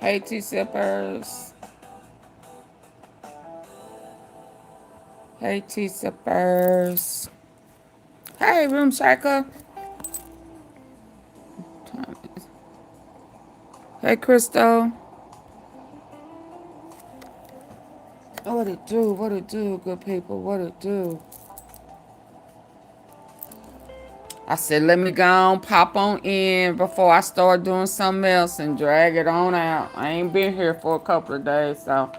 Hey, T-Sippers. Hey, T-Sippers. Hey, Room Shaker. Hey, Crystal. What it do? What it do, good people? What it do? I said, let me go on, pop on in before I start doing something else and drag it on out. I ain't been here for a couple of days, so.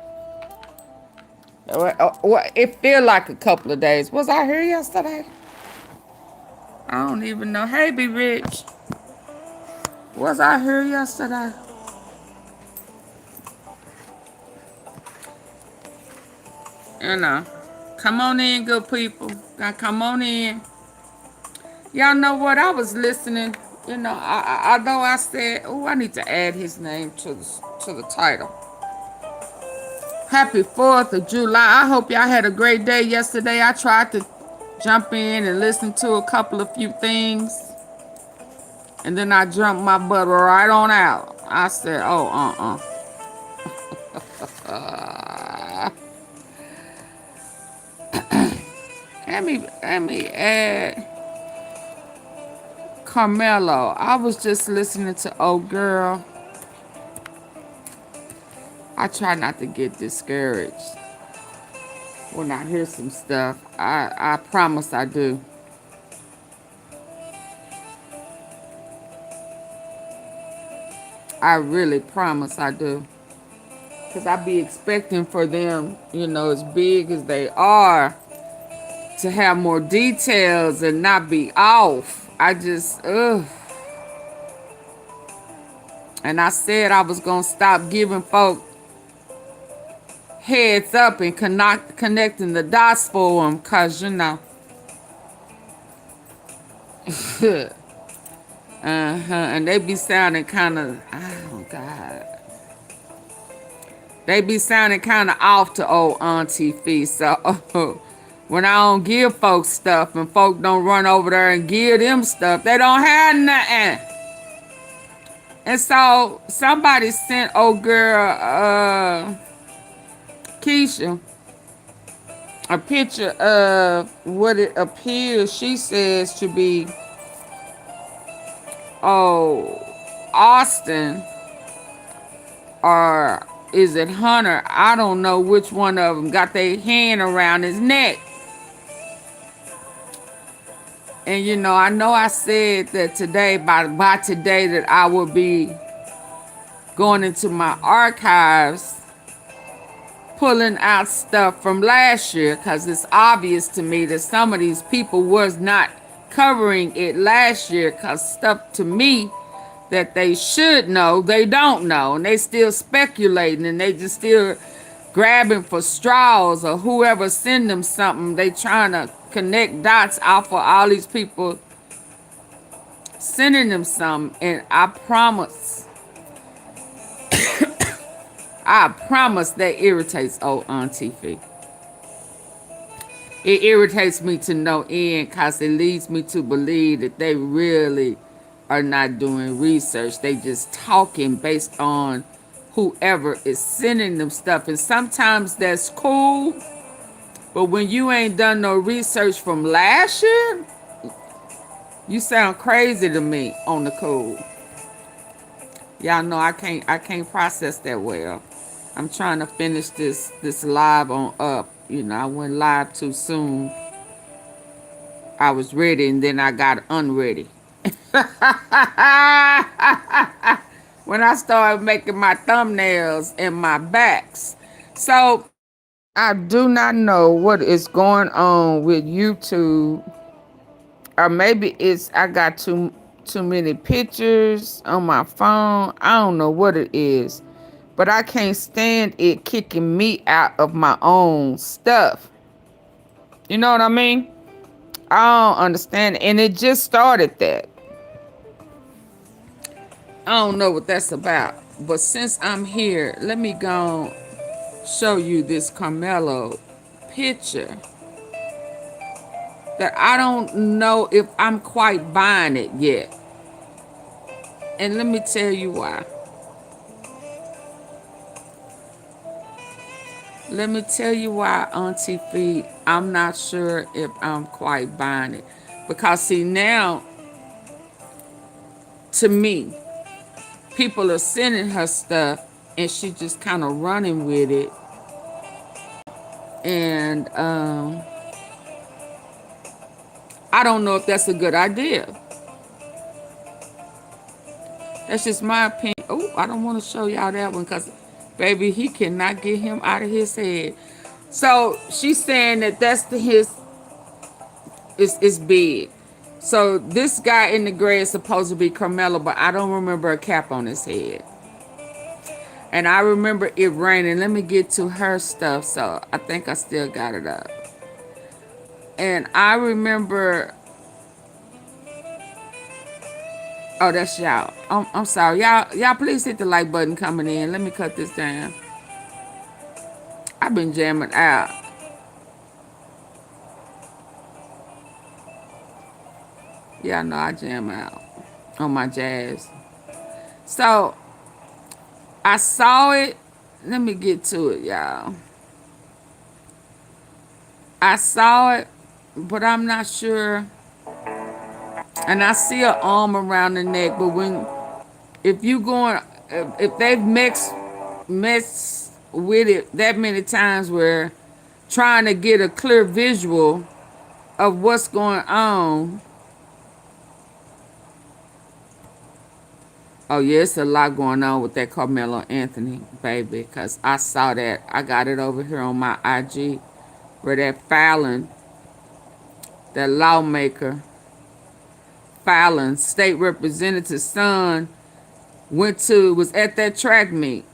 It feel like a couple of days. Was I here yesterday? I don't even know. Hey, Be Rich. Was I here yesterday? You know. Come on in, good people. Now come on in. Y'all know what? I was listening. You know, although I said, oh, I need to add his name to the title. Happy 4th of July. I hope y'all had a great day yesterday. I tried to jump in and listen to a few things. And then I jumped my butt right on out. I said, oh, let me add Karmelo. I was just listening to old girl. I try not to get discouraged when I hear some stuff. I promise I do. I really promise I do. Because I be expecting for them, you know, as big as they are, to have more details and not be off. I just, ugh. And I said I was going to stop giving folk heads up and connecting the dots for them. Because, you know. And they be sounding kind of, oh, God. They be sounding kind of off to old Auntie Fee. So, when I don't give folks stuff and folk don't run over there and give them stuff, they don't have nothing. And so somebody sent old girl Keisha a picture of what it appears she says to be Austin, or is it Hunter? I don't know which one of them got their hand around his neck. And you know I said that today, by today, that I will be going into my archives, pulling out stuff from last year, because it's obvious to me that some of these people was not covering it last year, because stuff to me that they should know, they don't know, and they still speculating, and they just still grabbing for straws, or whoever send them something, they trying to connect dots off of all these people sending them something. And I promise that irritates old Auntie Fee. It irritates me to no end, because it leads me to believe that they really are not doing research. They just talking based on whoever is sending them stuff. And sometimes that's cool, but when you ain't done no research from last year, you sound crazy to me on the cool. Y'all know I can't process that well. I'm trying to finish this live on up. You know, I went live too soon. I was ready and then I got unready. When I started making my thumbnails and my backs. So I do not know what is going on with YouTube. Or maybe it's I got too many pictures on my phone. I don't know what it is. But I can't stand it kicking me out of my own stuff. You know what I mean? I don't understand. And it just started that. I don't know what that's about. But since I'm here, let me go show you this Karmelo picture that I don't know if I'm quite buying it yet. And let me tell you why. Let me tell you why, Auntie Fee, I'm not sure if I'm quite buying it. Because, see, now, to me, people are sending her stuff and she just kind of running with it. And I don't know if that's a good idea. That's just my opinion. Oh, I don't want to show y'all that one because, baby, he cannot get him out of his head. So she's saying that that's his is big. So this guy in the gray is supposed to be Karmelo, but I don't remember a cap on his head. And I remember it raining. Let me get to her stuff. So I think I still got it up. And I remember. Oh, that's y'all. I'm sorry. Y'all please hit the like button coming in. Let me cut this down. I've been jamming out. Yeah, I know I jam out on my jazz. So I saw it. Let me get to it, y'all. I saw it, but I'm not sure. And I see an arm around the neck, but if you going, if they've messed with it that many times, where trying to get a clear visual of what's going on. Oh, yeah, it's a lot going on with that Carmelo Anthony, baby, because I saw that. I got it over here on my IG, where that Fallon, that lawmaker, Fallon, state representative's son, was at that track meet.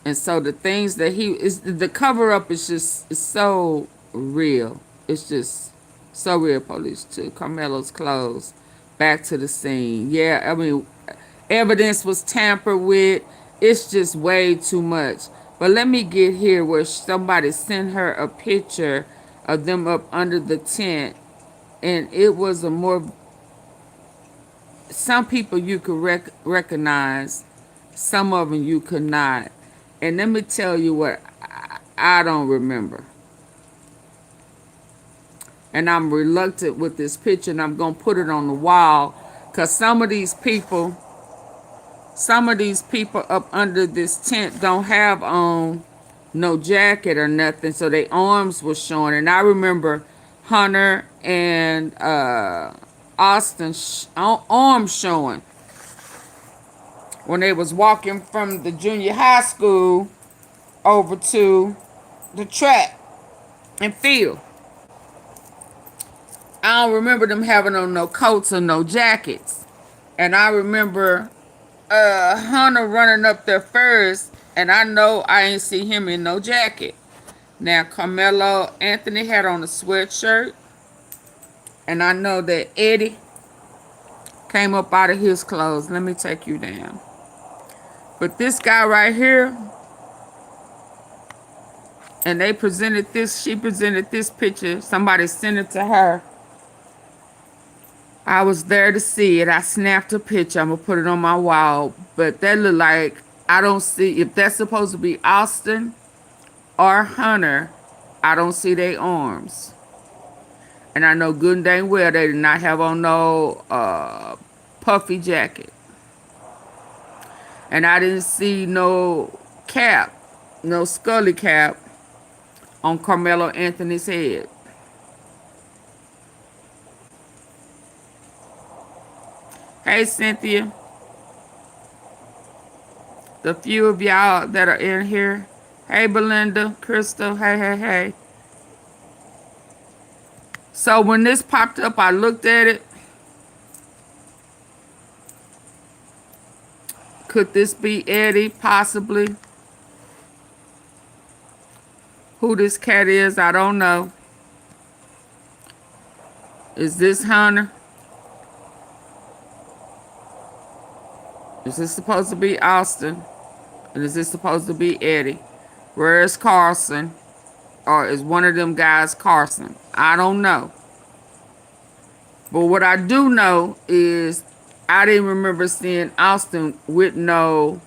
And so the things that the cover up is so real. It's just so real. Police too. Carmelo's clothes back to the scene. Yeah, I mean, evidence was tampered with. It's just way too much. But let me get here where somebody sent her a picture of them up under the tent, and it was a more. Some people you could recognize, some of them you could not. And let me tell you what I don't remember. And I'm reluctant with this picture, and I'm going to put it on the wall, because some of these people up under this tent don't have on no jacket or nothing, so their arms were showing. And I remember Hunter and Austin's arms showing when they was walking from the junior high school over to the track and field. I don't remember them having on no coats or no jackets. And I remember Hunter running up there first, and I know I ain't see him in no jacket. Now, Carmelo Anthony had on a sweatshirt, and I know that Eddie came up out of his clothes. Let me take you down. But this guy right here, and she presented this picture. Somebody sent it to her. I was there to see it. I snapped a picture. I'm going to put it on my wall. But that look like, I don't see, if that's supposed to be Austin or Hunter, I don't see their arms. And I know good and dang well they did not have on no puffy jacket. And I didn't see no cap, no scully cap on Carmelo Anthony's head. Hey, Cynthia. The few of y'all that are in here. Hey, Belinda, Crystal, hey. So when this popped up, I looked at it. Could this be Eddie? Possibly. Who this cat is, I don't know. Is this Hunter? Is this supposed to be Austin? And is this supposed to be Eddie? Where is Carson? Or is one of them guys Carson? I don't know. But what I do know is I didn't remember seeing Austin with no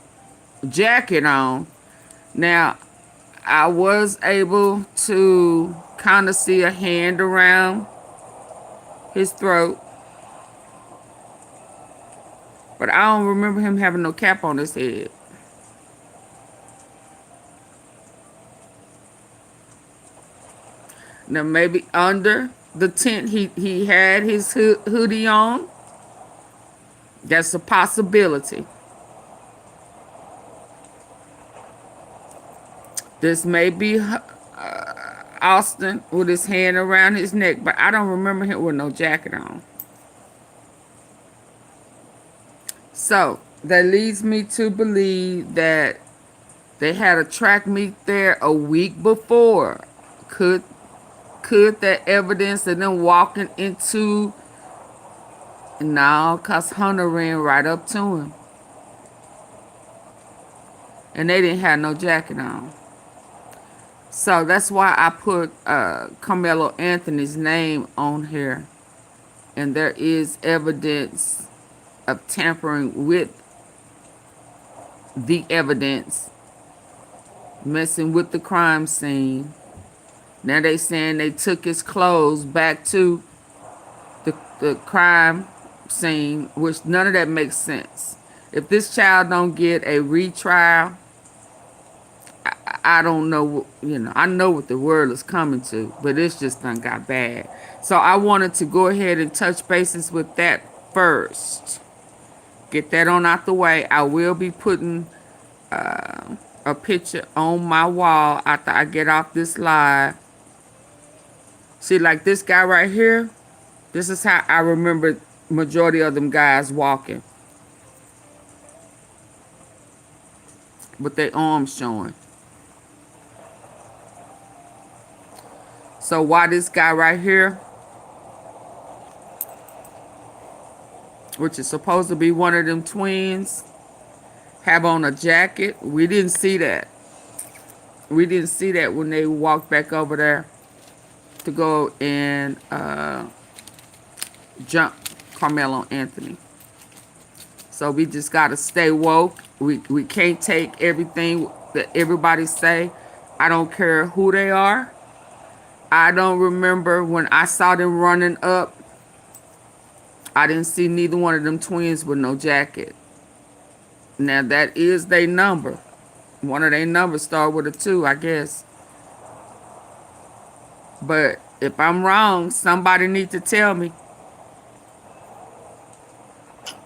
jacket on. Now, I was able to kind of see a hand around his throat, but I don't remember him having no cap on his head. Now, maybe under the tent he had his hoodie on. That's a possibility. This may be Austin with his hand around his neck, but I don't remember him with no jacket on. So that leads me to believe that they had a track meet there a week before. Could that evidence of them walking into... No, because Hunter ran right up to him. And they didn't have no jacket on. So that's why I put Karmelo Anthony's name on here. And there is evidence of tampering with the evidence, messing with the crime scene. Now they saying they took his clothes back to the crime scene, which none of that makes sense. If this child don't get a retrial, I don't know, I know what the world is coming to, but it's just done got bad. So I wanted to go ahead and touch bases with that first. Get that on out the way. I will be putting a picture on my wall after I get off this live. See, like this guy right here, this is how I remember majority of them guys walking. With their arms showing. So why this guy right here, which is supposed to be one of them twins, have on a jacket? We didn't see that. We didn't see that when they walked back over there to go and jump Karmelo Anthony. So we just got to stay woke. We can't take everything that everybody say. I don't care who they are. I don't remember when I saw them running up. I didn't see neither one of them twins with no jacket. Now that is their number. One of their numbers start with a 2, I guess. But if I'm wrong, somebody need to tell me.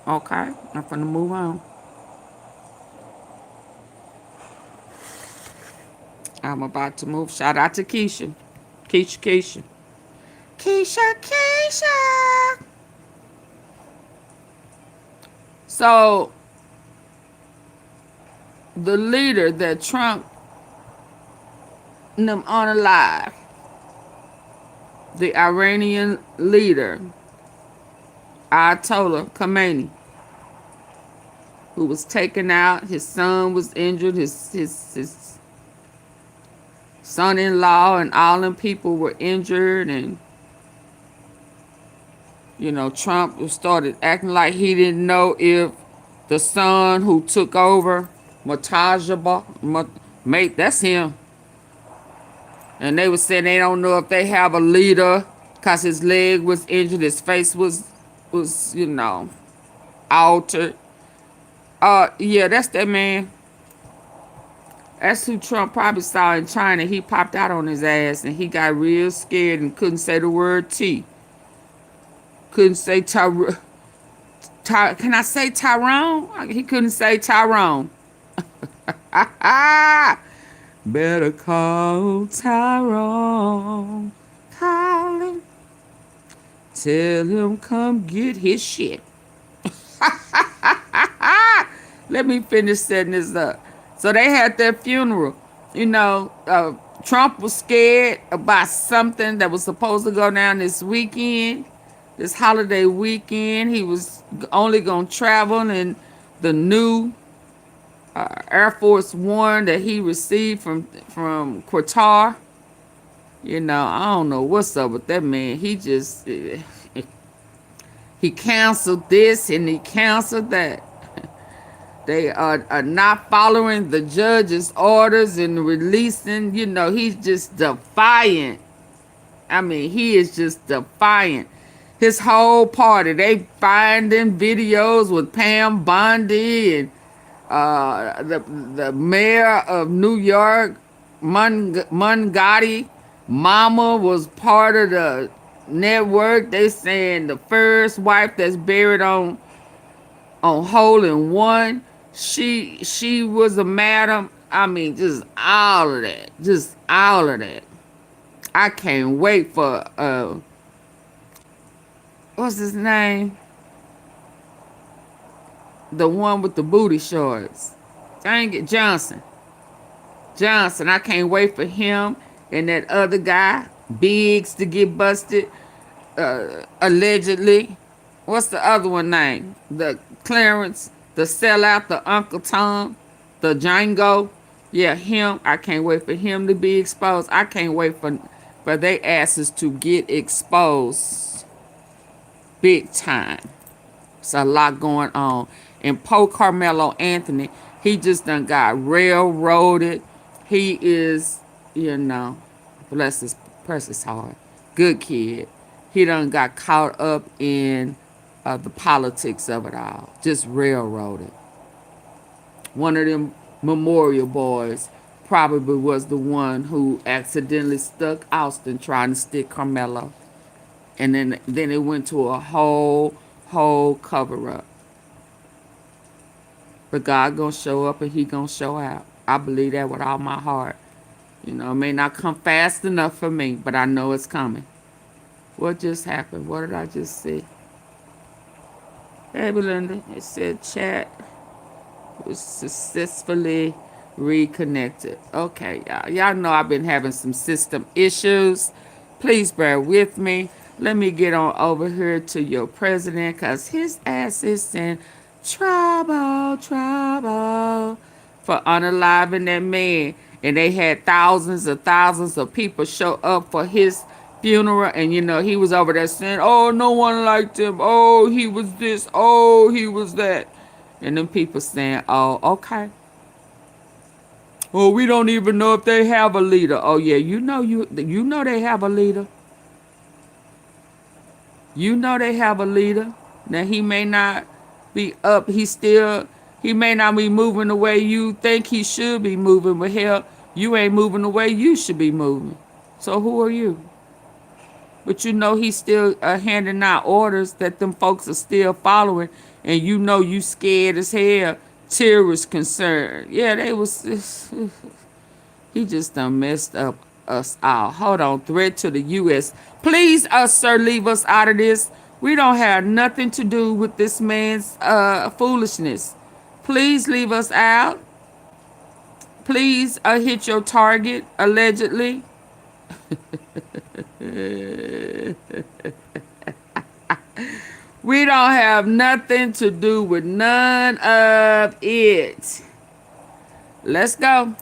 Okay, I'm gonna move on. I'm about to move. Shout out to Keisha. Keisha. So, the leader that Trump and them unalive, the Iranian leader, Ayatollah Khamenei, who was taken out, his son was injured, his son-in-law and all them people were injured, and Trump started acting like he didn't know if the son who took over, mate, that's him. And they were saying they don't know if they have a leader because his leg was injured, his face was altered. Yeah, that's that man. That's who Trump probably saw in China. He popped out on his ass and he got real scared and couldn't say the word T. Couldn't say can I say Tyrone? He couldn't say Tyrone. Better call Tyrone. Call him. Tell him come get his shit. Let me finish setting this up. So they had their funeral. Trump was scared about something that was supposed to go down this weekend, this holiday weekend. He was only going to travel in the new Air Force One that he received from Qatar. I don't know what's up with that man. He just, he canceled this and he canceled that. They are not following the judge's orders and releasing, you know, he's just defiant. I mean, he is just defiant. His whole party, they finding videos with Pam Bondi and the mayor of New York, Mungati. Mama was part of the network. They saying the first wife that's buried on hole in one. She was a madam. I mean, just all of that. Just all of that. I can't wait for what's his name? The one with the booty shorts. Dang it, Johnson. Johnson. I can't wait for him and that other guy, Biggs, to get busted. Allegedly. What's the other one name? The Clarence, the sellout, the Uncle Tom, the Django. Yeah, him. I can't wait for him to be exposed. I can't wait for they asses to get exposed big time. It's a lot going on. And Poe Carmelo Anthony, he just done got railroaded. He is, you know, bless his precious heart. Good kid. He done got caught up in the politics of it all. Just railroaded. One of them Memorial boys probably was the one who accidentally stuck Austin trying to stick Carmelo. And then it went to a whole cover up. But God gonna show up and he gonna show out. I believe that with all my heart. You know, it may not come fast enough for me, but I know it's coming. What just happened? What did I just see? Hey, Belinda, it said chat was successfully reconnected. Okay, y'all. Y'all know I've been having some system issues. Please bear with me. Let me get on over here to your president because his ass is in trouble for unaliving that man. And they had thousands of people show up for his funeral. And, you know, he was over there saying, oh, no one liked him. Oh, he was this. Oh, he was that. And then people saying, oh, okay. Well, we don't even know if they have a leader. Oh, yeah, you know they have a leader. You know they have a leader. Now, he may not be up. He may not be moving the way you think he should be moving. But hell, you ain't moving the way you should be moving. So who are you? But you know he's still handing out orders that them folks are still following. And you know you scared as hell. Terrorist concern. Yeah, they was... He just done messed up us all. Hold on. Threat to the U.S. Please, sir, leave us out of this. We don't have nothing to do with this man's foolishness. Please leave us out. Please hit your target, allegedly. We don't have nothing to do with none of it. Let's go.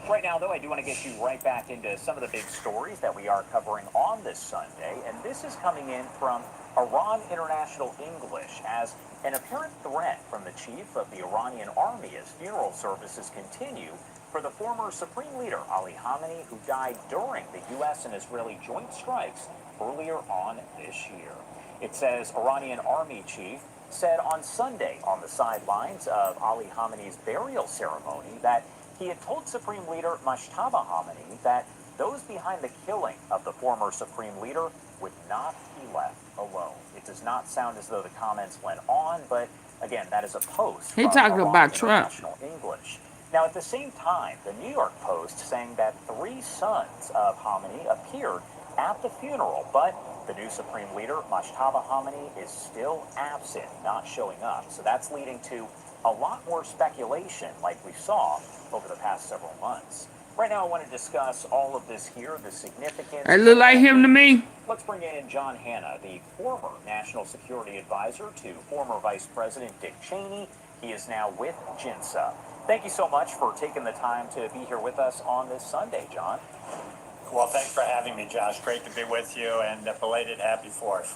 Right now, though, I do want to get you right back into some of the big stories that we are covering on this Sunday. And this is coming in from Iran International English as an apparent threat from the chief of the Iranian army as funeral services continue for the former supreme leader, Ali Khamenei, who died during the U.S. and Israeli joint strikes earlier on this year. It says Iranian army chief said on Sunday on the sidelines of Ali Khamenei's burial ceremony that he had told Supreme Leader Mojtaba Khamenei that those behind the killing of the former Supreme Leader would not be left alone. It does not sound as though the comments went on, but again, that is a post. He talking about Trump. English. Now, at the same time, the New York Post saying that 3 sons of Khamenei appeared at the funeral, but the new Supreme Leader, Mojtaba Khamenei, is still absent, not showing up. So that's leading to a lot more speculation like we saw over the past several months. Right now, I want to discuss all of this here, the significance. It look like him to me. Let's bring in John Hanna, the former National Security Advisor to former Vice President Dick Cheney. He is now with JINSA. Thank you so much for taking the time to be here with us on this Sunday, John. Well, thanks for having me, Josh. Great to be with you, and belated happy 4th.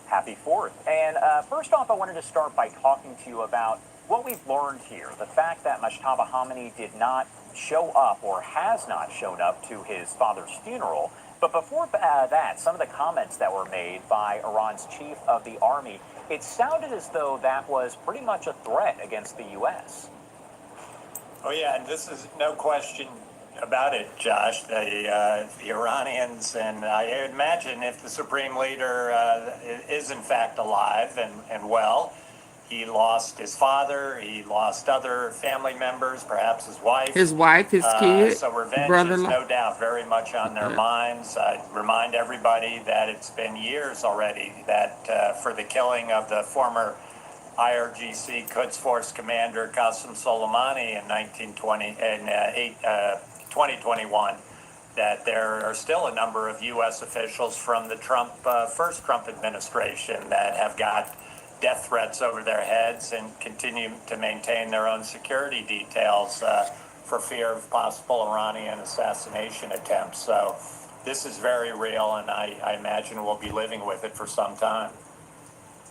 Happy 4th. And first off, I wanted to start by talking to you about what we've learned here. The fact that Mojtaba Khamenei did not show up or has not shown up to his father's funeral. But before that, some of the comments that were made by Iran's chief of the army, it sounded as though that was pretty much a threat against the U.S. Oh, yeah, and this is no question about it, Josh. The Iranians, and I imagine if the supreme leader is in fact alive and well, he lost his father, he lost other family members, perhaps his wife. His wife, his kid, So revenge is brother-in-law. no doubt very much on their minds. I remind everybody that it's been years already that for the killing of the former IRGC Quds Force commander Qasem Soleimani in 2021, that there are still a number of U.S. officials from the first Trump administration that have got death threats over their heads and continue to maintain their own security details for fear of possible Iranian assassination attempts. So this is very real, and I imagine we'll be living with it for some time.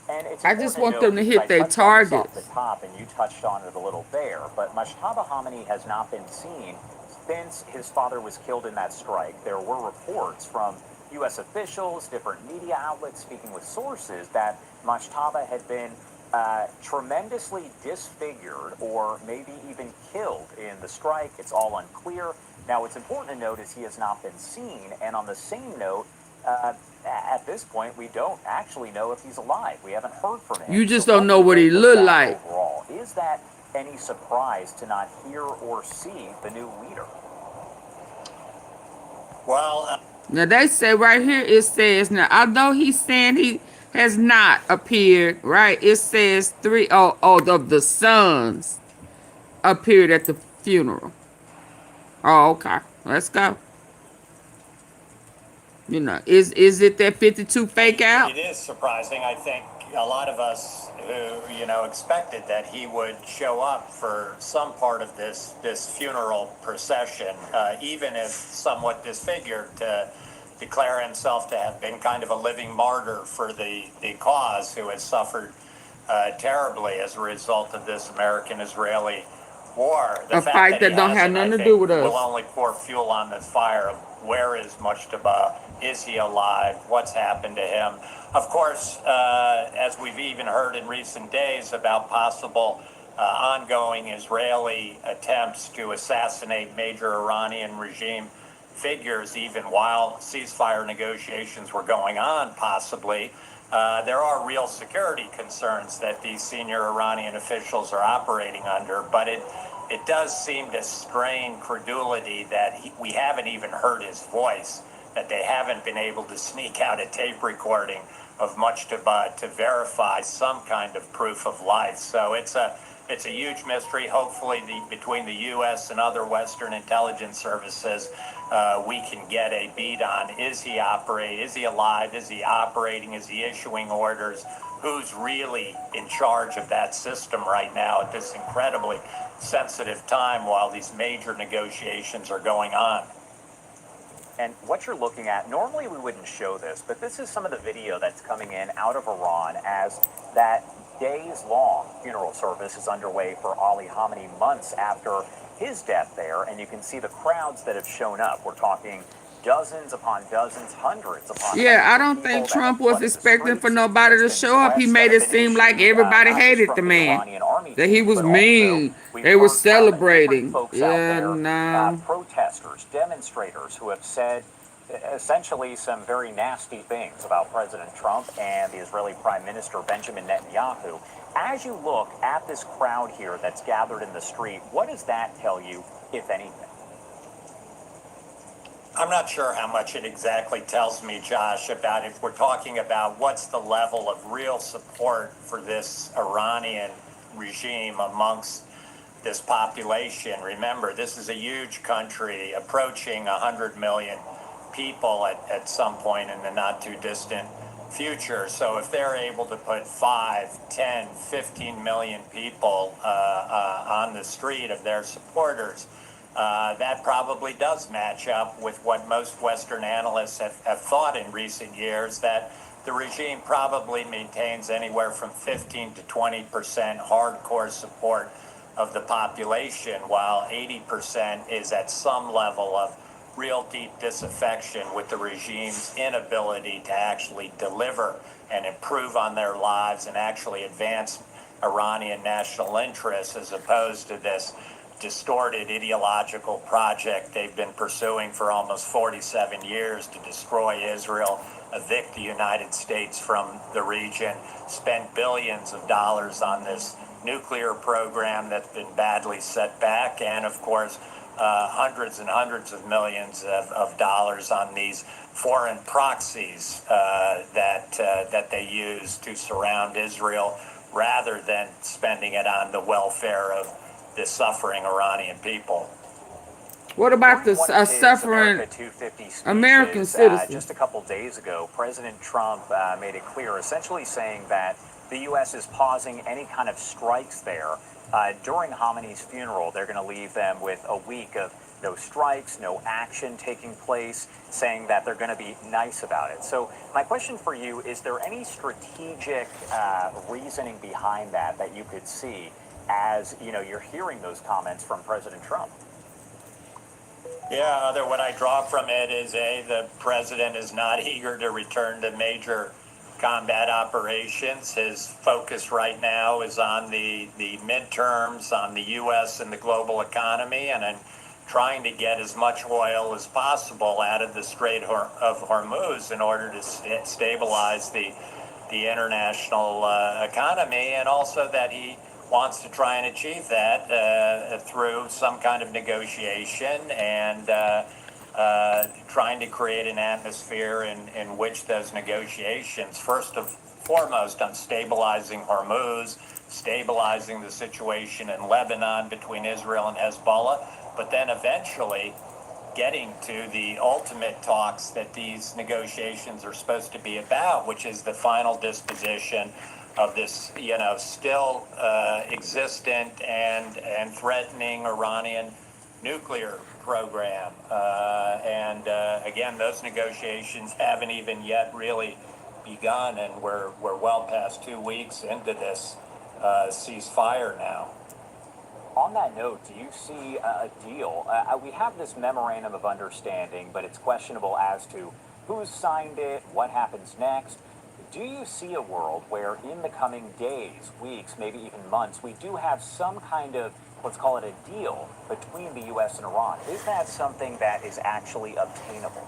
And it's I just want important them to note, hit their I touched on this targets. off the top, and you touched on it a little there, but Mojtaba Khamenei has not been seen since his father was killed in that strike. There were reports from U.S. officials, different media outlets speaking with sources that Mojtaba had been tremendously disfigured or maybe even killed in the strike. It's all unclear. Now, what's important to note is he has not been seen, and on the same note, at this point, we don't actually know if he's alive. We haven't heard from him. You just So don't know do what you he make of looked that like. Overall, is that any surprise to not hear or see the new leader? Well, Now they say right here it says now although he's saying he has not appeared, right? It says three of the sons appeared at the funeral. Oh, okay. Let's go. You know, is it that 52 fake out? it is surprising. I think a lot of us who expected that he would show up for some part of this funeral procession, even if somewhat disfigured, to declare himself to have been kind of a living martyr for the cause, who has suffered terribly as a result of this American-Israeli war. The A fact fight that he don't have hasn't, I nothing to think, do with will us. only pour fuel on the fire of where is Mojtaba? Is he alive? What's happened to him? Of course, as we've even heard in recent days about possible ongoing Israeli attempts to assassinate major Iranian regime figures, even while ceasefire negotiations were going on, possibly, there are real security concerns that these senior Iranian officials are operating under, but it does seem to strain credulity that we haven't even heard his voice, that they haven't been able to sneak out a tape recording of Mojtaba to verify some kind of proof of life. So it's a huge mystery. Hopefully, between the U.S. and other Western intelligence services, we can get a beat on: is he alive? Is he operating? Is he issuing orders? Who's really in charge of that system right now at this incredibly sensitive time while these major negotiations are going on? And what you're looking at, normally we wouldn't show this, but this is some of the video that's coming in out of Iran as that days-long funeral service is underway for Ali Khamenei months after his death there, and you can see the crowds that have shown up. We're talking dozens upon dozens, hundreds upon Yeah, I hundreds don't of think people that Trump have was flooded the expecting for streets. nobody to There's been show up. He threats that made have it been seem like issued, everybody not just hated from the the man. Iranian army That he team, was but also mean. we've They were heard from different celebrating. folks out Yeah, there, no. protesters, demonstrators who have said essentially some very nasty things about President Trump and the Israeli Prime Minister Benjamin Netanyahu. As you look at this crowd here that's gathered in the street, what does that tell you, if anything? I'm not sure how much it exactly tells me, Josh, about if we're talking about what's the level of real support for this Iranian regime amongst this population. Remember, this is a huge country approaching 100 million people at some point in the not too distant future. So if they're able to put 5, 10, 15 million people on the street of their supporters, that probably does match up with what most Western analysts have thought in recent years, that the regime probably maintains anywhere from 15 to 20% hardcore support of the population, while 80% is at some level of real deep disaffection with the regime's inability to actually deliver and improve on their lives and actually advance Iranian national interests, as opposed to this distorted ideological project they've been pursuing for almost 47 years to destroy Israel, evict the United States from the region, spend billions of dollars on this nuclear program that's been badly set back, and of course, hundreds and hundreds of millions of dollars on these foreign proxies that they use to surround Israel, rather than spending it on the welfare of the suffering Iranian people. What about the During one of his suffering America 250 speeches, American citizens? just a couple days ago, President Trump made it clear, essentially saying that the U.S. is pausing any kind of strikes there. During Khamenei's funeral, they're going to leave them with a week of no strikes, no action taking place, saying that they're going to be nice about it. So my question for you, is there any strategic reasoning behind that you could see as, you're hearing those comments from President Trump? Yeah, what I draw from it is, the president is not eager to return to major combat operations. His focus right now is on the midterms, on the U.S. and the global economy, and on trying to get as much oil as possible out of the Strait of Hormuz in order to stabilize the international economy, and also that he wants to try and achieve that through some kind of negotiation and trying to create an atmosphere in which those negotiations, first and foremost on stabilizing Hormuz, stabilizing the situation in Lebanon between Israel and Hezbollah, but then eventually getting to the ultimate talks that these negotiations are supposed to be about, which is the final disposition of this, still existent and threatening Iranian nuclear program. Again, those negotiations haven't even yet really begun, and we're well past 2 weeks into this ceasefire now. On that note, do you see a deal? We have this memorandum of understanding, but it's questionable as to who's signed it, what happens next. Do you see a world where in the coming days, weeks, maybe even months, we do have some kind of, let's call it a deal between the U.S. and Iran? Is that something that is actually obtainable?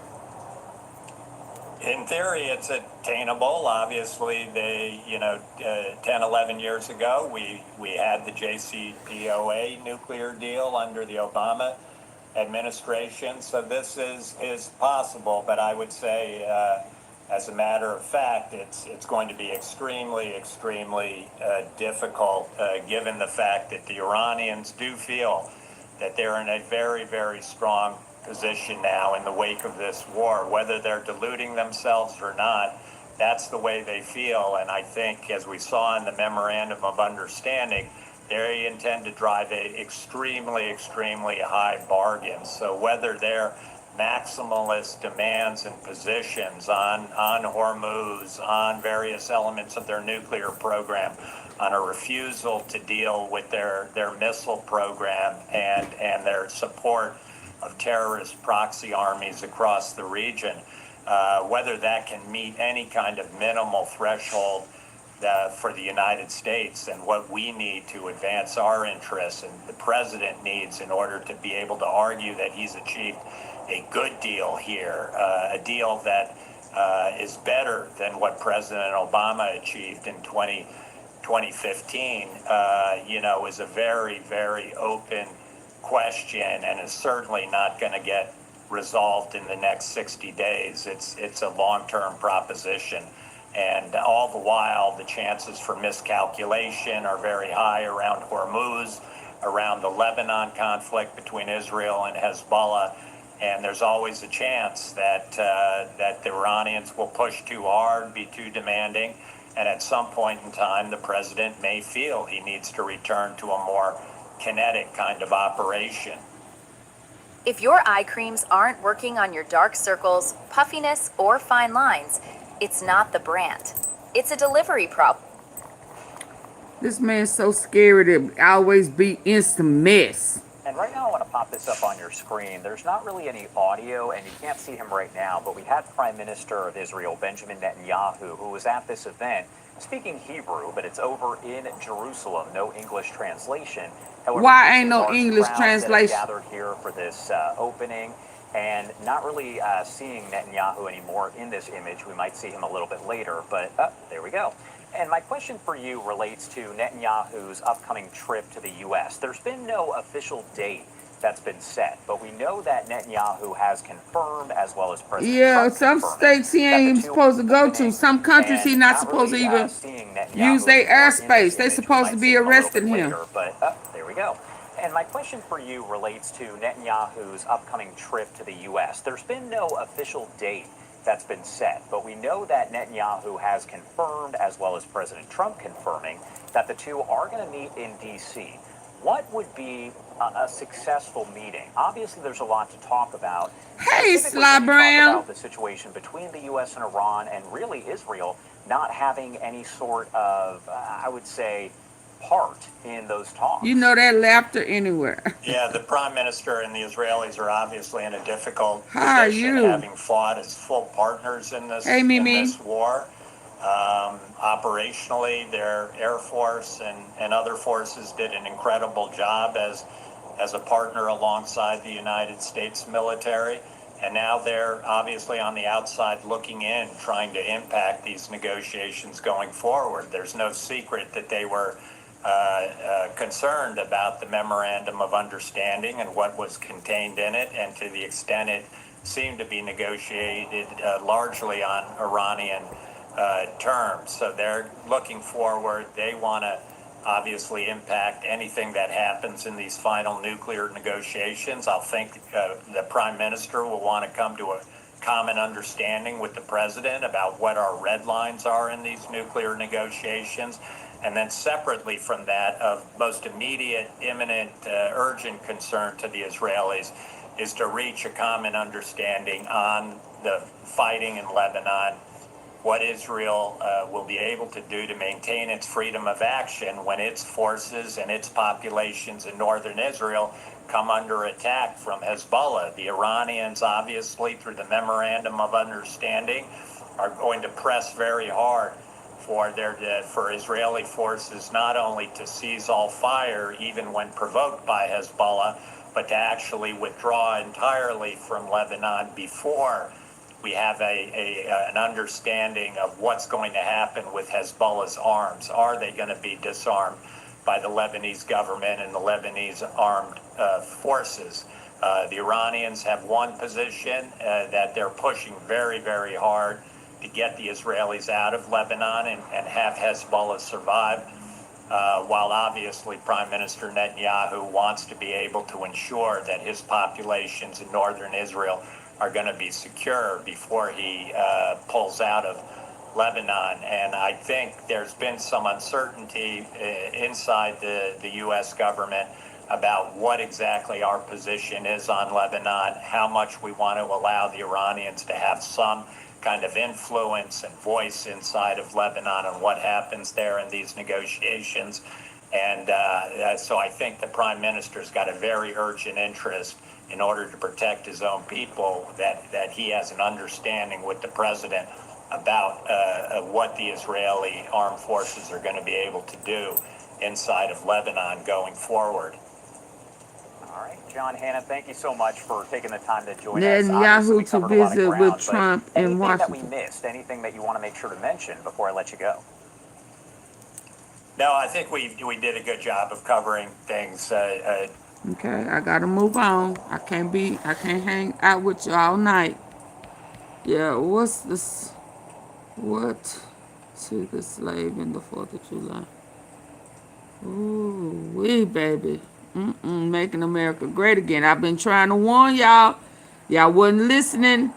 In theory, it's attainable. Obviously, 10, 11 years ago, we had the JCPOA nuclear deal under the Obama administration. So this is possible, but I would say, as a matter of fact, it's going to be extremely, extremely difficult, given the fact that the Iranians do feel that they're in a very, very strong position now in the wake of this war. Whether they're deluding themselves or not, that's the way they feel. And I think, as we saw in the memorandum of understanding, they intend to drive a extremely, extremely high bargain. So whether they're maximalist demands and positions on Hormuz, on various elements of their nuclear program, on a refusal to deal with their missile program and their support of terrorist proxy armies across the region, whether that can meet any kind of minimal threshold for the United States and what we need to advance our interests and the president needs in order to be able to argue that he's achieved a good deal here, a deal that is better than what President Obama achieved in 2015, is a very, very open question and is certainly not going to get resolved in the next 60 days. It's a long-term proposition. And all the while, the chances for miscalculation are very high around Hormuz, around the Lebanon conflict between Israel and Hezbollah. And there's always a chance that the Iranians will push too hard, be too demanding, and at some point in time, the president may feel he needs to return to a more kinetic kind of operation. If your eye creams aren't working on your dark circles, puffiness, or fine lines, It's not the brand. It's a delivery problem. This man's so scary to always be in some mess. And right now I want to pop this up on your screen. There's not really any audio, and you can't see him right now, but we had Prime Minister of Israel, Benjamin Netanyahu, who was at this event speaking Hebrew, but it's over in Jerusalem. No English translation. However, Why ain't no large English crowds that have translation? gathered here for this opening, and not really seeing Netanyahu anymore in this image. We might see him a little bit later, but there we go. And my question for you relates to Netanyahu's upcoming trip to the U.S. There's been no official date that's been set, but we know that Netanyahu has confirmed, as well as President Yeah, Trump some confirming, states he that ain't the even two supposed to go to. opening, Some countries he and not not supposed to really even seeing Netanyahu use their anymore in airspace. this They image. We supposed might to see be him a little arresting bit him. later, but there we go. And my question for you relates to Netanyahu's upcoming trip to the U.S. There's been no official date that's been set, but we know that Netanyahu has confirmed, as well as President Trump confirming, that the two are going to meet in D.C. What would be a successful meeting? Obviously, there's a lot to talk about. Hey, Specifically, when Sly you talk Brown. about the situation between the U.S. and Iran, and really Israel not having any sort of, I would say, part in those You talks. know that laughter anywhere. Yeah, the prime minister and the Israelis are obviously in a difficult How are position, you? having fought as full partners in Hey, Mimi. this war. Operationally, their air force and other forces did an incredible job as a partner alongside the United States military. And now they're obviously on the outside looking in, trying to impact these negotiations going forward. There's no secret that they were concerned about the memorandum of understanding and what was contained in it, and to the extent it seemed to be negotiated largely on Iranian terms. So they're looking forward. They want to obviously impact anything that happens in these final nuclear negotiations. I'll think the prime minister will want to come to a common understanding with the president about what our red lines are in these nuclear negotiations. And then separately from that, of most immediate, imminent, urgent concern to the Israelis is to reach a common understanding on the fighting in Lebanon, what Israel will be able to do to maintain its freedom of action when its forces and its populations in northern Israel come under attack from Hezbollah. The Iranians, obviously, through the Memorandum of Understanding, are going to press very hard for Israeli forces not only to cease all fire, even when provoked by Hezbollah, but to actually withdraw entirely from Lebanon before we have an understanding of what's going to happen with Hezbollah's arms. Are they going to be disarmed by the Lebanese government and the Lebanese armed forces? The Iranians have one position that they're pushing very, very hard to get the Israelis out of Lebanon and have Hezbollah survive, while obviously Prime Minister Netanyahu wants to be able to ensure that his populations in northern Israel are going to be secure before he pulls out of Lebanon. And I think there's been some uncertainty inside the U.S. government about what exactly our position is on Lebanon, how much we want to allow the Iranians to have some kind of influence and voice inside of Lebanon on what happens there in these negotiations. And so I think the prime minister's got a very urgent interest, in order to protect his own people, that he has an understanding with the president about what the Israeli armed forces are going to be able to do inside of Lebanon going forward. All right, John Hanna, thank you so much for taking the time to join us. Obviously, we Netanyahu to covered a lot of visit ground, with but Trump in anything that we Washington. missed, anything that you want to make sure to mention before I let you go? No, I think we did a good job of covering things. Okay, I gotta move on. I can't hang out with you all night. Yeah, what's this? What to the slave in the 4th of July? Ooh, wee, baby. Making America great again. I've been trying to warn y'all. Y'all wasn't listening.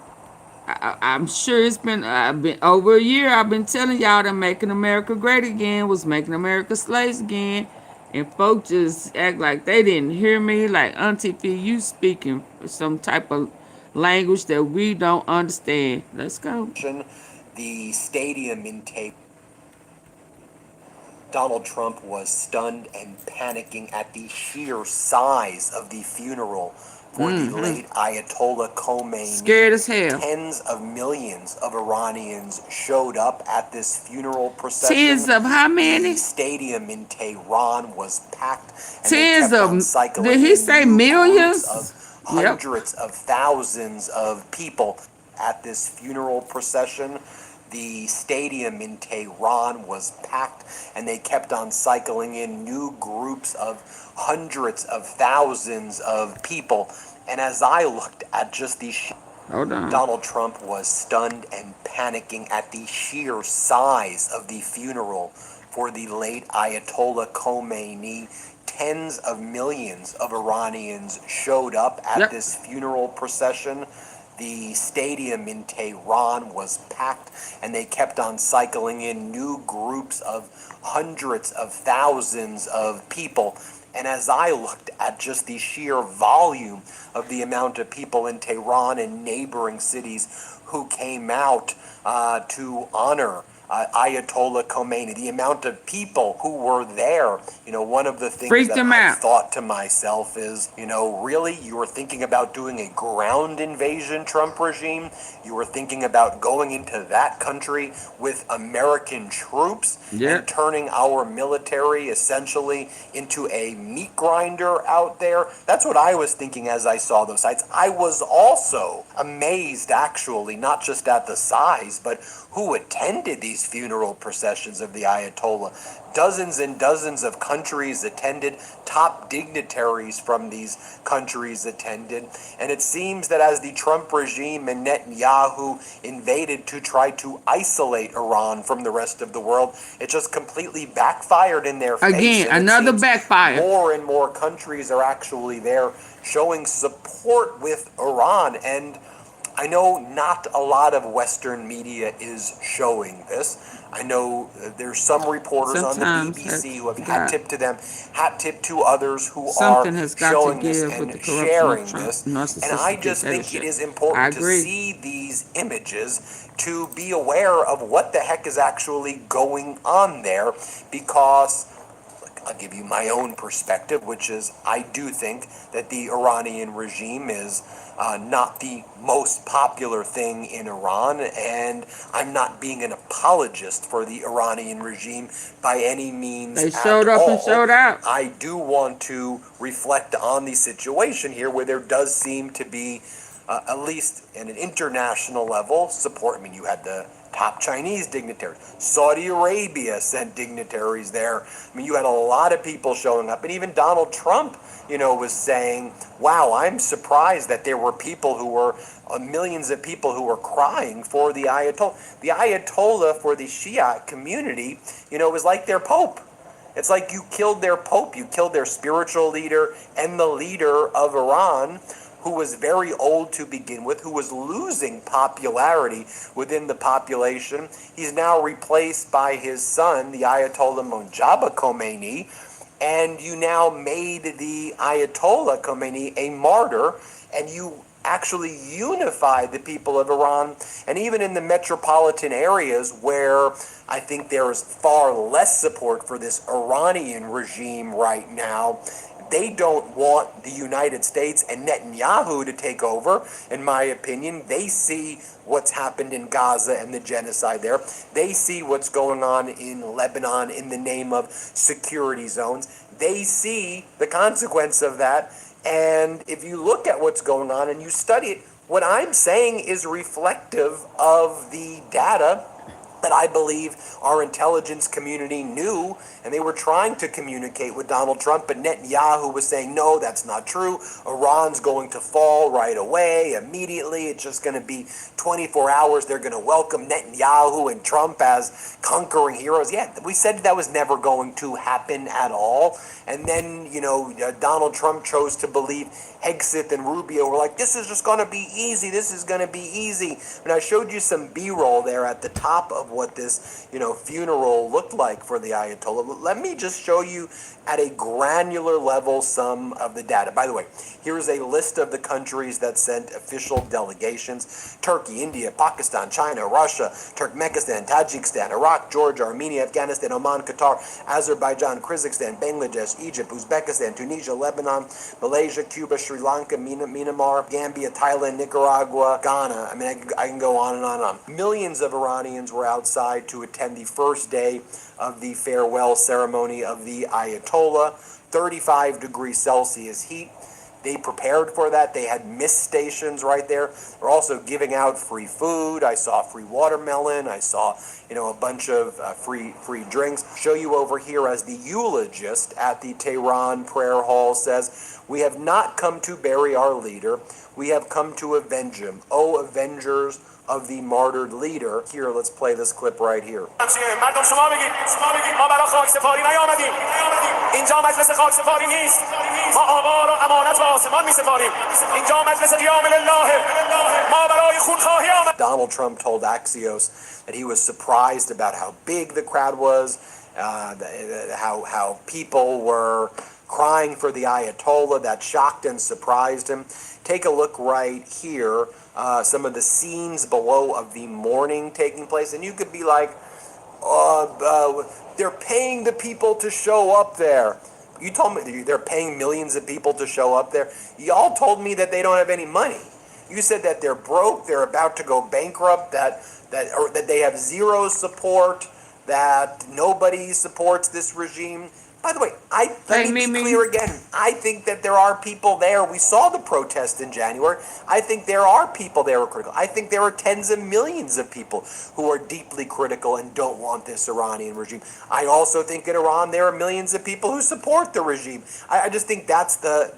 I'm sure it's been I've been over a year. I've been telling y'all that making America great again was making America slaves again, and folks just act like they didn't hear me. Like Auntie P, you speaking some type of language that we don't understand. Let's go. the stadium in Tehran. Donald Trump was stunned and panicking at the sheer size of the funeral for the late Ayatollah Khamenei. Scared as hell. Tens of millions of Iranians showed up at this funeral procession. Tens of how many? The stadium in Tehran was packed, and Tens they kept of, on cycling did he in say new millions? groups of hundreds of thousands of people at this funeral procession. The stadium in Tehran was packed, and they kept on cycling in new groups of hundreds of thousands of people. And as I looked at just these, Hold on. Donald Trump was stunned and panicking at the sheer size of the funeral for the late Ayatollah Khamenei. Tens of millions of Iranians showed up at this funeral procession. The stadium in Tehran was packed, and they kept on cycling in new groups of hundreds of thousands of people. And as I looked at just the sheer volume of the amount of people in Tehran and neighboring cities who came out to honor Ayatollah Khamenei, the amount of people who were there, one of the things that I thought to myself is, really, you were thinking about doing a ground invasion, Trump regime? You were thinking about going into that country with American troops and turning our military essentially into a meat grinder out there? That's what I was thinking as I saw those sites. I was also amazed, actually, not just at the size, but who attended these funeral processions of the Ayatollah. Dozens and dozens of countries attended, top dignitaries from these countries attended, and it seems that as the Trump regime and Netanyahu invaded to try to isolate Iran from the rest of the world, it just completely backfired in their face. Again, another backfire. More and more countries are actually there showing support with Iran, and I know not a lot of Western media is showing this. I know there's some reporters on the BBC who have hat tipped to them, hat tipped to others who are showing this and sharing this. And I just think it is important to see these images to be aware of what the heck is actually going on there, because I'll give you my own perspective, which is I do think that the Iranian regime is not the most popular thing in Iran, and I'm not being an apologist for the Iranian regime by any means They showed up and showed out. I do want to reflect on the situation here where there does seem to be, at least at an international level, support. I mean, you had the top Chinese dignitaries. Saudi Arabia sent dignitaries there. I mean, you had a lot of people showing up, and even Donald Trump, was saying, wow, I'm surprised that there were people who were, millions of people who were crying for the Ayatollah. The Ayatollah for the Shia community, was like their pope. It's like you killed their pope, you killed their spiritual leader and the leader of Iran, who was very old to begin with, who was losing popularity within the population. He's now replaced by his son, the Ayatollah Mojtaba Khomeini, and you now made the Ayatollah Khomeini a martyr, and you actually unified the people of Iran. And even in the metropolitan areas where I think there is far less support for this Iranian regime right now, they don't want the United States and Netanyahu to take over, in my opinion. They see what's happened in Gaza and the genocide there. They see what's going on in Lebanon in the name of security zones. They see the consequence of that. And if you look at what's going on and you study it, what I'm saying is reflective of the data that I believe our intelligence community knew, and they were trying to communicate with Donald Trump, but Netanyahu was saying, no, that's not true. Iran's going to fall right away, immediately. It's just going to be 24 hours. They're going to welcome Netanyahu and Trump as conquering heroes. Yeah, we said that was never going to happen at all. And then, Donald Trump chose to believe Hegseth and Rubio were like, this is just going to be easy. This is going to be easy. And I showed you some B-roll there at the top of what this, funeral looked like for the Ayatollah. Let me just show you at a granular level some of the data. By the way, here's a list of the countries that sent official delegations: Turkey, India, Pakistan, China, Russia, Turkmenistan, Tajikistan, Iraq, Georgia, Armenia, Afghanistan, Oman, Qatar, Azerbaijan, Kyrgyzstan, Bangladesh, Egypt, Uzbekistan, Tunisia, Lebanon, Malaysia, Cuba, Sri Lanka, Myanmar, Gambia, Thailand, Nicaragua, Ghana. I mean, I can go on and on and on. Millions of Iranians were outside to attend the first day of the farewell ceremony of the Ayatollah. 35 degrees Celsius heat. They prepared for that. They had mist stations right there. They're also giving out free food. I saw free watermelon. I saw, a bunch of free drinks. Show you over here as the eulogist at the Tehran prayer hall says, "We have not come to bury our leader. We have come to avenge him. Oh, avengers of the martyred leader." Here, let's play this clip right here. Donald Trump told Axios that he was surprised about how big the crowd was, how people were crying for the Ayatollah. That shocked and surprised him. Take a look right here, some of the scenes below of the mourning taking place, and you could be like, they're paying the people to show up there. You told me they're paying millions of people to show up there. Y'all told me that they don't have any money. You said that they're broke, they're about to go bankrupt, that they have zero support, that nobody supports this regime. By the way, let me be clear again. I think that there are people there. We saw the protest in January. I think there are people there who are critical. I think there are tens of millions of people who are deeply critical and don't want this Iranian regime. I also think in Iran there are millions of people who support the regime. I just think that's the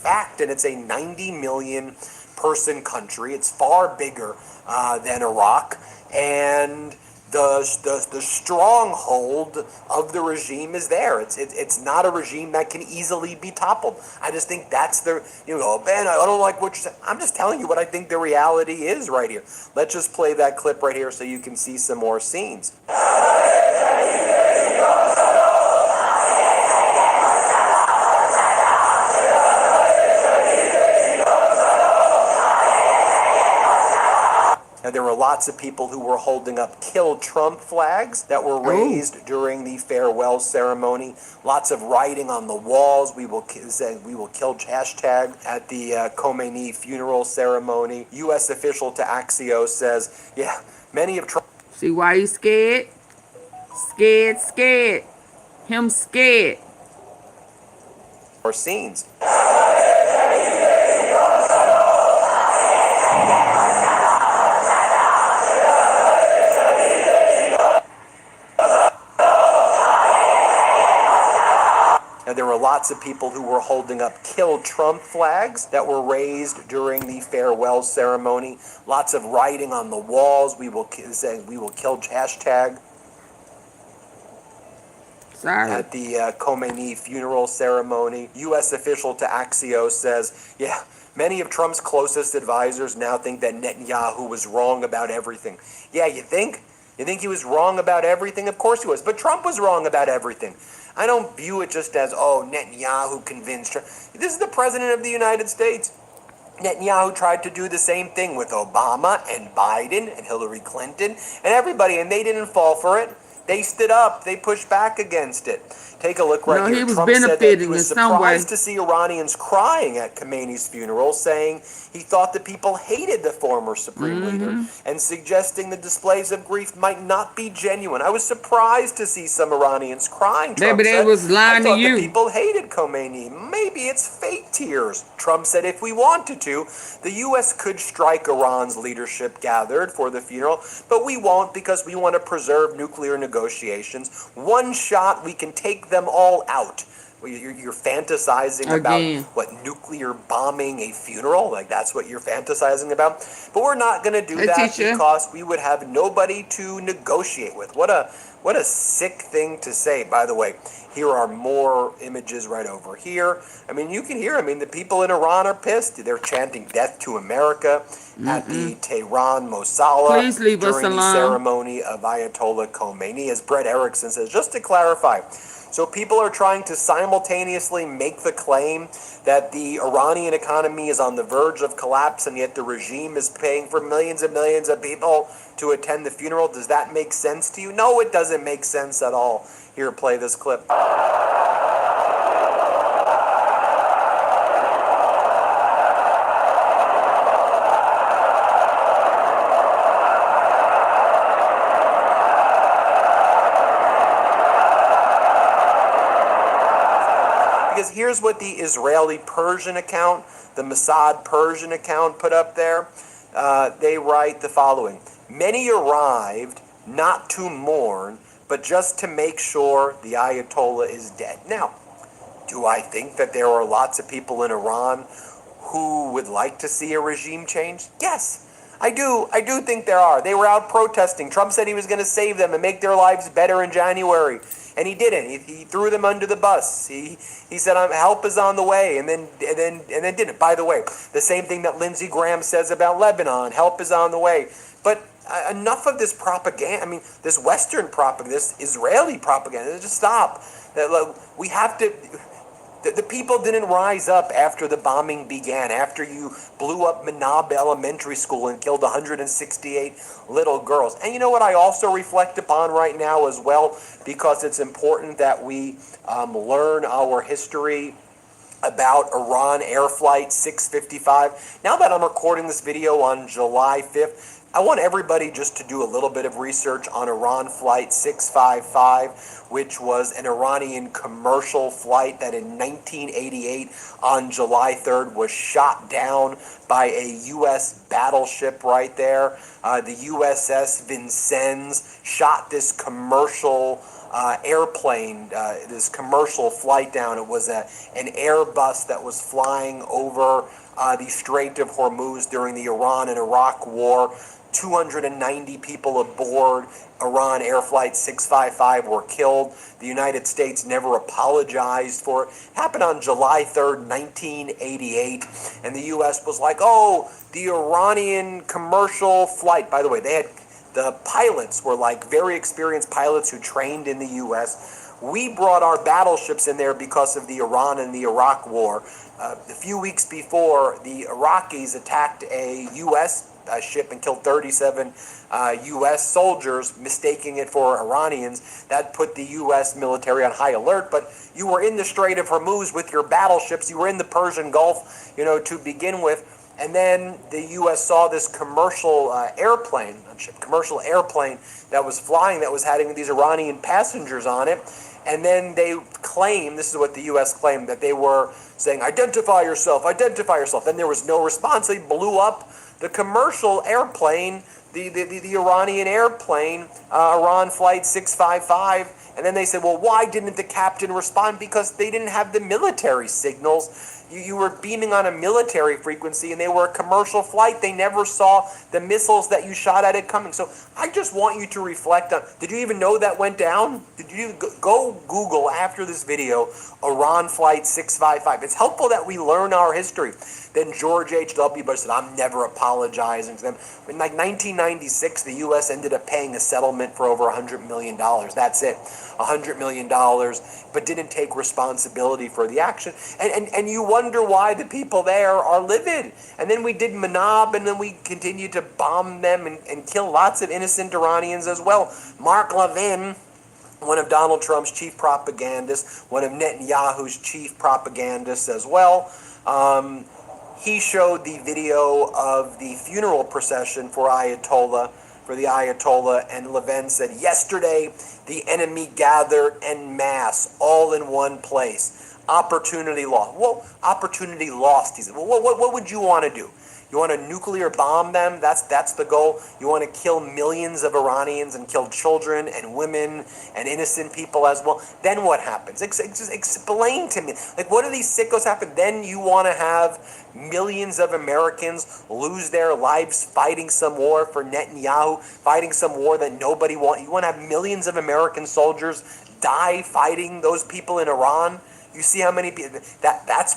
fact, and it's a 90 million person country. It's far bigger than Iraq, and the stronghold of the regime is there. It's not a regime that can easily be toppled. I just think that's Ben, I don't like what you're saying. I'm just telling you what I think the reality is right here. Let's just play that clip right here so you can see some more scenes. Now, there were lots of people who were holding up "Kill Trump" flags that were raised during the farewell ceremony. Lots of writing on the walls. We will kill hashtag at the Khamenei funeral ceremony. U.S. official to Axios says, yeah, many of Trump. See why he's scared? Scared. Him scared. Or scenes. Now, there were lots of people who were holding up "Kill Trump" flags that were raised during the farewell ceremony. Lots of writing on the walls. We will kill hashtag. Sorry. At the Khamenei funeral ceremony. U.S. official to Axios says, yeah, many of Trump's closest advisors now think that Netanyahu was wrong about everything. Yeah, you think? You think he was wrong about everything? Of course he was. But Trump was wrong about everything. I don't view it just as, Netanyahu convinced Trump. This is the president of the United States. Netanyahu tried to do the same thing with Obama and Biden and Hillary Clinton and everybody, and they didn't fall for it. They stood up. They pushed back against it. Take a look right here. He was Trump said that he was in some way. surprised to see Iranians crying at Khamenei's funeral, saying he thought the people hated the former supreme leader, and suggesting the displays of grief might not be genuine. I was surprised to see some Iranians crying. Trump Maybe they said, was lying I thought to you. the people hated Khomeini. Maybe it's fake tears. Trump said if we wanted to, the U.S. could strike Iran's leadership gathered for the funeral, but we won't because we want to preserve nuclear negotiations. One shot, we can take them all out. You're fantasizing about Again. what, nuclear bombing a funeral? Like that's what you're fantasizing about? But we're not going to do Hey, that teacher. because we would have nobody to negotiate with. What a sick thing to say. By the way, here are more images right over here. I mean, you can hear. I mean, the people in Iran are pissed. They're chanting "Death to America" at the Tehran Mosala Please leave us during the alone. ceremony of Ayatollah Khamenei. As Brett Erickson says, just to clarify, so people are trying to simultaneously make the claim that the Iranian economy is on the verge of collapse, and yet the regime is paying for millions and millions of people to attend the funeral. Does that make sense to you? No, it doesn't make sense at all. Here, play this clip. Because here's what the Israeli Persian account, the Mossad Persian account put up there. They write the following: many arrived not to mourn, but just to make sure the Ayatollah is dead. Now, do I think that there are lots of people in Iran who would like to see a regime change? Yes, I do. I do think there are. They were out protesting. Trump said he was going to save them and make their lives better in January, and he didn't. He threw them under the bus. He said help is on the way, and then didn't. By the way, the same thing that Lindsey Graham says about Lebanon: help is on the way. But enough of this propaganda. I mean, this Western propaganda, this Israeli propaganda. Just stop. We have to. The people didn't rise up after the bombing began, after you blew up Manab Elementary School and killed 168 little girls. And you know what I also reflect upon right now as well, because it's important that we learn our history about Iran Air Flight 655. Now that I'm recording this video on July 5th, I want everybody just to do a little bit of research on Iran Flight 655, which was an Iranian commercial flight that in 1988 on July 3rd was shot down by a U.S. battleship right there. The USS Vincennes shot this commercial airplane, this commercial flight down. It was an Airbus that was flying over the Strait of Hormuz during the Iran and Iraq War. 290 people aboard Iran Air Flight 655 were killed. The United States never apologized for it. It happened on July 3rd, 1988. And the U.S. was like, oh, the Iranian commercial flight. By the way, the pilots were like very experienced pilots who trained in the U.S. We brought our battleships in there because of the Iran and the Iraq War. A few weeks before, the Iraqis attacked a U.S. Ship and killed 37 U.S. soldiers, mistaking it for Iranians. That put the U.S. military on high alert. But you were in the Strait of Hormuz with your battleships. You were in the Persian Gulf, to begin with. And then the U.S. saw this commercial airplane that was flying, that was having these Iranian passengers on it. And then they claimed, this is what the U.S. claimed, that they were saying, identify yourself, identify yourself. Then there was no response. They blew up the commercial airplane, the Iranian airplane, Iran Flight 655. And then they said, well, why didn't the captain respond? Because they didn't have the military signals. You were beaming on a military frequency, and they were a commercial flight. They never saw the missiles that you shot at it coming. So I just want you to reflect on, did you even know that went down? Did you go Google after this video, Iran Flight 655? It's helpful that we learn our history. Then George H.W. Bush said, I'm never apologizing to them. In like 1996, the U.S. ended up paying a settlement for over $100 million. That's it, $100 million, but didn't take responsibility for the action. And you wonder why the people there are livid. And then we did Manab, and then we continued to bomb them and kill lots of innocent Iranians as well. Mark Levin, one of Donald Trump's chief propagandists, one of Netanyahu's chief propagandists as well, he showed the video of the funeral procession for the Ayatollah, and Levin said, yesterday the enemy gathered en masse, all in one place. Opportunity lost. Well, opportunity lost, he said. Well, what would you want to do? You want to nuclear bomb them? That's the goal. You want to kill millions of Iranians and kill children and women and innocent people as well. Then what happens? Just explain to me. Like, what do these sickos happen? Then you want to have millions of Americans lose their lives fighting some war for Netanyahu, fighting some war that nobody wants. You want to have millions of American soldiers die fighting those people in Iran? You see how many people, that's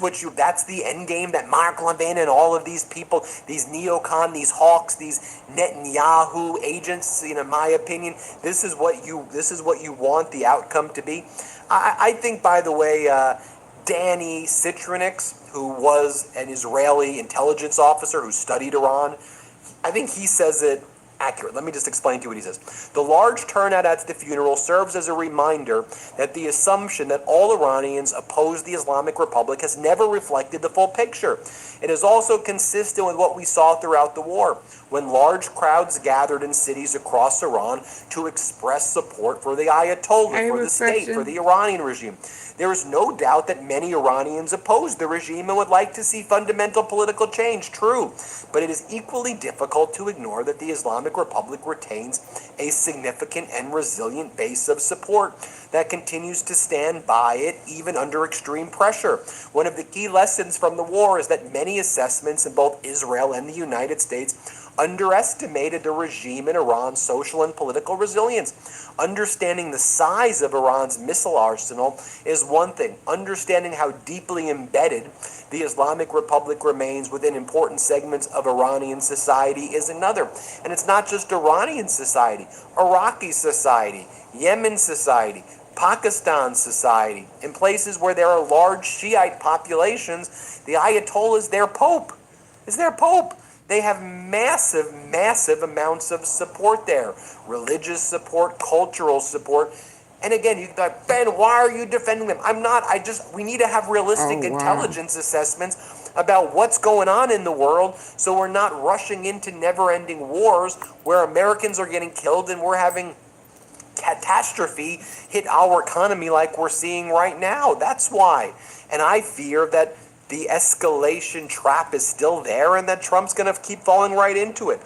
the end game that Mark Levin and all of these people, these neocon, these hawks, these Netanyahu agents, in my opinion, this is what you want the outcome to be. I think, by the way, Danny Citronix, who was an Israeli intelligence officer who studied Iran, I think he says it accurate. Let me just explain to you what he says. The large turnout at the funeral serves as a reminder that the assumption that all Iranians oppose the Islamic Republic has never reflected the full picture. It is also consistent with what we saw throughout the war, when large crowds gathered in cities across Iran to express support for the Ayatollah, for the state, for the Iranian regime. There is no doubt that many Iranians oppose the regime and would like to see fundamental political change. True, but it is equally difficult to ignore that the Islamic Republic retains a significant and resilient base of support that continues to stand by it even under extreme pressure. One of the key lessons from the war is that many assessments in both Israel and the United States underestimated the regime in Iran's social and political resilience. Understanding the size of Iran's missile arsenal is one thing. Understanding how deeply embedded the Islamic Republic remains within important segments of Iranian society is another. And it's not just Iranian society, Iraqi society, Yemen society, Pakistan society. In places where there are large Shiite populations, the Ayatollah is their pope. They have massive amounts of support there. Religious support, cultural support. And again, you thought, Ben, why are you defending them? I'm not. We need to have realistic intelligence assessments about what's going on in the world, so we're not rushing into never-ending wars where Americans are getting killed and we're having catastrophe hit our economy like we're seeing right now. That's why. And I fear that the escalation trap is still there and that Trump's going to keep falling right into it.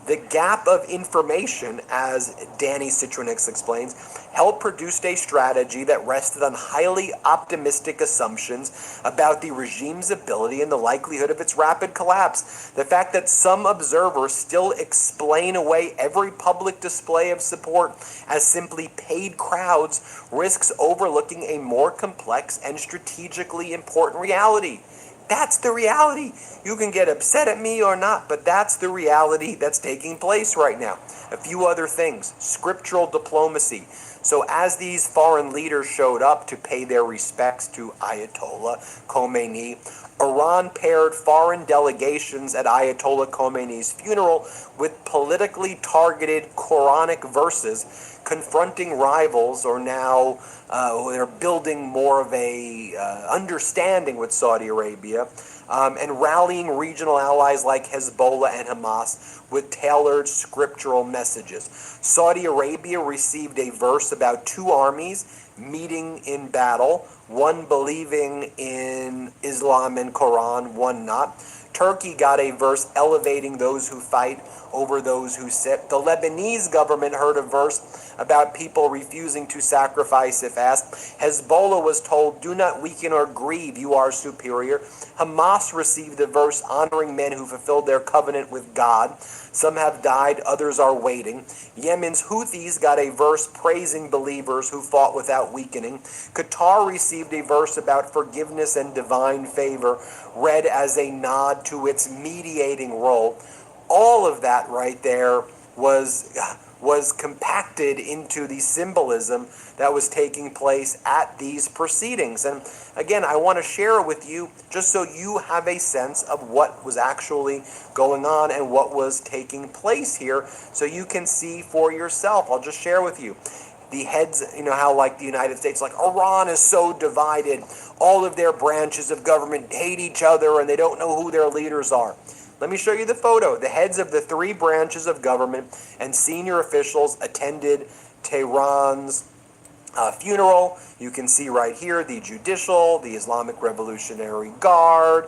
The gap of information, as Danny Citronix explains, helped produce a strategy that rested on highly optimistic assumptions about the regime's ability and the likelihood of its rapid collapse. The fact that some observers still explain away every public display of support as simply paid crowds risks overlooking a more complex and strategically important reality. That's the reality. You can get upset at me or not, but that's the reality that's taking place right now. A few other things. Scriptural diplomacy. So as these foreign leaders showed up to pay their respects to Ayatollah Khamenei, Iran paired foreign delegations at Ayatollah Khamenei's funeral with politically targeted Quranic verses confronting rivals, or now they're building more of a understanding with Saudi Arabia, and rallying regional allies like Hezbollah and Hamas with tailored scriptural messages. Saudi Arabia received a verse about two armies meeting in battle, one believing in Islam and Quran, one not. Turkey got a verse elevating those who fight over those who sit. The Lebanese government heard a verse about people refusing to sacrifice if asked. Hezbollah was told, "Do not weaken or grieve, you are superior." Hamas received a verse honoring men who fulfilled their covenant with God. Some have died, others are waiting. Yemen's Houthis got a verse praising believers who fought without weakening. Qatar received a verse about forgiveness and divine favor, read as a nod to its mediating role. All of that right there was compacted into the symbolism that was taking place at these proceedings. And again, I want to share it with you just so you have a sense of what was actually going on and what was taking place here, so you can see for yourself. I'll just share with you. The heads, how like the United States, like Iran is so divided. All of their branches of government hate each other and they don't know who their leaders are. Let me show you the photo. The heads of the three branches of government and senior officials attended Tehran's funeral. You can see right here the judicial, the Islamic Revolutionary Guard,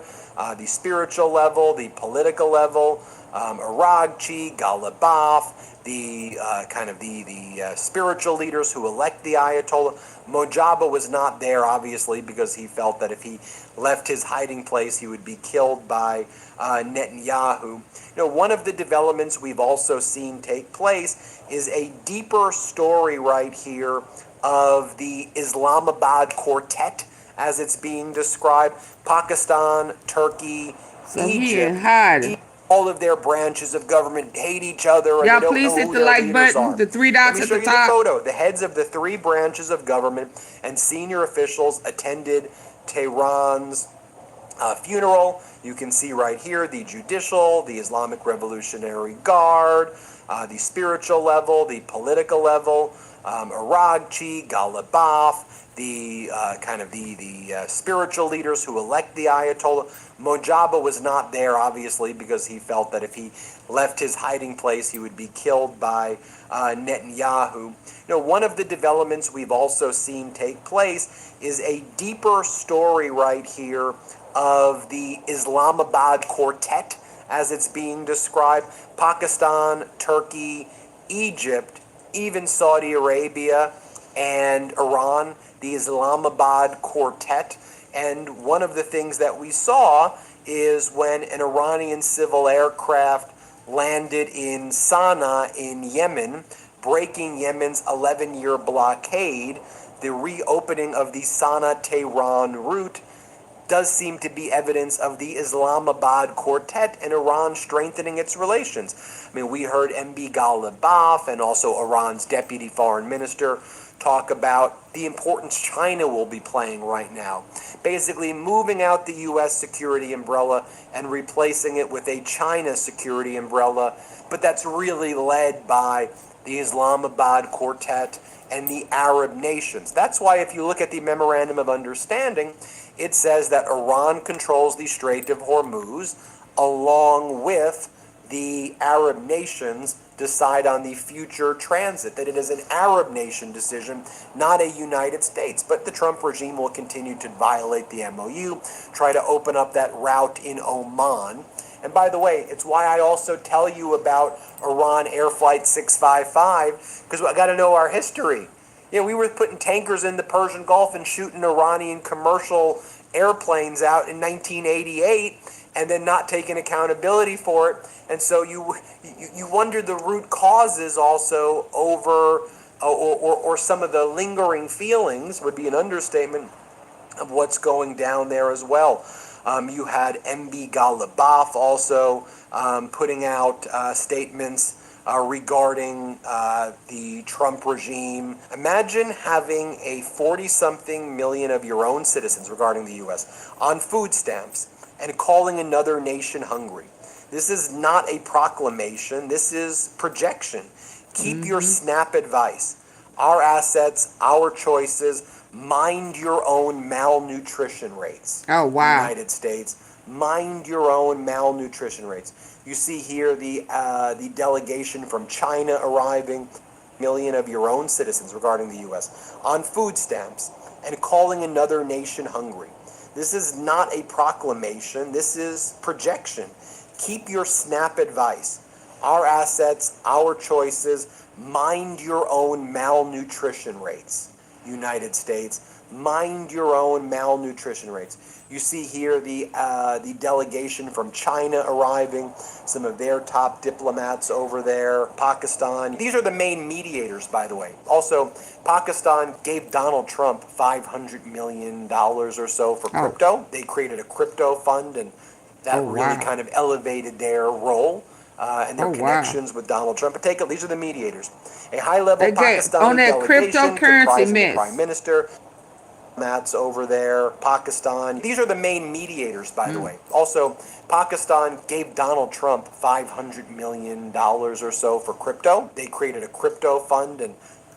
the spiritual level, the political level, Aragchi, Galibaf, the spiritual leaders who elect the Ayatollah. Mojaba was not there, obviously, because he felt that if he left his hiding place, he would be killed by Netanyahu. One of the developments we've also seen take place is a deeper story right here of the Islamabad Quartet, as it's being described. Pakistan, Turkey, So he Egypt, in hiding. all of their branches of government hate each other, and Y'all they don't please know hit who the their like leaders button, are. the three Let dots me at show the you the top. photo. The heads of the three branches of government and senior officials attended Tehran's funeral. You can see right here the judicial, the Islamic Revolutionary Guard, the spiritual level, the political level, Aragchi, Galibaf, the spiritual leaders who elect the Ayatollah. Mojaba was not there, obviously, because he felt that if he left his hiding place, he would be killed by Netanyahu. One of the developments we've also seen take place is a deeper story right here of the Islamabad Quartet, as it's being described. Pakistan, Turkey, Egypt, even Saudi Arabia and Iran, the Islamabad Quartet. And one of the things that we saw is when an Iranian civil aircraft landed in Sana'a in Yemen, breaking Yemen's 11-year blockade, the reopening of the Sana'a-Tehran route does seem to be evidence of the Islamabad Quartet and Iran strengthening its relations. I mean, we heard MB Galibaf and also Iran's deputy foreign minister talk about the importance China will be playing right now. Basically moving out the U.S. security umbrella and replacing it with a China security umbrella, but that's really led by the Islamabad Quartet and the Arab nations. That's why if you look at the Memorandum of Understanding, it says that Iran controls the Strait of Hormuz, along with the Arab nations decide on the future transit, that it is an Arab nation decision, not a United States. But the Trump regime will continue to violate the MOU, try to open up that route in Oman. And by the way, it's why I also tell you about Iran Air Flight 655, because I got to know our history. We were putting tankers in the Persian Gulf and shooting Iranian commercial airplanes out in 1988 and then not taking accountability for it. And so you wonder the root causes also over, or some of the lingering feelings would be an understatement of what's going down there as well. You had MB Galibaf also putting out statements regarding the Trump regime. Imagine having a 40-something million of your own citizens, regarding the U.S., on food stamps and calling another nation hungry. This is not a proclamation. This is projection. Keep your SNAP advice. Our assets, our choices. Mind your own malnutrition rates. Oh, wow. United States. Mind your own malnutrition rates. You see here the delegation from China arriving, million of your own citizens, regarding the U.S., on food stamps and calling another nation hungry. This is not a proclamation. This is projection. Keep your SNAP advice. Our assets, our choices. Mind your own malnutrition rates. United States. Mind your own malnutrition rates. You see here the delegation from China arriving, some of their top diplomats over there, Pakistan. These are the main mediators, by the way. Also, Pakistan gave Donald Trump $500 million or so for crypto. They created a crypto fund, and that really kind of elevated their role and their connections with Donald Trump. But these are the mediators. A high-level Pakistani on that delegation cryptocurrency comprising the mess. Prime Minister, diplomats over there, Pakistan. These are the main mediators, by the way. Also, Pakistan gave Donald Trump $500 million or so for crypto. They created a crypto fund, and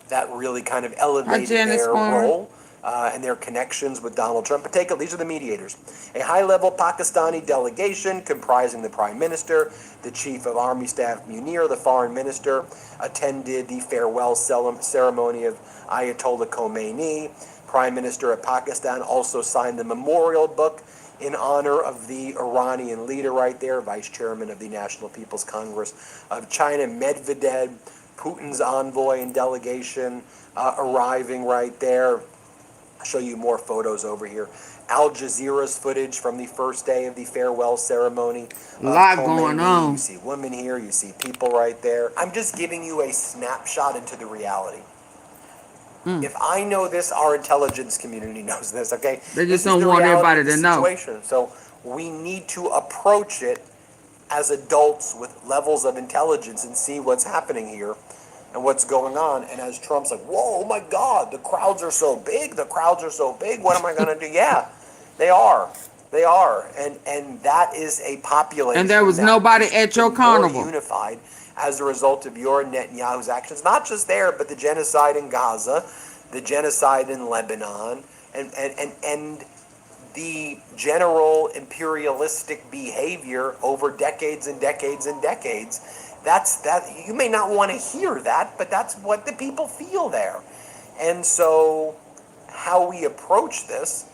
that really kind of elevated their role and their connections with Donald Trump. But these are the mediators. A high-level Pakistani delegation comprising the Prime Minister, the Chief of Army Staff Munir, the Foreign Minister, attended the farewell ceremony of Ayatollah Khamenei. Prime Minister of Pakistan also signed the memorial book in honor of the Iranian leader right there, Vice Chairman of the National People's Congress of China, Medvedev, Putin's envoy and delegation arriving right there. I'll show you more photos over here. Al Jazeera's footage from the first day of the farewell ceremony. A lot going on. You see women here, you see people right there. I'm just giving you a snapshot into the reality. If I know this, our intelligence community knows this, okay? They just don't want everybody to know. So we need to approach it as adults with levels of intelligence and see what's happening here and what's going on. And as Trump's like, whoa, oh my God, the crowds are so big. The crowds are so big. What am I going to do? Yeah, they are. They are. And that is a population. And there was nobody at your carnival. Unified as a result of your Netanyahu's actions, not just there, but the genocide in Gaza, the genocide in Lebanon, and the general imperialistic behavior over decades and decades and decades. That you may not want to hear that, but that's what the people feel there. And so how we approach this,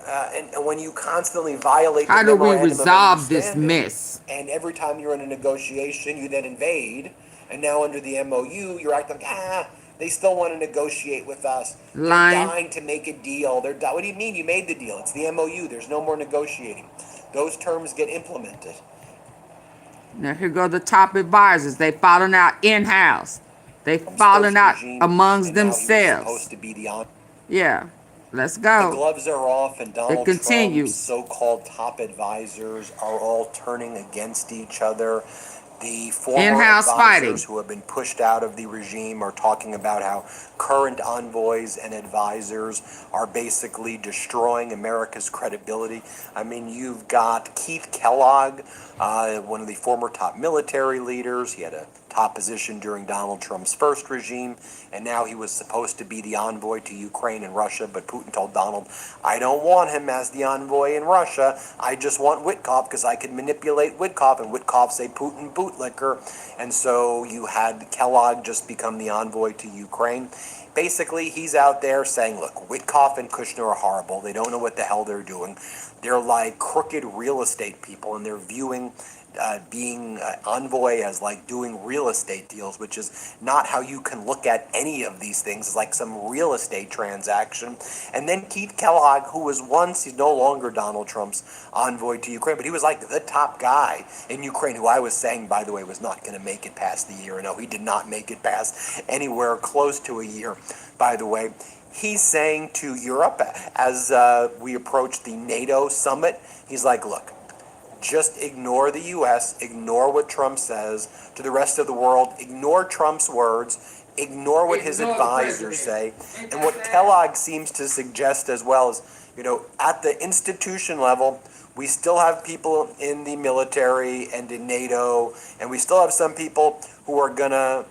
and when you constantly violate the how do we memorandum of resolve this understanding, mess? and every time you're in a negotiation, you then invade, and now under the MOU, you're acting like, they still want to negotiate with us. Lying. They're dying to make a deal. What do you mean you made the deal? It's the MOU. There's no more negotiating. Those terms get implemented. Now here go the top advisors. They falling out in-house. They falling out amongst themselves. Supposed to be the Yeah, let's The go. gloves are off, and Donald continues. Trump's so-called top advisors are all turning against each other. The former In-house advisors fighting. who have been pushed out of the regime are talking about how current envoys and advisors are basically destroying America's credibility. I mean, you've got Keith Kellogg, one of the former top military leaders. He had a top position during Donald Trump's first regime, and now he was supposed to be the envoy to Ukraine and Russia, but Putin told Donald, I don't want him as the envoy in Russia. I just want Witkoff because I can manipulate Witkoff, and Witkoff say Putin bootlicker. And so you had Kellogg just become the envoy to Ukraine. Basically, he's out there saying, look, Witkoff and Kushner are horrible. They don't know what the hell they're doing. They're like crooked real estate people, and they're viewing being envoy as like doing real estate deals, which is not how you can look at any of these things. It's like some real estate transaction. And then Keith Kellogg, who was once, he's no longer Donald Trump's envoy to Ukraine, but he was like the top guy in Ukraine, who I was saying, by the way, was not going to make it past the year. No, he did not make it past anywhere close to a year, by the way. He's saying to Europe, as we approach the NATO summit, he's like, look, just ignore the U.S., ignore what Trump says to the rest of the world, ignore Trump's words, ignore what his advisors say. And what Kellogg seems to suggest as well is, at the institution level, we still have people in the military and in NATO, and we still have some people who are going to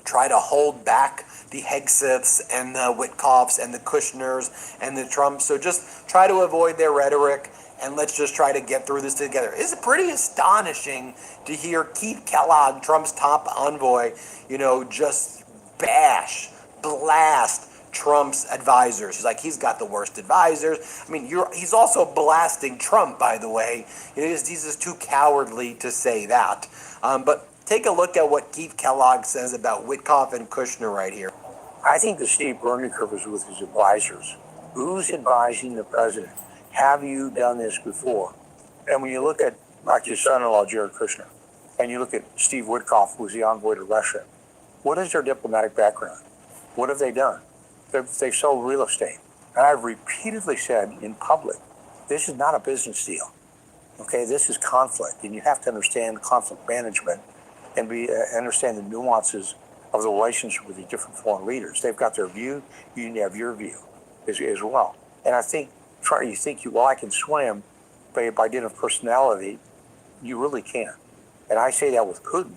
try to hold back the Hegseths and the Witkoffs and the Kushners and the Trumps. So just try to avoid their rhetoric, and let's just try to get through this together. It's pretty astonishing to hear Keith Kellogg, Trump's top envoy, just blast Trump's advisors. He's like, he's got the worst advisors. I mean, he's also blasting Trump, by the way. He's just too cowardly to say that. But take a look at what Keith Kellogg says about Witkoff and Kushner right here. I think the steep learning curve is with his advisors. Who's advising the president? Have you done this before? And when you look at, like your son-in-law, Jared Kushner, and you look at Steve Witkoff, who's the envoy to Russia, what is their diplomatic background? What have they done? They've sold real estate. And I've repeatedly said in public, this is not a business deal. Okay, this is conflict, and you have to understand conflict management and understand the nuances of the relationship with the different foreign leaders. They've got their view, you need to have your view as well. And I think you think I can swim, but by dint of personality, you really can't. And I say that with Putin,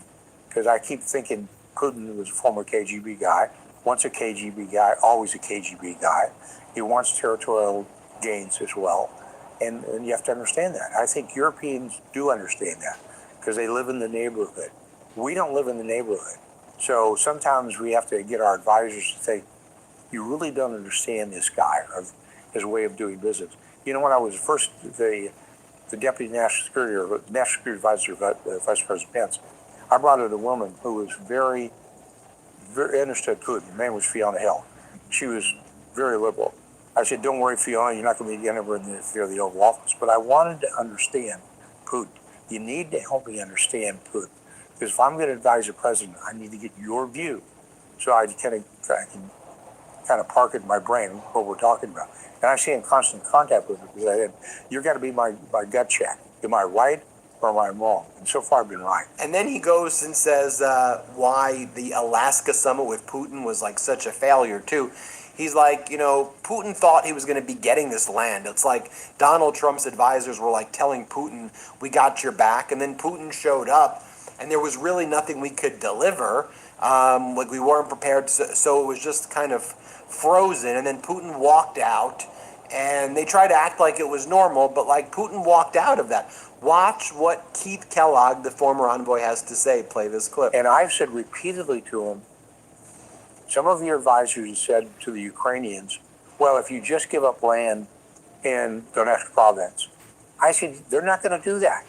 because I keep thinking Putin was a former KGB guy, once a KGB guy, always a KGB guy. He wants territorial gains as well. And you have to understand that. I think Europeans do understand that because they live in the neighborhood. We don't live in the neighborhood. So sometimes we have to get our advisors to think, you really don't understand this guy or his way of doing business. You know, when I was first the Deputy National Security or National Security Advisor of Vice President Pence, I brought in a woman who was very understood Putin. Her name was Fiona Hill. She was very liberal. I said, don't worry, Fiona, you're not going to be getting over in the Oval Office. But I wanted to understand Putin. You need to help me understand Putin. Because if I'm going to advise the president, I need to get your view. So I can kind of park it in my brain what we're talking about. And I stay in constant contact with her because I said, you're going to be my gut check. Am I right or am I wrong? And so far I've been right. And then he goes and says why the Alaska summit with Putin was like such a failure too. He's like, you know, Putin thought he was going to be getting this land. It's like Donald Trump's advisors were like telling Putin, we got your back. And then Putin showed up and there was really nothing we could deliver. Like we weren't prepared. So it was just kind of frozen. And then Putin walked out and they tried to act like it was normal. But like Putin walked out of that. Watch what Keith Kellogg, the former envoy, has to say. Play this clip. And I've said repeatedly to him, some of your advisors said to the Ukrainians, well, if you just give up land in Donetsk province, I said, they're not going to do that.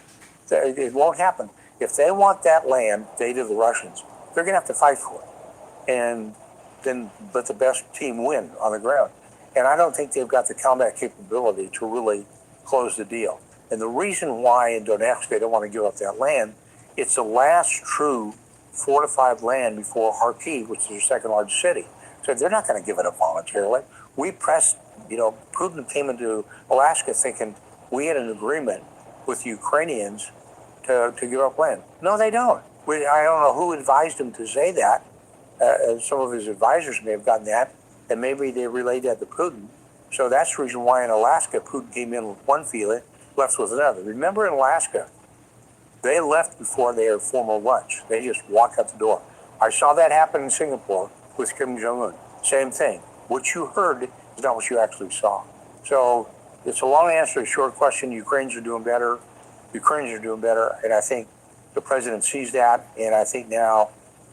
It won't happen. If they want that land, they to the Russians, they're going to have to fight for it. And then let the best team win on the ground. And I don't think they've got the combat capability to really close the deal. And the reason why in Donetsk they don't want to give up that land, it's the last true fortified land before Kharkiv, which is their second largest city. So they're not going to give it up voluntarily. We pressed, you know, Putin came into Alaska thinking we had an agreement with the Ukrainians to give up land. No, they don't. I don't know who advised him to say that. Some of his advisors may have gotten that, and maybe they relayed that to Putin. So that's the reason why in Alaska, Putin came in with one feeling, left with another. Remember in Alaska, they left before their formal lunch. They just walked out the door. I saw that happen in Singapore with Kim Jong-un. Same thing. What you heard is not what you actually saw. So it's a long answer to a short question. Ukrainians are doing better. And I think the president sees that, and I think now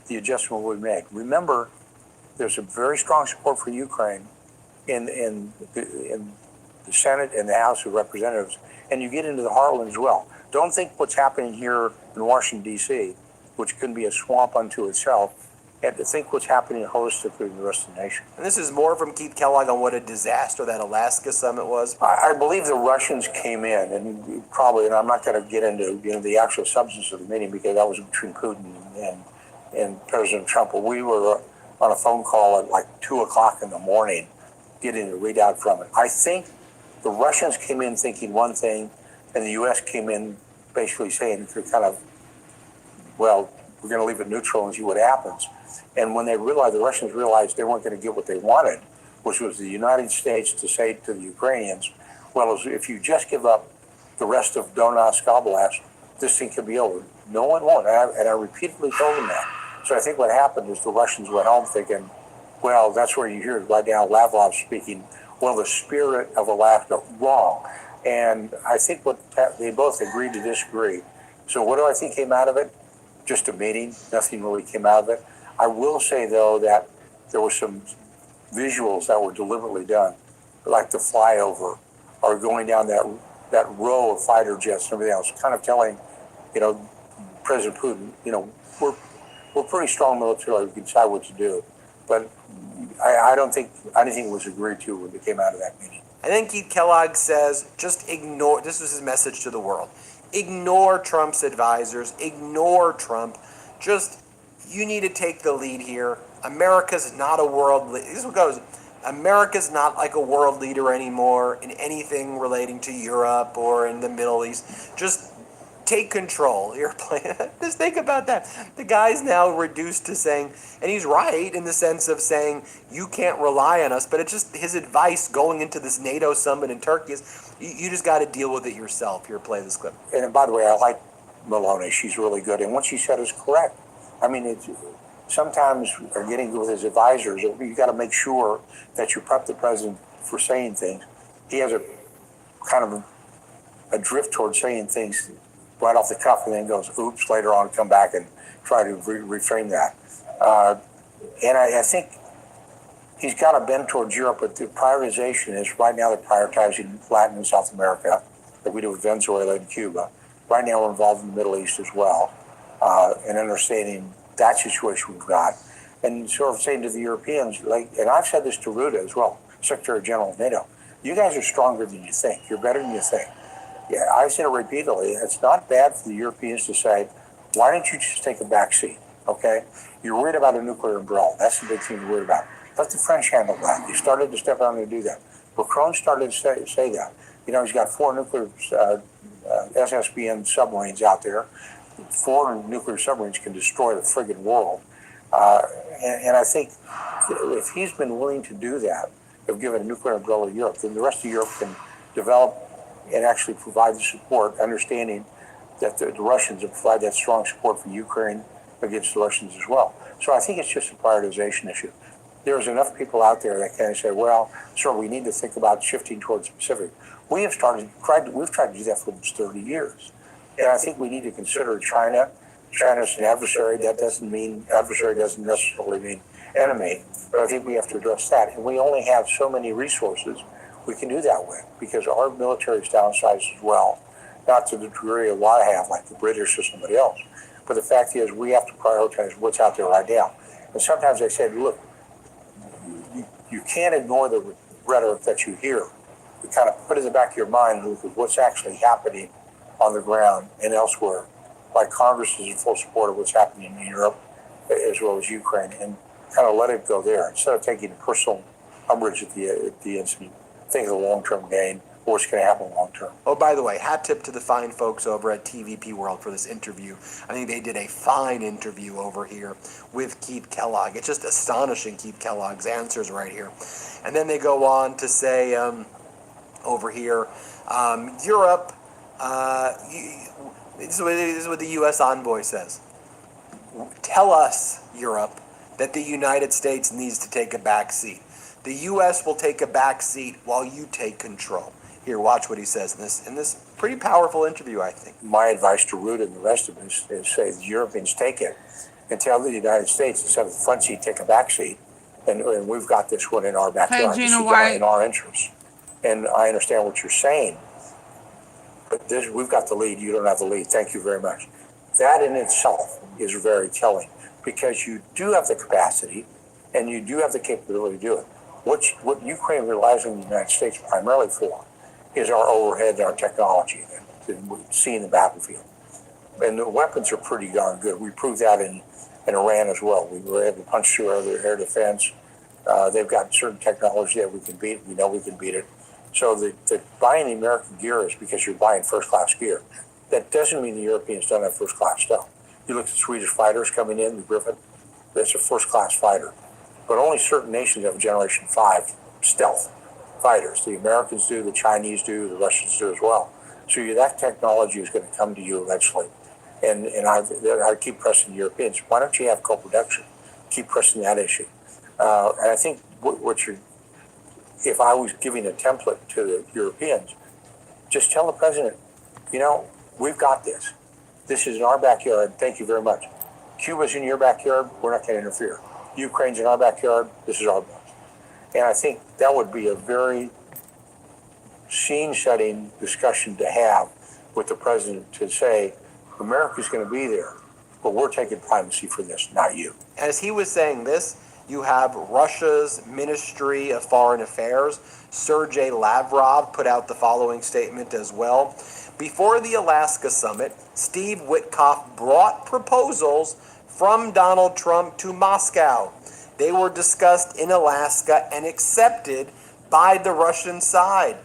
the adjustment will be made. Remember, there's a very strong support for Ukraine in the Senate and the House of Representatives, and you get into the heartland as well. Don't think what's happening here in Washington, D.C., which can be a swamp unto itself, and to think what's happening holistically in the rest of the nation. And this is more from Keith Kellogg on what a disaster that Alaska summit was. I believe the Russians came in, and probably, and I'm not going to get into the actual substance of the meeting because that was between Putin and President Trump. But we were on a phone call at like 2 o'clock in the morning getting the readout from it. I think the Russians came in thinking one thing, and the U.S. came in basically saying, kind of, well, we're going to leave it neutral and see what happens. And when the Russians realized they weren't going to get what they wanted, which was the United States to say to the Ukrainians, well, if you just give up the rest of Donetsk Oblast, this thing can be over. No one won't. And I repeatedly told them that. So I think what happened is the Russians went home thinking, well, that's where you hear right now Lavrov speaking, well, the spirit of Alaska, wrong. And I think they both agreed to disagree. So what do I think came out of it? Just a meeting. Nothing really came out of it. I will say, though, that there were some visuals that were deliberately done, like the flyover or going down that row of fighter jets and everything else, kind of telling, President Putin, we're pretty strong militarily. We can decide what to do. But I don't think anything was agreed to when it came out of that meeting. And then Keith Kellogg says, just ignore, this was his message to the world, ignore Trump's advisors, ignore Trump, you need to take the lead here. America's not a world leader. This is what goes, America's not like a world leader anymore in anything relating to Europe or in the Middle East. Just take control. You're playing. Just think about that. The guy's now reduced to saying, and he's right in the sense of saying, you can't rely on us, but it's just his advice going into this NATO summit in Turkey is, you just got to deal with it yourself. Here, play this clip. And by the way, I like Maloney. She's really good. And what she said is correct. I mean, sometimes are getting with his advisors. You got to make sure that you prep the president for saying things. He has a kind of a drift towards saying things right off the cuff and then goes, oops, later on, come back and try to reframe that. And I think he's got a bend towards Europe, but the prioritization is right now they're prioritizing Latin and South America, like we do with Venezuela and Cuba. Right now we're involved in the Middle East as well, and understanding that situation we've got. And sort of saying to the Europeans, like, and I've said this to Ruta as well, Secretary General of NATO, you guys are stronger than you think. You're better than you think. Yeah, I've said it repeatedly. It's not bad for the Europeans to say, why don't you just take a back seat, okay? You're worried about a nuclear umbrella. That's the big thing you're worried about. Let the French handle that. They started to step out and do that. Macron started to say that. You know, he's got 4 nuclear SSBN submarines out there. 4 nuclear submarines can destroy the friggin' world. And I think if he's been willing to do that, of giving a nuclear umbrella to Europe, then the rest of Europe can develop and actually provide the support, understanding that the Russians will provide that strong support for Ukraine against the Russians as well. So I think it's just a prioritization issue. There's enough people out there that kind of say, well, sir, we need to think about shifting towards the Pacific. We've tried to do that for almost 30 years. And I think we need to consider China. China's an adversary. That doesn't mean adversary doesn't necessarily mean enemy. But I think we have to address that. And we only have so many resources we can do that with because our military is downsized as well. Not to the degree of what I have, like the British or somebody else. But the fact is, we have to prioritize what's out there right now. And sometimes I said, look, you can't ignore the rhetoric that you hear. You kind of put it in the back of your mind and look at what's actually happening on the ground and elsewhere. Like Congress is in full support of what's happening in Europe as well as Ukraine, and kind of let it go there instead of taking personal umbrage at the incident. Think of the long-term gain, what's going to happen long-term. Oh, by the way, hat tip to the fine folks over at TVP World for this interview. I think they did a fine interview over here with Keith Kellogg. It's just astonishing, Keith Kellogg's answers right here. And then they go on to say over here, Europe, this is what the U.S. envoy says. Tell us, Europe, that the United States needs to take a back seat. The U.S. will take a back seat while you take control. Here, watch what he says in this pretty powerful interview, I think. My advice to Ruta and the rest of us is say the Europeans take it and tell the United States instead of the front seat, take a back seat. And we've got this one in our backyard. Hey, This Gina is White. in our interest. And I understand what you're saying. But we've got the lead. You don't have the lead. Thank you very much. That in itself is very telling because you do have the capacity and you do have the capability to do it. What Ukraine relies on the United States primarily for is our overhead and our technology that we see in the battlefield. And the weapons are pretty darn good. We proved that in Iran as well. We were able to punch through their air defense. They've got certain technology that we can beat. We know we can beat it. So the buying the American gear is because you're buying first-class gear. That doesn't mean the Europeans don't have first-class stuff. You look at the Swedish fighters coming in, the Griffin, that's a first-class fighter. But only certain nations have Generation 5 stealth fighters. The Americans do, the Chinese do, the Russians do as well. So that technology is going to come to you eventually. And I keep pressing the Europeans. Why don't you have co-production? Keep pressing that issue. And I think if I was giving a template to the Europeans, just tell the president, we've got this. This is in our backyard. Thank you very much. Cuba's in your backyard. We're not going to interfere. Ukraine's in our backyard. This is our backyard. And I think that would be a very scene-setting discussion to have with the president to say, America's going to be there, but we're taking primacy for this, not you. As he was saying this, you have Russia's Ministry of Foreign Affairs, Sergei Lavrov, put out the following statement as well. Before the Alaska summit, Steve Witkoff brought proposals from Donald Trump to Moscow. They were discussed in Alaska and accepted by the Russian side.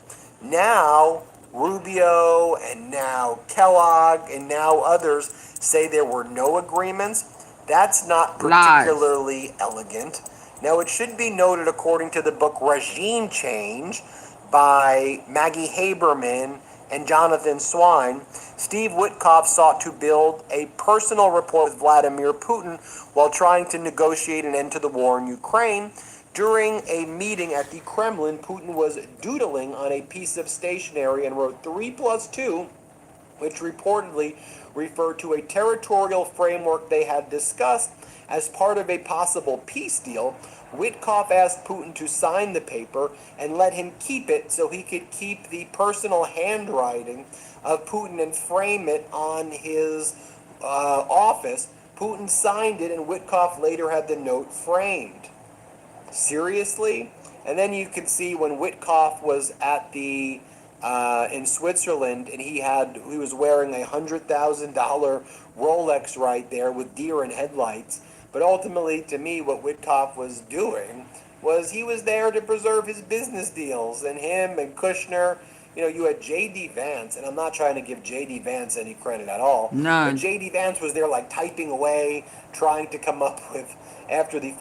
Now, Rubio and now Kellogg and now others say there were no agreements. That's not particularly elegant. Now, it should be noted, according to the book Regime Change by Maggie Haberman and Jonathan Swine, Steve Witkoff sought to build a personal rapport with Vladimir Putin while trying to negotiate an end to the war in Ukraine. During a meeting at the Kremlin, Putin was doodling on a piece of stationery and wrote 3+2, which reportedly referred to a territorial framework they had discussed as part of a possible peace deal. Witkoff asked Putin to sign the paper and let him keep it so he could keep the personal handwriting of Putin and frame it on his office. Putin signed it, and Witkoff later had the note framed. Seriously? And then you can see when Witkoff was at the in Switzerland, and he was wearing a $100,000 Rolex right there with deer in headlights. But ultimately, to me, what Witkoff was doing was he was there to preserve his business deals, and him and Kushner. You know, you had J.D. Vance, and I'm not trying to give J.D. Vance any credit at all. None. But J.D. Vance was there like typing away, trying to come up with, after the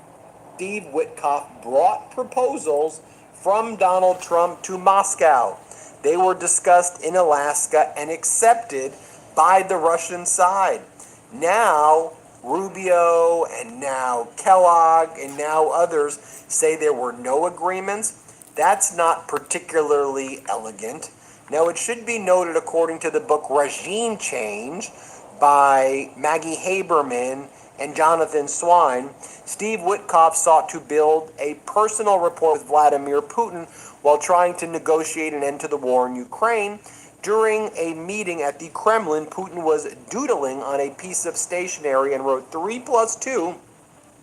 Steve Witkoff brought proposals from Donald Trump to Moscow. They were discussed in Alaska and accepted by the Russian side. Now, Rubio and now Kellogg and now others say there were no agreements. That's not particularly elegant. Now, it should be noted, according to the book Regime Change by Maggie Haberman and Jonathan Swine, Steve Witkoff sought to build a personal rapport with Vladimir Putin while trying to negotiate an end to the war in Ukraine. During a meeting at the Kremlin, Putin was doodling on a piece of stationery and wrote 3+2,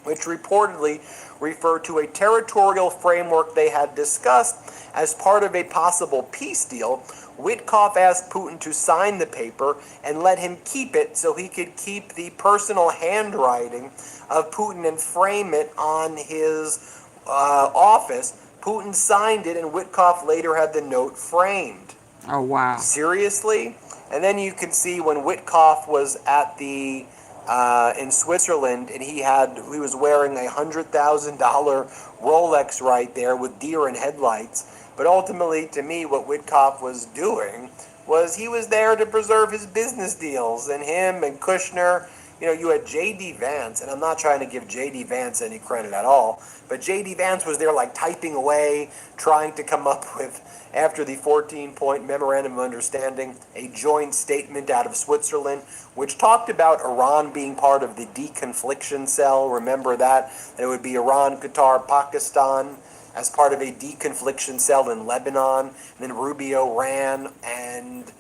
which reportedly referred to a territorial framework they had discussed as part of a possible peace deal. Witkoff asked Putin to sign the paper and let him keep it so he could keep the personal handwriting of Putin and frame it on his office. Putin signed it, and Witkoff later had the note framed. Oh, wow. Seriously? And then you can see when Witkoff was at the in Switzerland, and he was wearing a $100,000 Rolex right there with deer in headlights. But ultimately, to me, what Witkoff was doing was he was there to preserve his business deals, and him and Kushner. You know, you had J.D. Vance, and I'm not trying to give J.D. Vance any credit at all, but J.D. Vance was there like typing away, trying to come up with, after the 14-point memorandum of understanding, a joint statement out of Switzerland, which talked about Iran being part of the deconfliction cell. Remember that? It would be Iran, Qatar, Pakistan as part of a deconfliction cell in Lebanon. And then Rubio ran and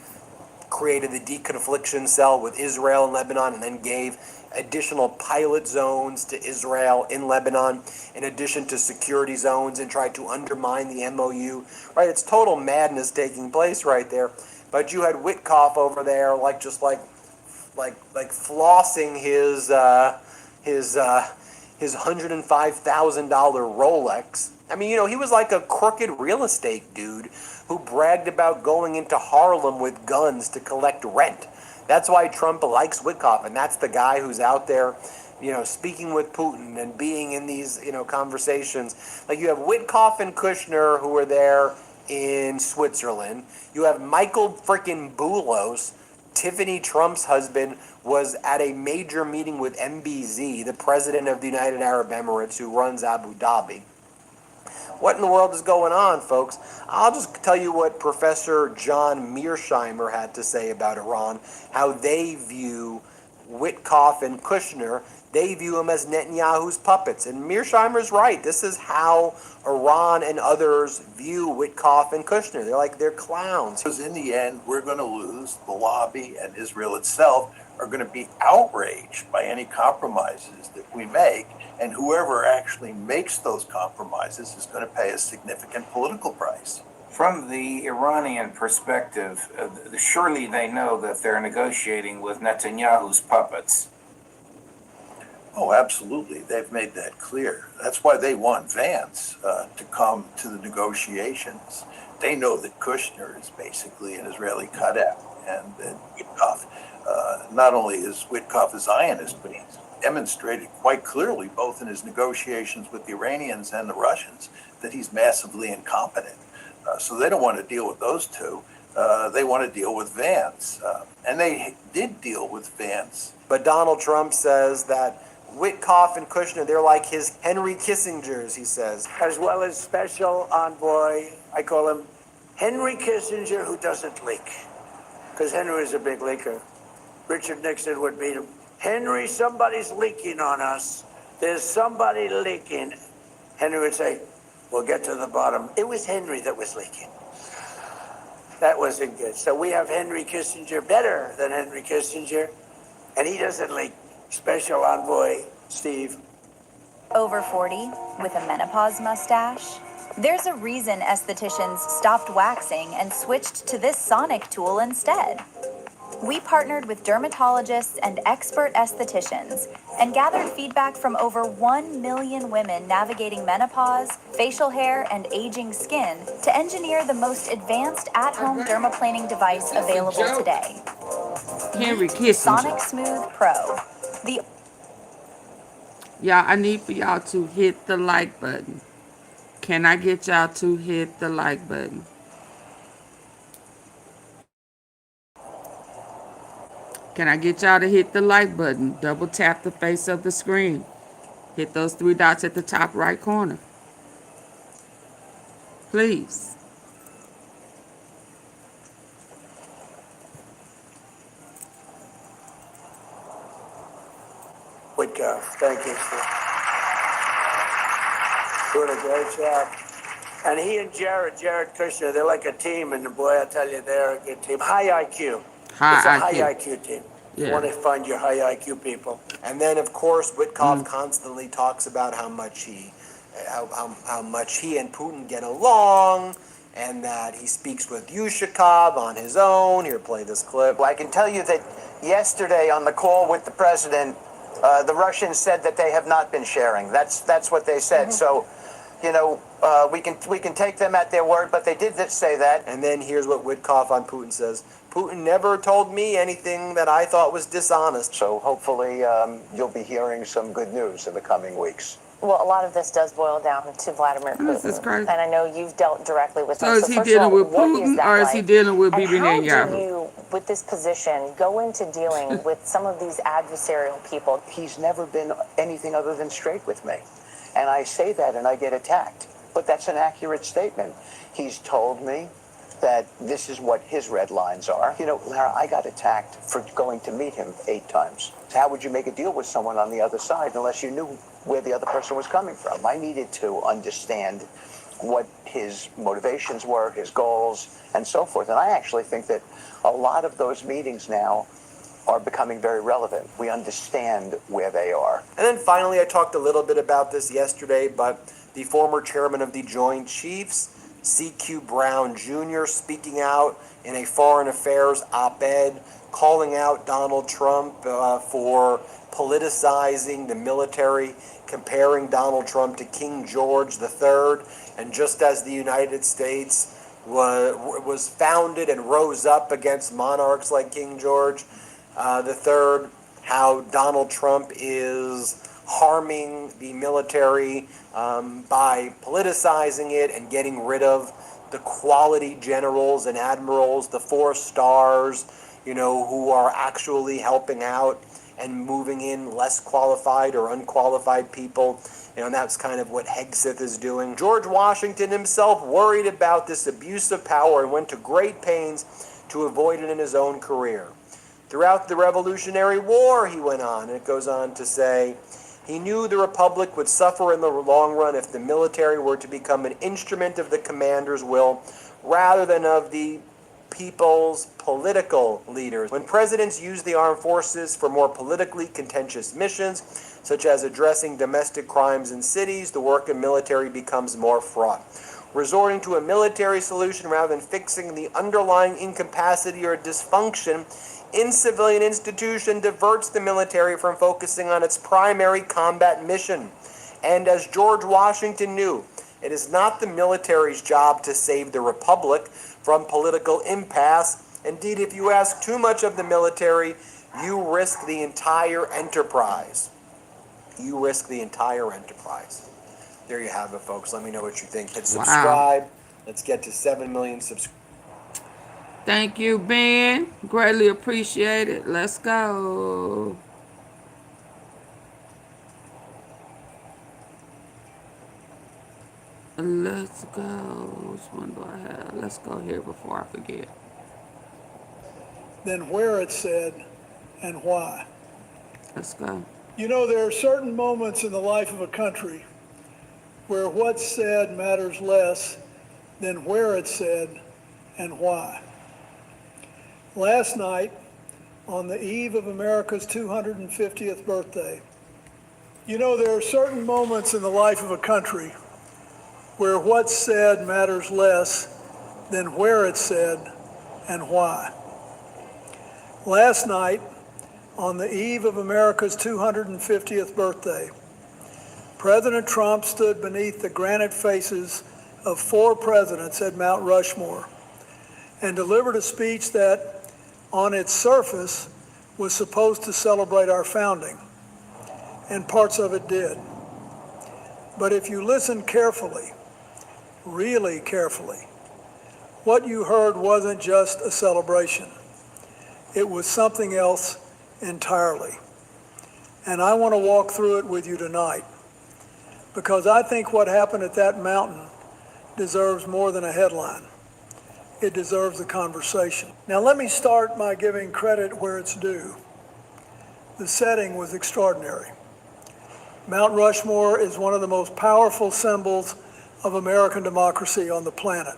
created the deconfliction cell with Israel and Lebanon, and then gave additional pilot zones to Israel in Lebanon, in addition to security zones, and tried to undermine the MOU. Right, it's total madness taking place right there. But you had Witkoff over there, like flossing his $105,000 Rolex. I mean, you know, he was like a crooked real estate dude who bragged about going into Harlem with guns to collect rent. That's why Trump likes Witkoff, and that's the guy who's out there, you know, speaking with Putin and being in these, you know, conversations. Like, you have Witkoff and Kushner who are there in Switzerland. You have Michael frickin' Boulos, Tiffany Trump's husband, was at a major meeting with MBZ, the president of the United Arab Emirates, who runs Abu Dhabi. What in the world is going on, folks? I'll just tell you what Professor John Mearsheimer had to say about Iran, how they view Witkoff and Kushner. They view them as Netanyahu's puppets. And Mearsheimer's right. This is how Iran and others view Witkoff and Kushner. They're clowns. Because in the end, we're going to lose. The lobby and Israel itself are going to be outraged by any compromises that we make. And whoever actually makes those compromises is going to pay a significant political price. From the Iranian perspective, surely they know that they're negotiating with Netanyahu's puppets. Oh, absolutely. They've made that clear. That's why they want Vance to come to the negotiations. They know that Kushner is basically an Israeli cutout. And that Witkoff, not only is Witkoff a Zionist, but he's demonstrated quite clearly, both in his negotiations with the Iranians and the Russians, that he's massively incompetent. So they don't want to deal with those two. They want to deal with Vance. And they did deal with Vance. But Donald Trump says that Witkoff and Kushner, they're like his Henry Kissingers, he says. As well as special envoy, I call him Henry Kissinger, who doesn't leak. Because Henry is a big leaker. Richard Nixon would beat him. Henry, somebody's leaking on us. There's somebody leaking. Henry would say, we'll get to the bottom. It was Henry that was leaking. That wasn't good. So we have Henry Kissinger, better than Henry Kissinger, and he doesn't leak. Special envoy, Steve. Over 40 with a menopause mustache? There's a reason estheticians stopped waxing and switched to this sonic tool instead. We partnered with dermatologists and expert estheticians and gathered feedback from over 1 million women navigating menopause, facial hair, and aging skin to engineer the most advanced at-home dermaplaning device available today. Henry Kissinger. Sonic Smooth Pro. The Y'all, I need for y'all to hit the like button. Can I get y'all to hit the like button? Can I get y'all to hit the like button? Double tap the face of the screen. Hit those 3 dots at the top right corner. Please. Witkoff, thank you, Steve. Doing a great job. And he and Jared Kushner, they're like a team, and boy, I tell you, they're a good team. High IQ. It's a high IQ team. You want to find your high IQ people. And then, of course, Witkoff constantly talks about how much he and Putin get along, and that he speaks with Yushakov on his own. Here, play this clip. I can tell you that yesterday on the call with the president, the Russians said that they have not been sharing. That's what they said. So, you know, we can take them at their word, but they did say that. And then here's what Witkoff on Putin says. Putin never told me anything that I thought was dishonest. So hopefully you'll be hearing some good news in the coming weeks. Well, a lot of this does boil down to Vladimir Putin. This is crazy. And I know you've dealt directly with him. So is he dealing with Putin or is he dealing with Bibi Netanyahu? Netanyahu? How do you, with this position, go into dealing with some of these adversarial people? He's never been anything other than straight with me. And I say that and I get attacked. But that's an accurate statement. He's told me that this is what his red lines are. You know, Lara, I got attacked for going to meet him 8 times. So how would you make a deal with someone on the other side unless you knew where the other person was coming from? I needed to understand what his motivations were, his goals, and so forth. And I actually think that a lot of those meetings now are becoming very relevant. We understand where they are. And then finally, I talked a little bit about this yesterday, but the former chairman of the Joint Chiefs, C.Q. Brown Jr., speaking out in a foreign affairs op-ed, calling out Donald Trump for politicizing the military, comparing Donald Trump to King George III. And just as the United States was founded and rose up against monarchs like King George III, how Donald Trump is harming the military by politicizing it and getting rid of the quality generals and admirals, the 4 stars, you know, who are actually helping out and moving in less qualified or unqualified people. You know, and that's kind of what Hegseth is doing. George Washington himself worried about this abuse of power and went to great pains to avoid it in his own career. Throughout the Revolutionary War, he went on, and it goes on to say, he knew the Republic would suffer in the long run if the military were to become an instrument of the commander's will rather than of the people's political leaders. When presidents use the armed forces for more politically contentious missions, such as addressing domestic crimes in cities, the work of military becomes more fraught. Resorting to a military solution rather than fixing the underlying incapacity or dysfunction in civilian institution diverts the military from focusing on its primary combat mission. And as George Washington knew, it is not the military's job to save the republic from political impasse. Indeed, if you ask too much of the military, you risk the entire enterprise. You risk the entire enterprise. There you have it, folks. Let me know what you think. Hit subscribe. Let's get to 7 million subscribers. Thank you, Ben. Greatly appreciated. Let's go. Let's go. Which one do I have? Let's go here before I forget. Then where it's said and why. Let's go. You know, there are certain moments in the life of a country where what's said matters less than where it's said and why. Last night, on the eve of America's 250th birthday, you know, there are certain moments in the life of a country where what's said matters less than where it's said and why. Last night, on the eve of America's 250th birthday, President Trump stood beneath the granite faces of 4 presidents at Mount Rushmore and delivered a speech that, on its surface, was supposed to celebrate our founding, and parts of it did. But if you listen carefully, really carefully, what you heard wasn't just a celebration. It was something else entirely. And I want to walk through it with you tonight, because I think what happened at that mountain deserves more than a headline. It deserves a conversation. Now let me start by giving credit where it's due. The setting was extraordinary. Mount Rushmore is one of the most powerful symbols of American democracy on the planet.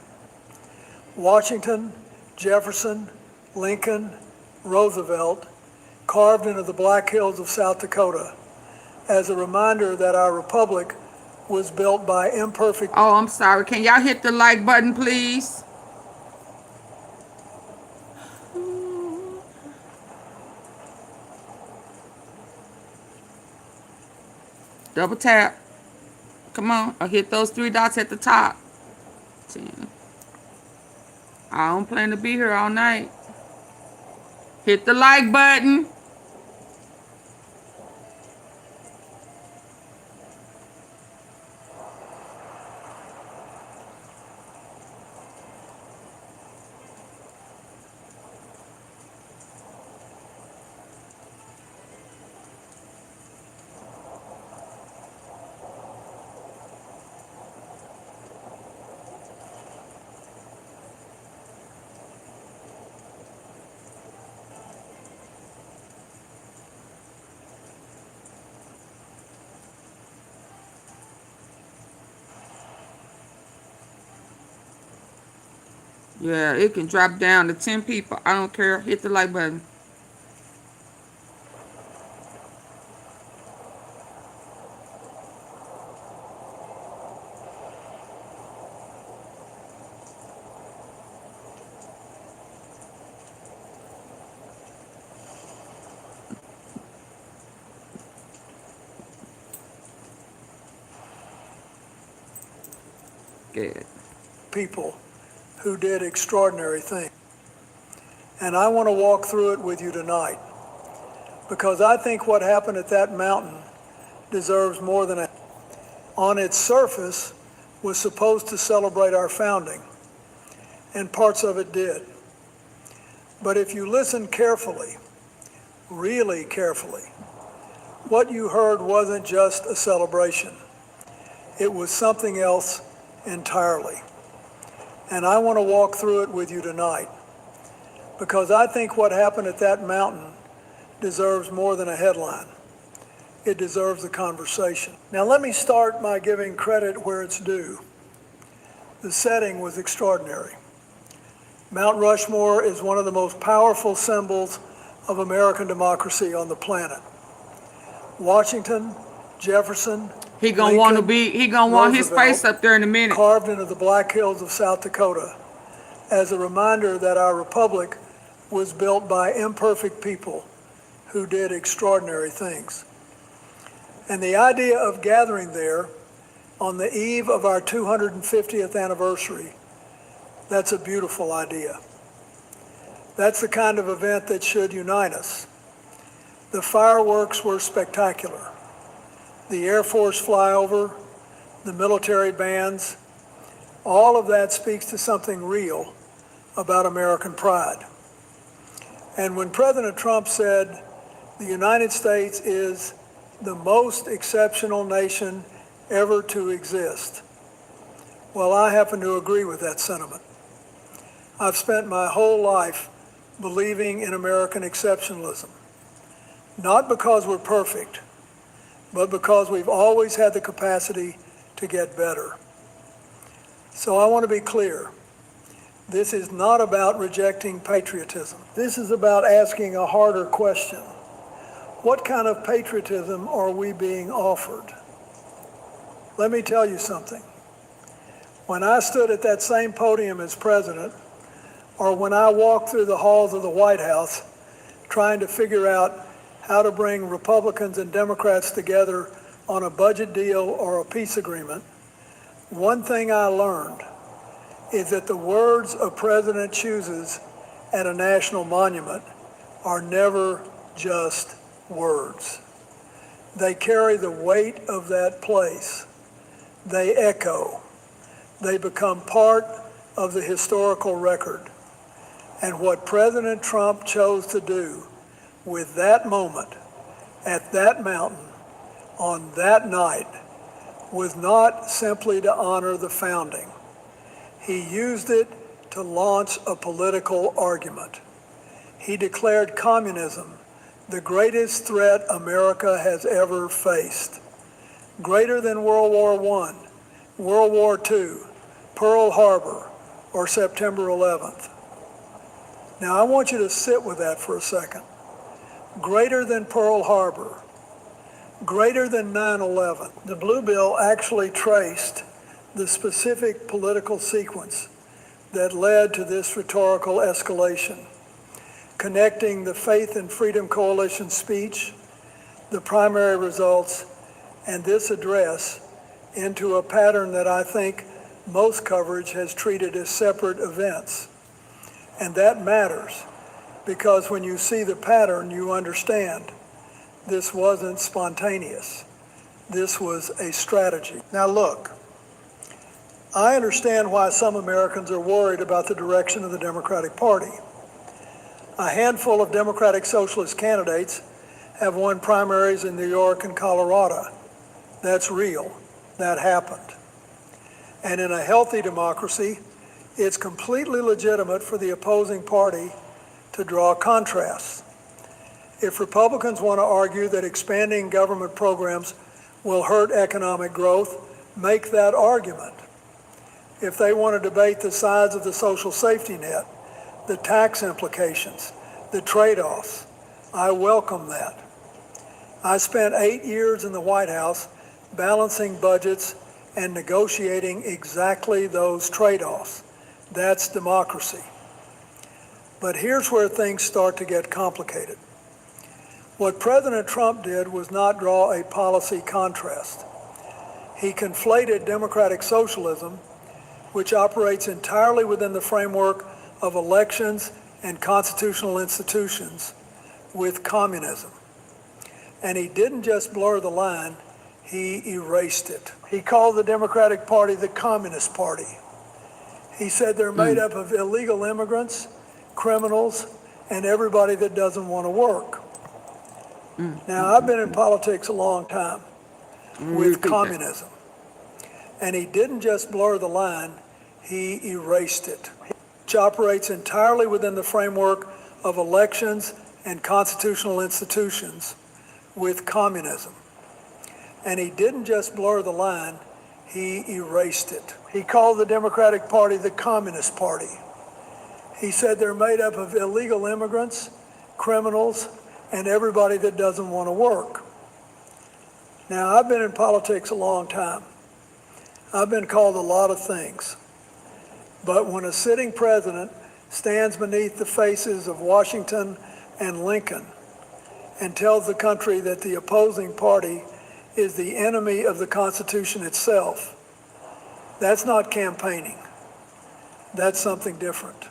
Washington, Jefferson, Lincoln, Roosevelt, carved into the Black Hills of South Dakota as a reminder that our republic was built by imperfect... Oh, I'm sorry. Can y'all hit the like button, please? Double tap. Come on. I'll hit those 3 dots at the top. 10. I don't plan to be here all night. Hit the like button. Yeah, it can drop down to 10 people. I don't care. Hit the like button. Good. people who did extraordinary things. And I want to walk through it with you tonight, because I think what happened at that mountain deserves more than a... On its surface, was supposed to celebrate our founding, and parts of it did. But if you listen carefully, really carefully, what you heard wasn't just a celebration. It was something else entirely. And I want to walk through it with you tonight, because I think what happened at that mountain deserves more than a headline. It deserves a conversation. Now let me start by giving credit where it's due. The setting was extraordinary. Mount Rushmore is one of the most powerful symbols of American democracy on the planet. Washington, Jefferson, He gonna Lincoln, want to be. He gonna want his Roosevelt, face up there in a minute. carved into the Black Hills of South Dakota as a reminder that our republic was built by imperfect people who did extraordinary things. And the idea of gathering there on the eve of our 250th anniversary, that's a beautiful idea. That's the kind of event that should unite us. The fireworks were spectacular. The Air Force flyover, the military bands, all of that speaks to something real about American pride. And when President Trump said the United States is the most exceptional nation ever to exist, well, I happen to agree with that sentiment. I've spent my whole life believing in American exceptionalism, not because we're perfect, but because we've always had the capacity to get better. So I want to be clear. This is not about rejecting patriotism. This is about asking a harder question. What kind of patriotism are we being offered? Let me tell you something. When I stood at that same podium as president, or when I walked through the halls of the White House trying to figure out how to bring Republicans and Democrats together on a budget deal or a peace agreement, one thing I learned is that the words a president chooses at a national monument are never just words. They carry the weight of that place. They echo. They become part of the historical record. And what President Trump chose to do with that moment, at that mountain, on that night, was not simply to honor the founding. He used it to launch a political argument. He declared communism the greatest threat America has ever faced, greater than World War I, World War II, Pearl Harbor, or September 11th. Now I want you to sit with that for a second. Greater than Pearl Harbor, greater than 9/11. The Blue Bill actually traced the specific political sequence that led to this rhetorical escalation, connecting the Faith and Freedom Coalition speech, the primary results, and this address into a pattern that I think most coverage has treated as separate events. And that matters, because when you see the pattern, you understand this wasn't spontaneous. This was a strategy. Now look, I understand why some Americans are worried about the direction of the Democratic Party. A handful of Democratic Socialist candidates have won primaries in New York and Colorado. That's real. That happened. And in a healthy democracy, it's completely legitimate for the opposing party to draw contrasts. If Republicans want to argue that expanding government programs will hurt economic growth, make that argument. If they want to debate the size of the social safety net, the tax implications, the trade-offs, I welcome that. I spent 8 years in the White House balancing budgets and negotiating exactly those trade-offs. That's democracy. But here's where things start to get complicated. What President Trump did was not draw a policy contrast. He conflated democratic socialism, which operates entirely within the framework of elections and constitutional institutions, with communism. And he didn't just blur the line, he erased it. He called the Democratic Party the Communist Party. He said they're made up of illegal immigrants, criminals, and everybody that doesn't want to work. Now, I've been in politics a long time with communism. And he didn't just blur the line, he erased it. Which operates entirely within the framework of elections and constitutional institutions, with communism. And he didn't just blur the line, he erased it. He called the Democratic Party the Communist Party. He said they're made up of illegal immigrants, criminals, and everybody that doesn't want to work. Now, I've been in politics a long time. I've been called a lot of things. But when a sitting president stands beneath the faces of Washington and Lincoln and tells the country that the opposing party is the enemy of the Constitution itself, that's not campaigning. That's something different.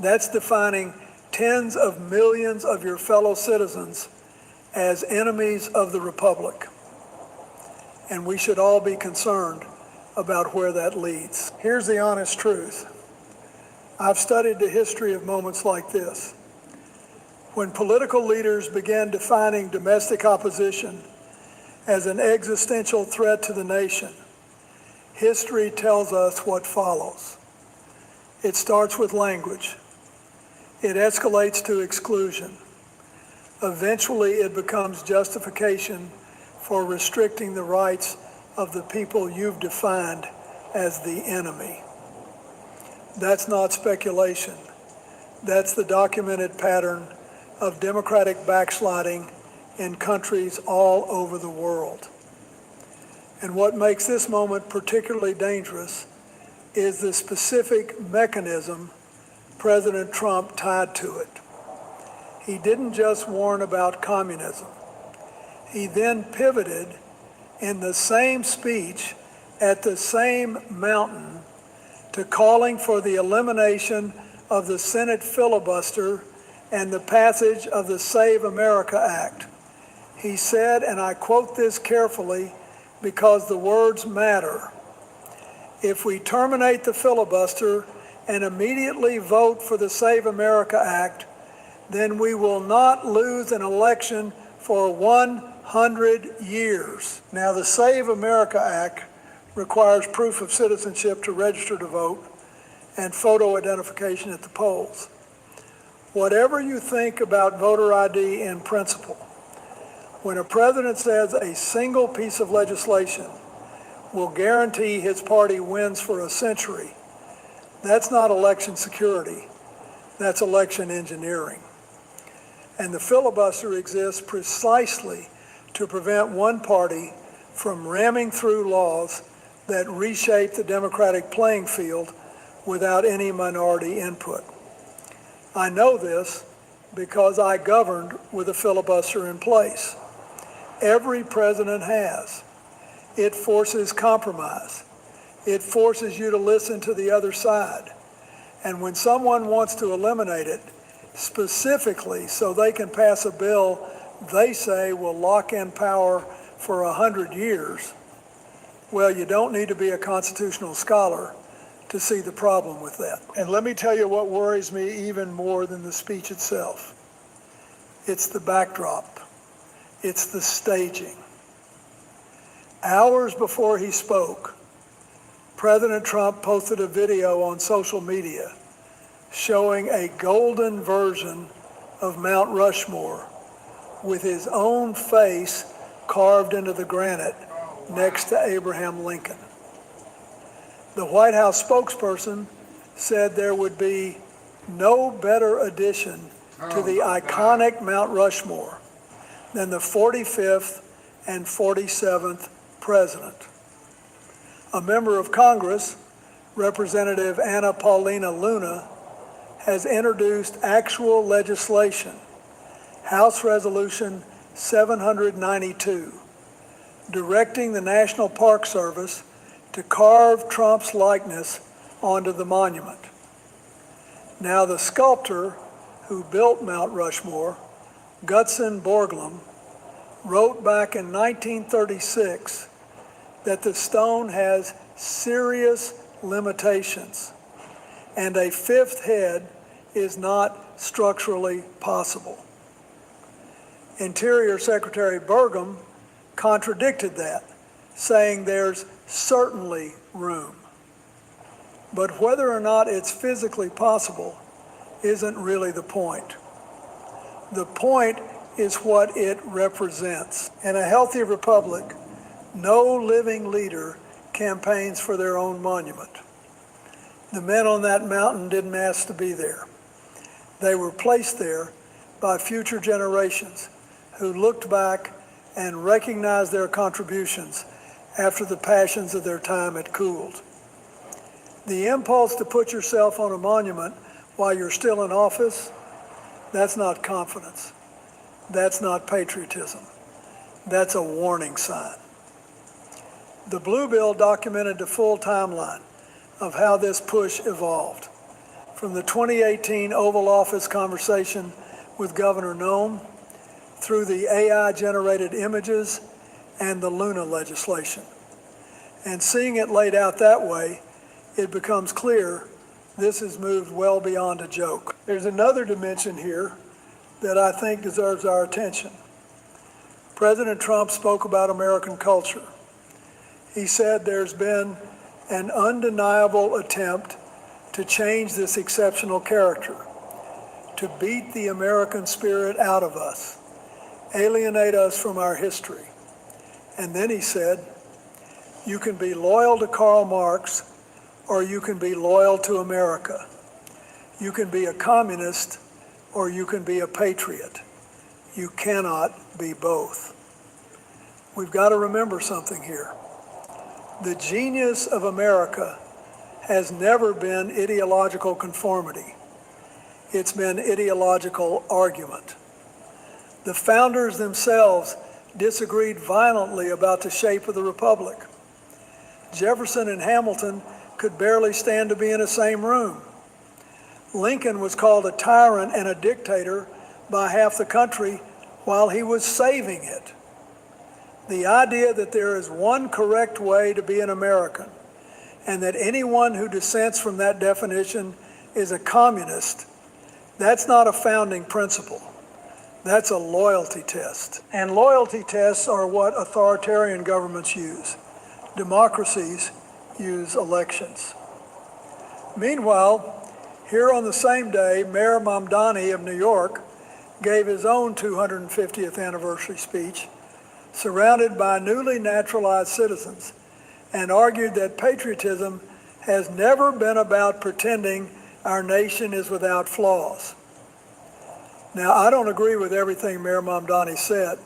That's defining tens of millions of your fellow citizens as enemies of the Republic. And we should all be concerned about where that leads. Here's the honest truth. I've studied the history of moments like this. When political leaders began defining domestic opposition as an existential threat to the nation, history tells us what follows. It starts with language. It escalates to exclusion. Eventually, it becomes justification for restricting the rights of the people you've defined as the enemy. That's not speculation. That's the documented pattern of democratic backsliding in countries all over the world. And what makes this moment particularly dangerous is the specific mechanism President Trump tied to it. He didn't just warn about communism. He then pivoted in the same speech at the same mountain to calling for the elimination of the Senate filibuster and the passage of the Save America Act. He said, and I quote this carefully because the words matter, "If we terminate the filibuster and immediately vote for the Save America Act, then we will not lose an election for 100 years." Now, the Save America Act requires proof of citizenship to register to vote and photo identification at the polls. Whatever you think about voter ID in principle, when a president says a single piece of legislation will guarantee his party wins for a century, that's not election security, that's election engineering. And the filibuster exists precisely to prevent one party from ramming through laws that reshape the democratic playing field without any minority input. I know this because I governed with a filibuster in place. Every president has. It forces compromise. It forces you to listen to the other side. And when someone wants to eliminate it, specifically so they can pass a bill they say will lock in power for 100 years, well, you don't need to be a constitutional scholar to see the problem with that. And let me tell you what worries me even more than the speech itself. It's the backdrop. It's the staging. Hours before he spoke, President Trump posted a video on social media showing a golden version of Mount Rushmore with his own face carved into the granite next to Abraham Lincoln. The White House spokesperson said there would be no better addition to the iconic Mount Rushmore than the 45th and 47th president. A member of Congress, Representative Anna Paulina Luna, has introduced actual legislation, House Resolution 792, directing the National Park Service to carve Trump's likeness onto the monument. Now, the sculptor who built Mount Rushmore, Gutzon Borglum, wrote back in 1936 that the stone has serious limitations and a fifth head is not structurally possible. Interior Secretary Burgum contradicted that, saying there's certainly room. But whether or not it's physically possible isn't really the point. The point is what it represents. In a healthy republic, no living leader campaigns for their own monument. The men on that mountain didn't ask to be there. They were placed there by future generations who looked back and recognized their contributions after the passions of their time had cooled. The impulse to put yourself on a monument while you're still in office, that's not confidence. That's not patriotism. That's a warning sign. The Blue Bill documented the full timeline of how this push evolved, from the 2018 Oval Office conversation with Governor Noem, through the AI-generated images and the Luna legislation. And seeing it laid out that way, it becomes clear This has moved well beyond a joke. There's another dimension here that I think deserves our attention. President Trump spoke about American culture. He said there's been an undeniable attempt to change this exceptional character, to beat the American spirit out of us, alienate us from our history. And then he said, you can be loyal to Karl Marx or you can be loyal to America. You can be a communist or you can be a patriot. You cannot be both. We've got to remember something here. The genius of America has never been ideological conformity. It's been ideological argument. The founders themselves disagreed violently about the shape of the republic. Jefferson and Hamilton could barely stand to be in the same room. Lincoln was called a tyrant and a dictator by half the country while he was saving it. The idea that there is one correct way to be an American and that anyone who dissents from that definition is a communist, that's not a founding principle. That's a loyalty test. And loyalty tests are what authoritarian governments use. Democracies use elections. Meanwhile, here on the same day, Mayor Mamdani of New York gave his own 250th anniversary speech, surrounded by newly naturalized citizens, and argued that patriotism has never been about pretending our nation is without flaws. Now, I don't agree with everything Mayor Mamdani said,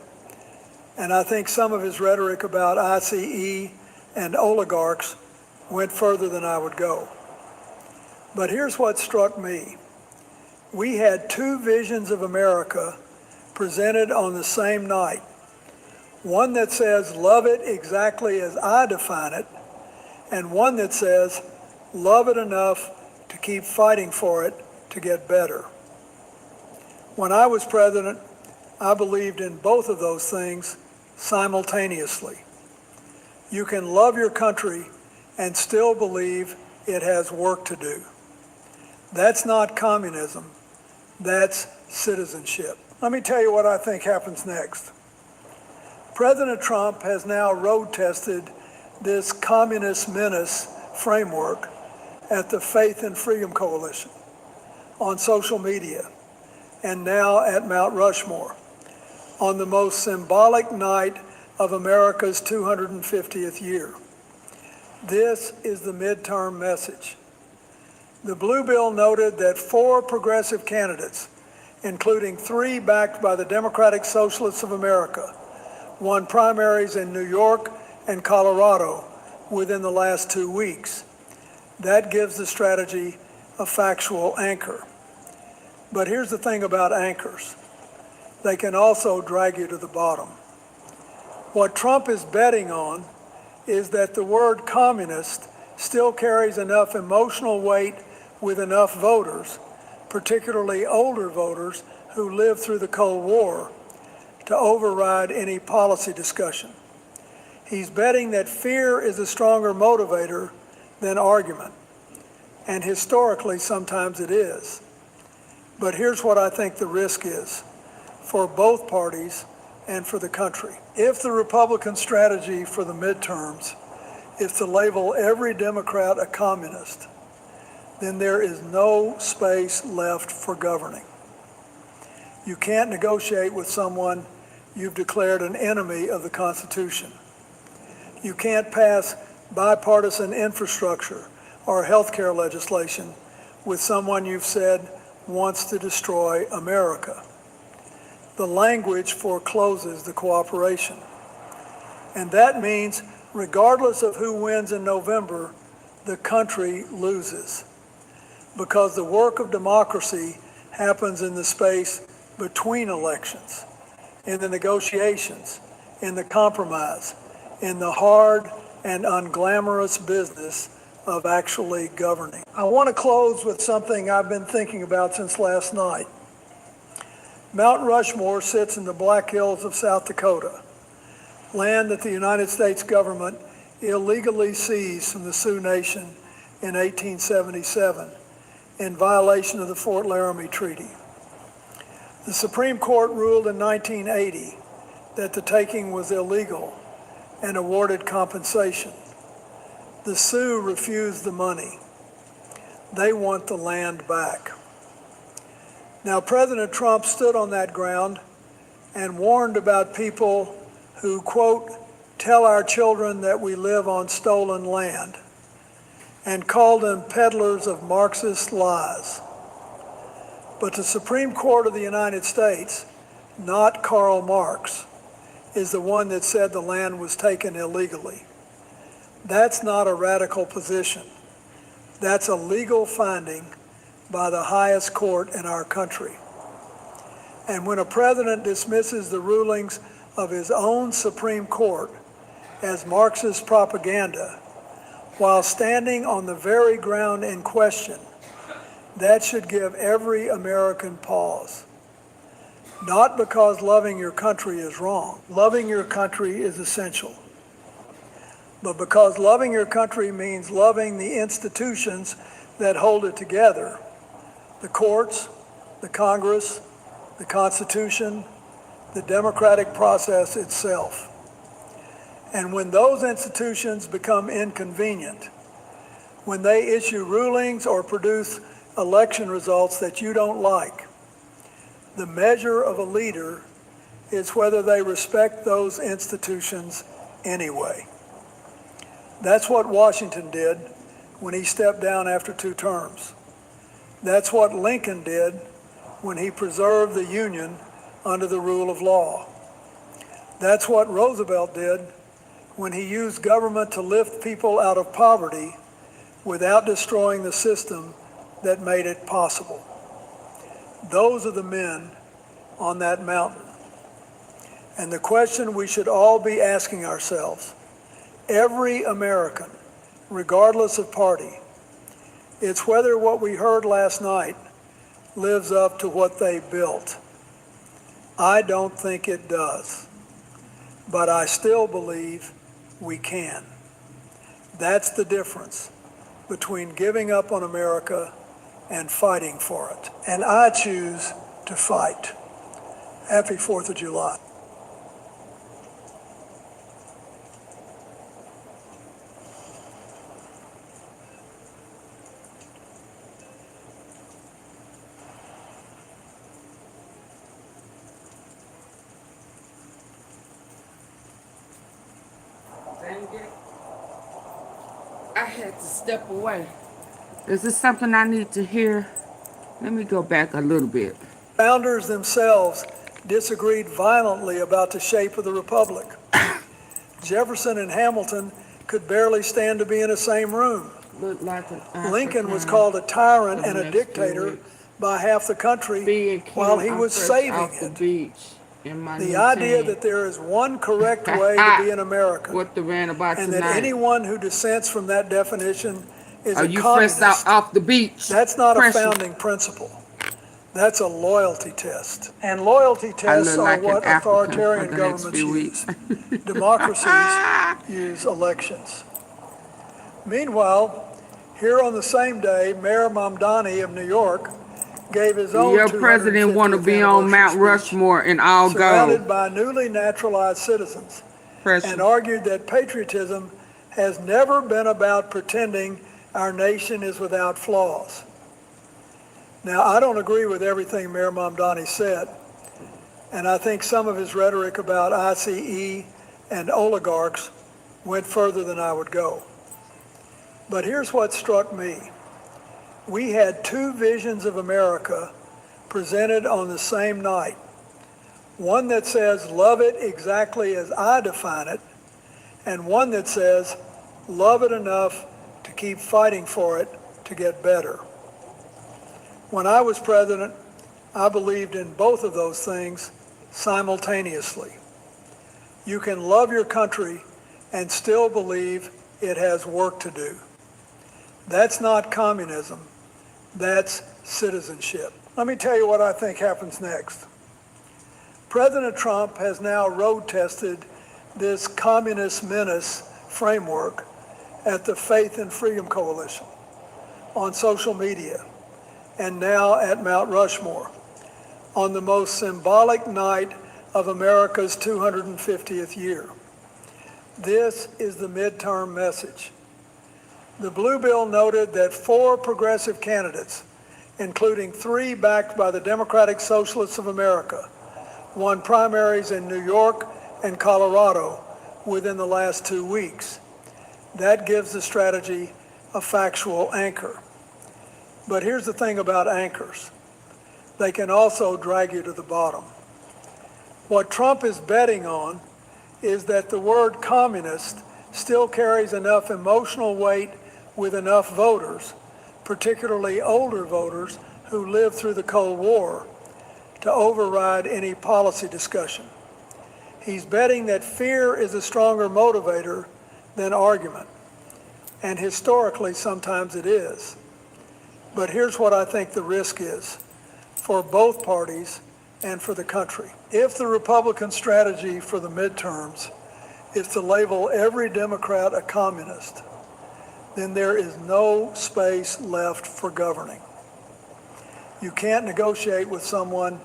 and I think some of his rhetoric about ICE and oligarchs went further than I would go. But here's what struck me. We had two visions of America presented on the same night. One that says, love it exactly as I define it, and one that says, love it enough to keep fighting for it to get better. When I was president, I believed in both of those things simultaneously. You can love your country and still believe it has work to do. That's not communism, that's citizenship. Let me tell you what I think happens next. President Trump has now road tested this communist menace framework at the Faith and Freedom Coalition, on social media, and now at Mount Rushmore, on the most symbolic night of America's 250th year. This is the midterm message. The Blue Bill noted that 4 progressive candidates, including 3 backed by the Democratic Socialists of America, won primaries in New York and Colorado within the last 2 weeks. That gives the strategy a factual anchor. But here's the thing about anchors. They can also drag you to the bottom. What Trump is betting on is that the word communist still carries enough emotional weight with enough voters, particularly older voters who lived through the Cold War, to override any policy discussion. He's betting that fear is a stronger motivator than argument. And historically, sometimes it is. But here's what I think the risk is for both parties and for the country. If the Republican strategy for the midterms is to label every Democrat a communist, then there is no space left for governing. You can't negotiate with someone you've declared an enemy of the Constitution. You can't pass bipartisan infrastructure or health care legislation with someone you've said wants to destroy America. The language forecloses the cooperation. And that means, regardless of who wins in November, the country loses. Because the work of democracy happens in the space between elections, in the negotiations, in the compromise, in the hard and unglamorous business of actually governing. I want to close with something I've been thinking about since last night. Mount Rushmore sits in the Black Hills of South Dakota, land that the United States government illegally seized from the Sioux Nation in 1877 in violation of the Fort Laramie Treaty. The Supreme Court ruled in 1980 that the taking was illegal and awarded compensation. The Sioux refused the money. They want the land back. Now, President Trump stood on that ground and warned about people who, quote, tell our children that we live on stolen land, and called them peddlers of Marxist lies. But the Supreme Court of the United States, not Karl Marx, is the one that said the land was taken illegally. That's not a radical position. That's a legal finding by the highest court in our country. And when a president dismisses the rulings of his own Supreme Court as Marxist propaganda, while standing on the very ground in question, that should give every American pause. Not because loving your country is wrong. Loving your country is essential. But because loving your country means loving the institutions that hold it together, the courts, the Congress, the Constitution, the democratic process itself. And when those institutions become inconvenient, when they issue rulings or produce election results that you don't like, the measure of a leader is whether they respect those institutions anyway. That's what Washington did when he stepped down after 2 terms. That's what Lincoln did when he preserved the Union under the rule of law. That's what Roosevelt did when he used government to lift people out of poverty without destroying the system that made it possible. Those are the men on that mountain. And the question we should all be asking ourselves, every American, regardless of party, it's whether what we heard last night lives up to what they built. I don't think it does, but I still believe we can. That's the difference between giving up on America and fighting for it. And I choose to fight. Happy 4th of July. I had to step away. Is this something I need to hear? Let me go back a little bit. Founders themselves disagreed violently about the shape of the republic. Jefferson and Hamilton could barely stand to be in the same room. Look like Lincoln was called a tyrant and a dictator by half the country while he was saving it. The idea that there is one correct way to be an American and that anyone who dissents from that definition is a communist, off the beach? That's not a founding principle. That's a loyalty test. And loyalty tests are what authoritarian governments use. Democracies use elections. Meanwhile, here on the same day, Mayor Mamdani of New York gave his own Your president want to be on Mount Rushmore and all go. Surrounded by newly naturalized citizens, and argued that patriotism has never been about pretending our nation is without flaws. Now, I don't agree with everything Mayor Mamdani said, and I think some of his rhetoric about ICE and oligarchs went further than I would go. But here's what struck me. We had 2 visions of America presented on the same night. One that says, love it exactly as I define it, and one that says, love it enough to keep fighting for it to get better. When I was president, I believed in both of those things simultaneously. You can love your country and still believe it has work to do. That's not communism. That's citizenship. Let me tell you what I think happens next. President Trump has now road tested this communist menace framework at the Faith and Freedom Coalition on social media. and now at Mount Rushmore, on the most symbolic night of America's 250th year. This is the midterm message. The Blue Bill noted that 4 progressive candidates, including 3 backed by the Democratic Socialists of America, won primaries in New York and Colorado within the last 2 weeks. That gives the strategy a factual anchor. But here's the thing about anchors. They can also drag you to the bottom. What Trump is betting on is that the word communist still carries enough emotional weight with enough voters, particularly older voters who lived through the Cold War, to override any policy discussion. He's betting that fear is a stronger motivator than argument, and historically sometimes it is. But here's what I think the risk is for both parties and for the country. If the Republican strategy for the midterms is to label every Democrat a communist, then there is no space left for governing. You can't negotiate with someone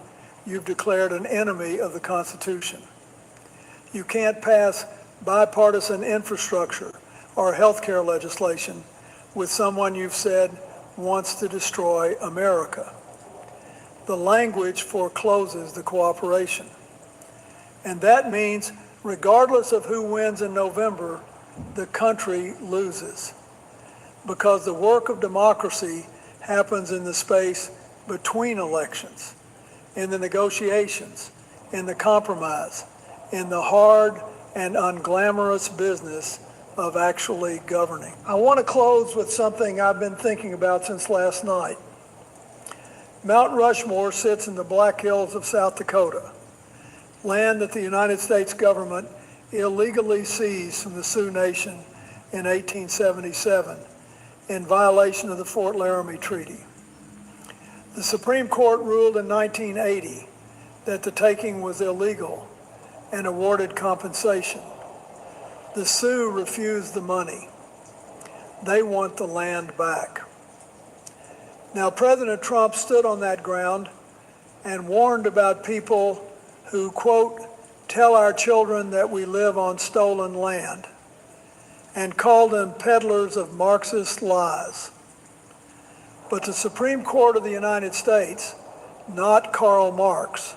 you've declared an enemy of the Constitution. You can't pass bipartisan infrastructure or health care legislation with someone you've said wants to destroy America. The language forecloses the cooperation. And that means, regardless of who wins in November, the country loses. Because the work of democracy happens in the space between elections, in the negotiations, in the compromise, in the hard and unglamorous business of actually governing. I want to close with something I've been thinking about since last night. Mount Rushmore sits in the Black Hills of South Dakota, land that the United States government illegally seized from the Sioux Nation in 1877 in violation of the Fort Laramie Treaty. The Supreme Court ruled in 1980 that the taking was illegal and awarded compensation. The Sioux refused the money. They want the land back. Now, President Trump stood on that ground and warned about people who, quote, tell our children that we live on stolen land, and called them peddlers of Marxist lies. But the Supreme Court of the United States, not Karl Marx,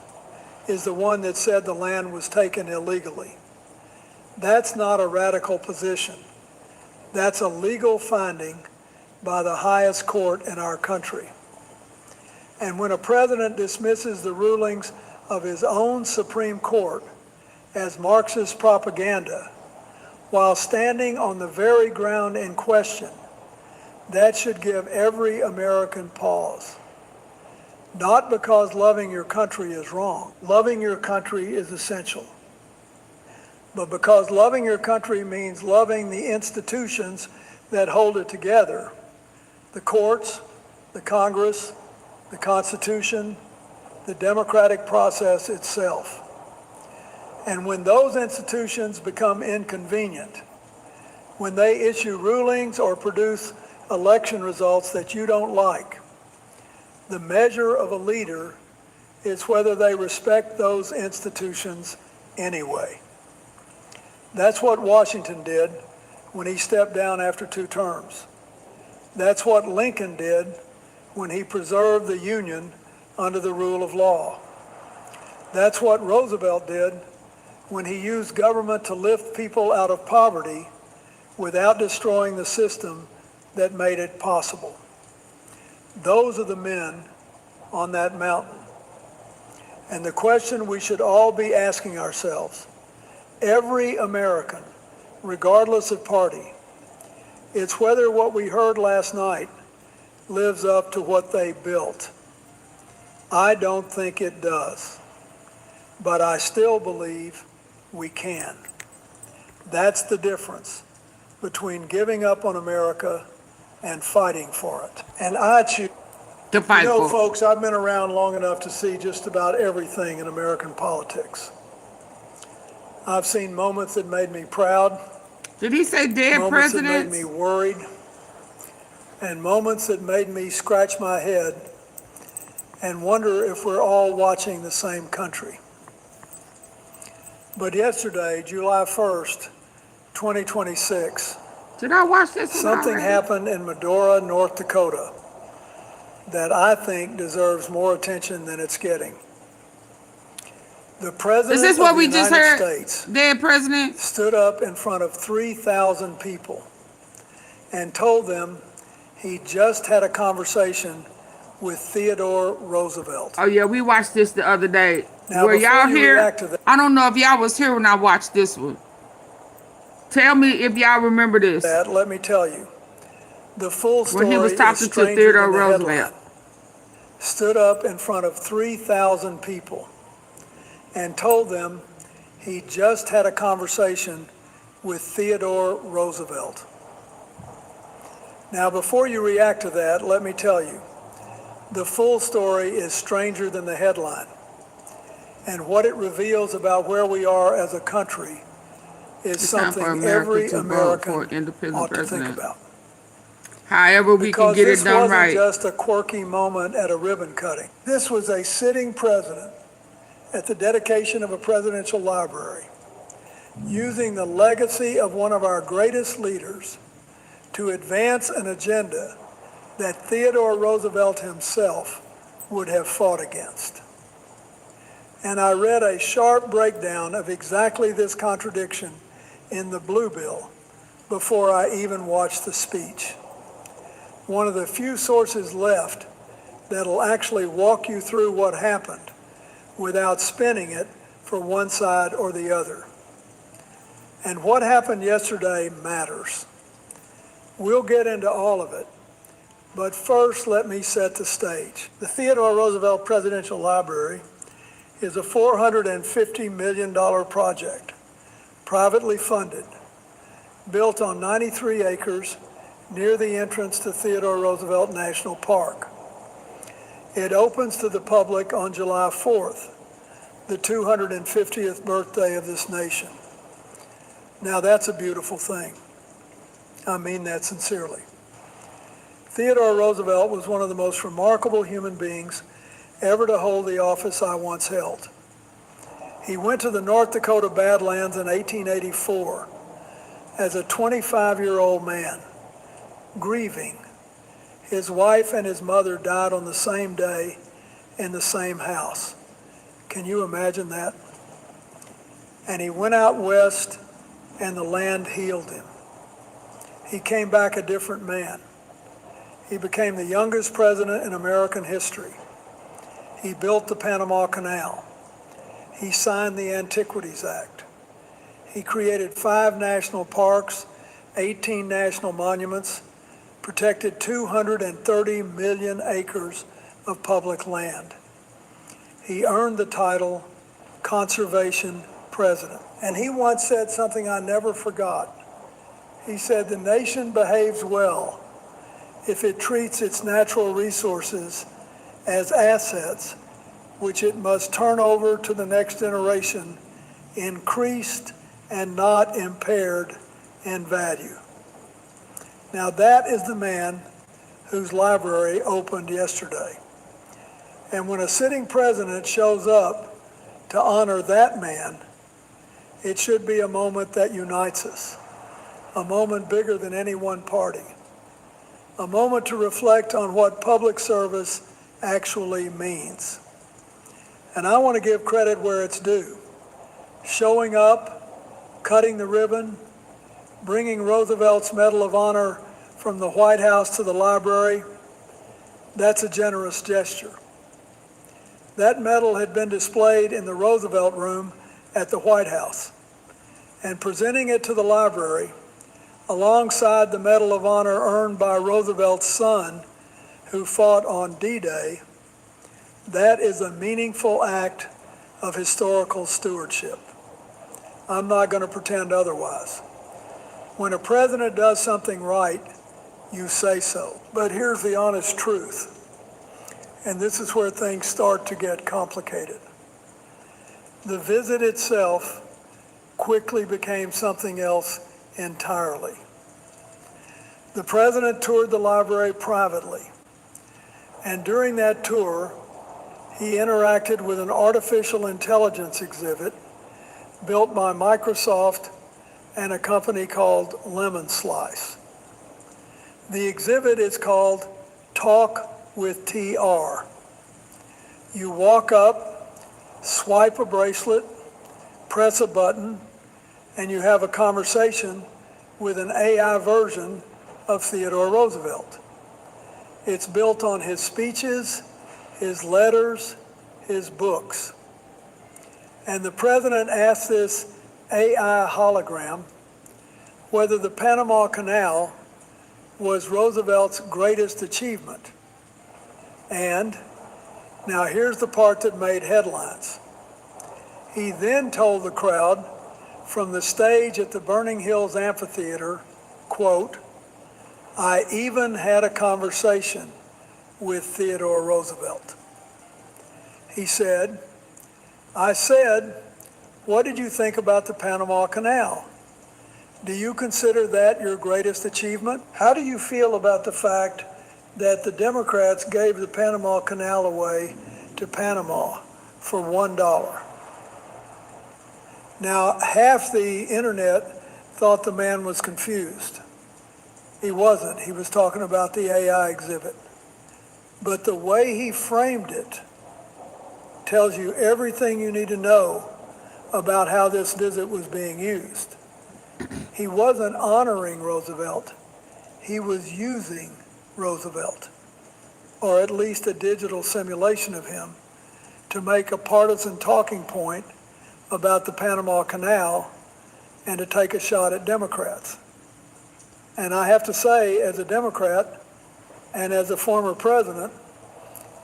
is the one that said the land was taken illegally. That's not a radical position. That's a legal finding by the highest court in our country. And when a president dismisses the rulings of his own Supreme Court as Marxist propaganda, while standing on the very ground in question, that should give every American pause. Not because loving your country is wrong. Loving your country is essential. But because loving your country means loving the institutions that hold it together, the courts, the Congress, the Constitution, the democratic process itself. And when those institutions become inconvenient, when they issue rulings or produce election results that you don't like, the measure of a leader is whether they respect those institutions anyway. That's what Washington did when he stepped down after 2 terms. That's what Lincoln did when he preserved the Union under the rule of law. That's what Roosevelt did when he used government to lift people out of poverty without destroying the system that made it possible. Those are the men on that mountain. And the question we should all be asking ourselves, every American, regardless of party, it's whether what we heard last night lives up to what they built. I don't think it does, but I still believe we can. That's the difference between giving up on America and fighting for it. And I choose To fight You know, for. folks, I've been around long enough to see just about everything in American politics. I've seen moments that made me proud, Did he say dead moments that presidents? made me worried, and moments that made me scratch my head and wonder if we're all watching the same country. But yesterday, July 1st, 2026, Did I watch this one something already? happened in Medora, North Dakota that I think deserves more attention than it's getting. The President Is this of what the we just United heard? States Dead president? stood up in front of 3,000 people and told them he just had a conversation with Theodore Roosevelt. Oh yeah, we watched this the other day. Now, Were before y'all you here? react to that- I don't know if y'all was here when I watched this one. Tell me if y'all remember this. Let me tell you, the full story When he was is talking to stranger Theodore than the Roosevelt. headline. Stood up in front of 3,000 people and told them he just had a conversation with Theodore Roosevelt. Now, before you react to that, let me tell you, the full story is stranger than the headline. And what it reveals about where we are as a country is It's time for something America every to vote for American an independent ought to think president. about. However we can Because get this it done wasn't right. just a quirky moment at a ribbon cutting. This was a sitting president at the dedication of a presidential library, using the legacy of one of our greatest leaders to advance an agenda that Theodore Roosevelt himself would have fought against. And I read a sharp breakdown of exactly this contradiction in the Blue Bill before I even watched the speech. One of the few sources left that'll actually walk you through what happened without spinning it for one side or the other. And what happened yesterday matters. We'll get into all of it, but first let me set the stage. The Theodore Roosevelt Presidential Library is a $450 million project, privately funded, built on 93 acres near the entrance to Theodore Roosevelt National Park. It opens to the public on July 4th, the 250th birthday of this nation. Now that's a beautiful thing. I mean that sincerely. Theodore Roosevelt was one of the most remarkable human beings ever to hold the office I once held. He went to the North Dakota Badlands in 1884 as a 25-year-old man, grieving. His wife and his mother died on the same day in the same house. Can you imagine that? And he went out west and the land healed him. He came back a different man. He became the youngest president in American history. He built the Panama Canal. He signed the Antiquities Act. He created 5 national parks, 18 national monuments, protected 230 million acres of public land. He earned the title Conservation President. And he once said something I never forgot. He said, "The nation behaves well if it treats its natural resources as assets which it must turn over to the next generation, increased and not impaired in value." Now that is the man whose library opened yesterday. And when a sitting president shows up to honor that man, it should be a moment that unites us, a moment bigger than any one party, a moment to reflect on what public service actually means. And I want to give credit where it's due. Showing up, cutting the ribbon, bringing Roosevelt's Medal of Honor from the White House to the library, that's a generous gesture. That medal had been displayed in the Roosevelt Room at the White House, and presenting it to the library alongside the Medal of Honor earned by Roosevelt's son, who fought on D-Day, that is a meaningful act of historical stewardship. I'm not going to pretend otherwise. When a president does something right, you say so. But here's the honest truth, and this is where things start to get complicated. The visit itself quickly became something else entirely. The president toured the library privately, and during that tour, He interacted with an artificial intelligence exhibit built by Microsoft and a company called Lemon Slice. The exhibit is called Talk with TR. You walk up, swipe a bracelet, press a button, and you have a conversation with an AI version of Theodore Roosevelt. It's built on his speeches, his letters, his books. And the president asked this AI hologram whether the Panama Canal was Roosevelt's greatest achievement. And now here's the part that made headlines. He then told the crowd from the stage at the Burning Hills Amphitheater, quote, "I even had a conversation with Theodore Roosevelt." He said, "I said, what did you think about the Panama Canal? Do you consider that your greatest achievement? How do you feel about the fact that the Democrats gave the Panama Canal away to Panama for $1? Now, half the internet thought the man was confused. He wasn't. He was talking about the AI exhibit. But the way he framed it tells you everything you need to know about how this visit was being used. He wasn't honoring Roosevelt. He was using Roosevelt, or at least a digital simulation of him, to make a partisan talking point about the Panama Canal and to take a shot at Democrats. And I have to say, as a Democrat and as a former president,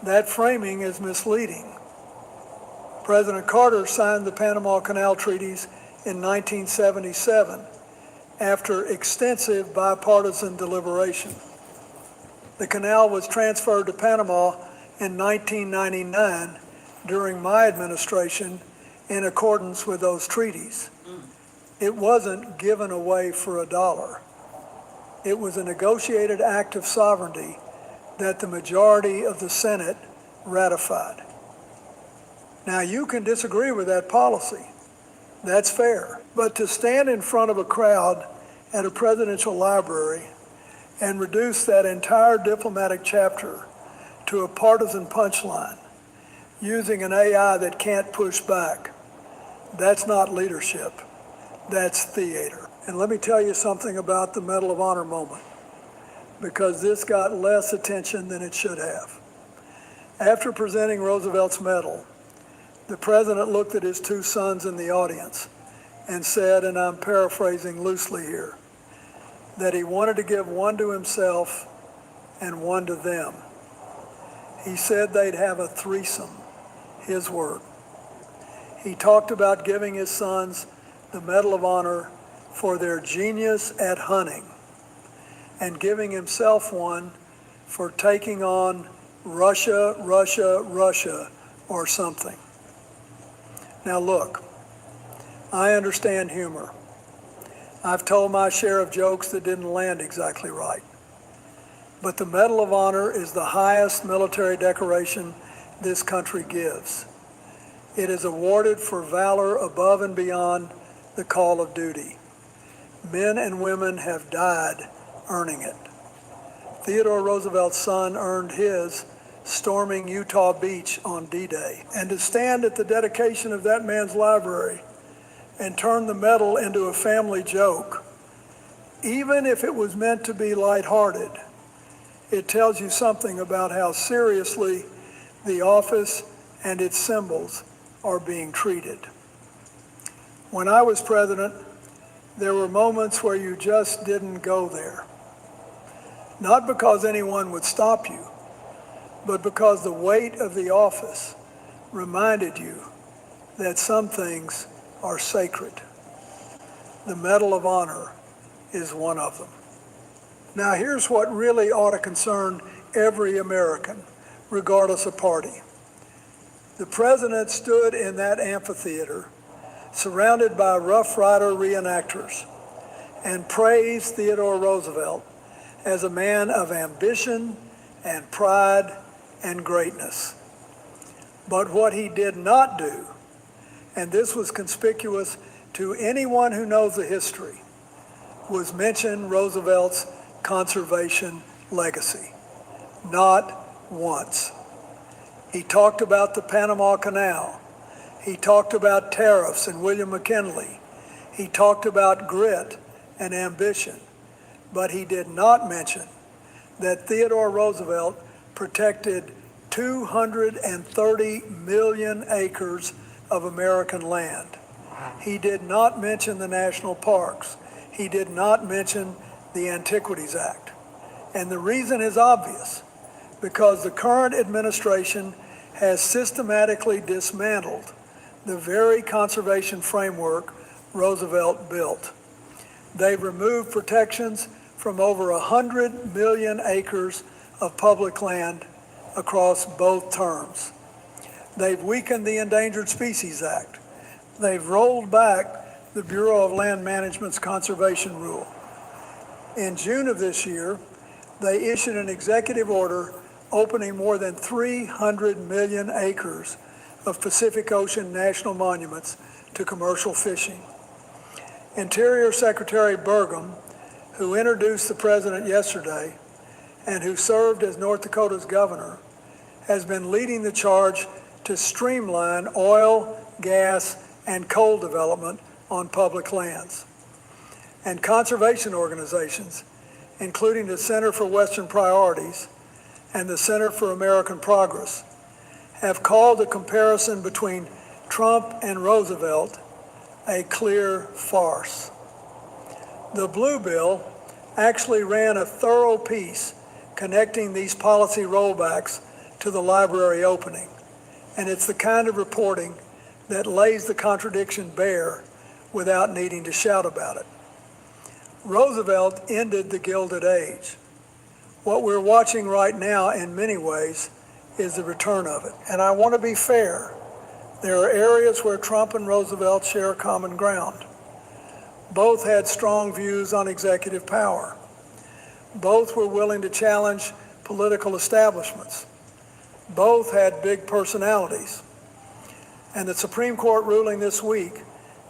that framing is misleading. President Carter signed the Panama Canal treaties in 1977 after extensive bipartisan deliberation. The canal was transferred to Panama in 1999 during my administration in accordance with those treaties. It wasn't given away for $1. It was a negotiated act of sovereignty that the majority of the Senate ratified. Now, you can disagree with that policy. That's fair. But to stand in front of a crowd at a presidential library and reduce that entire diplomatic chapter to a partisan punchline using an AI that can't push back, that's not leadership. That's theater. And let me tell you something about the Medal of Honor moment, because this got less attention than it should have. After presenting Roosevelt's medal, the president looked at his two sons in the audience and said, and I'm paraphrasing loosely here, that he wanted to give one to himself and one to them. He said they'd have a threesome, his word. He talked about giving his sons the Medal of Honor for their genius at hunting and giving himself one for taking on Russia, Russia, Russia, or something. Now look, I understand humor. I've told my share of jokes that didn't land exactly right. But the Medal of Honor is the highest military decoration this country gives. It is awarded for valor above and beyond the call of duty. Men and women have died earning it. Theodore Roosevelt's son earned his storming Utah Beach on D-Day. And to stand at the dedication of that man's library and turn the medal into a family joke, even if it was meant to be lighthearted, it tells you something about how seriously the office and its symbols are being treated. When I was president, there were moments where you just didn't go there. Not because anyone would stop you, but because the weight of the office reminded you that some things are sacred. The Medal of Honor is one of them. Now here's what really ought to concern every American, regardless of party. The president stood in that amphitheater surrounded by Rough Rider reenactors and praised Theodore Roosevelt as a man of ambition and pride and greatness. But what he did not do, and this was conspicuous to anyone who knows the history, was mention Roosevelt's conservation legacy. Not once. He talked about the Panama Canal. He talked about tariffs and William McKinley. He talked about grit and ambition. But he did not mention that Theodore Roosevelt protected 230 million acres of American land. He did not mention the national parks. He did not mention the Antiquities Act. And the reason is obvious, because the current administration has systematically dismantled the very conservation framework Roosevelt built. They've removed protections from over 100 million acres of public land across both terms. They've weakened the Endangered Species Act. They've rolled back the Bureau of Land Management's conservation rule. In June of this year, they issued an executive order opening more than 300 million acres of Pacific Ocean national monuments to commercial fishing. Interior Secretary Burgum, who introduced the president yesterday and who served as North Dakota's governor, has been leading the charge to streamline oil, gas, and coal development on public lands. And conservation organizations, including the Center for Western Priorities and the Center for American Progress, have called the comparison between Trump and Roosevelt a clear farce. The Blue Bill actually ran a thorough piece connecting these policy rollbacks to the library opening, and it's the kind of reporting that lays the contradiction bare without needing to shout about it. Roosevelt ended the Gilded Age. What we're watching right now, in many ways, is the return of it. And I want to be fair. There are areas where Trump and Roosevelt share common ground. Both had strong views on executive power. Both were willing to challenge political establishments. Both had big personalities. And the Supreme Court ruling this week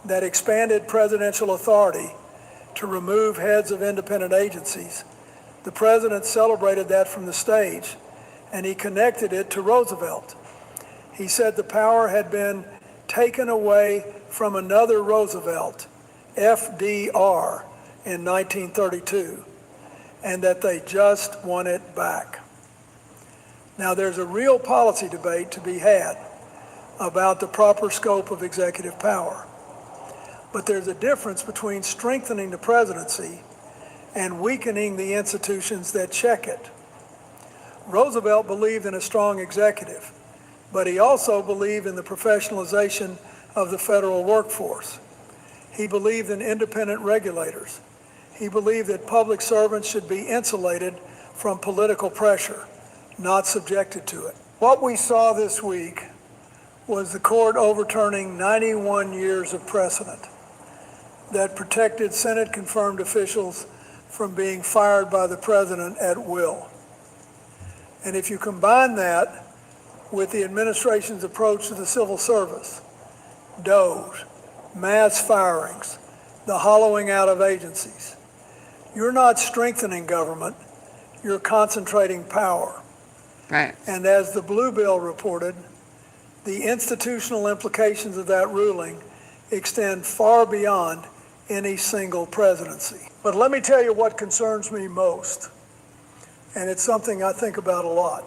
that expanded presidential authority to remove heads of independent agencies, the president celebrated that from the stage, and he connected it to Roosevelt. He said the power had been taken away from another Roosevelt, FDR, in 1932, and that they just want it back. Now, there's a real policy debate to be had about the proper scope of executive power. But there's a difference between strengthening the presidency and weakening the institutions that check it. Roosevelt believed in a strong executive, but he also believed in the professionalization of the federal workforce. He believed in independent regulators. He believed that public servants should be insulated from political pressure, not subjected to it. What we saw this week was the court overturning 91 years of precedent that protected Senate-confirmed officials from being fired by the president at will. And if you combine that with the administration's approach to the civil service, DOGE, mass firings, the hollowing out of agencies, you're not strengthening government, you're concentrating power. Right. And as the Blue Bill reported, the institutional implications of that ruling extend far beyond any single presidency. But let me tell you what concerns me most, and it's something I think about a lot.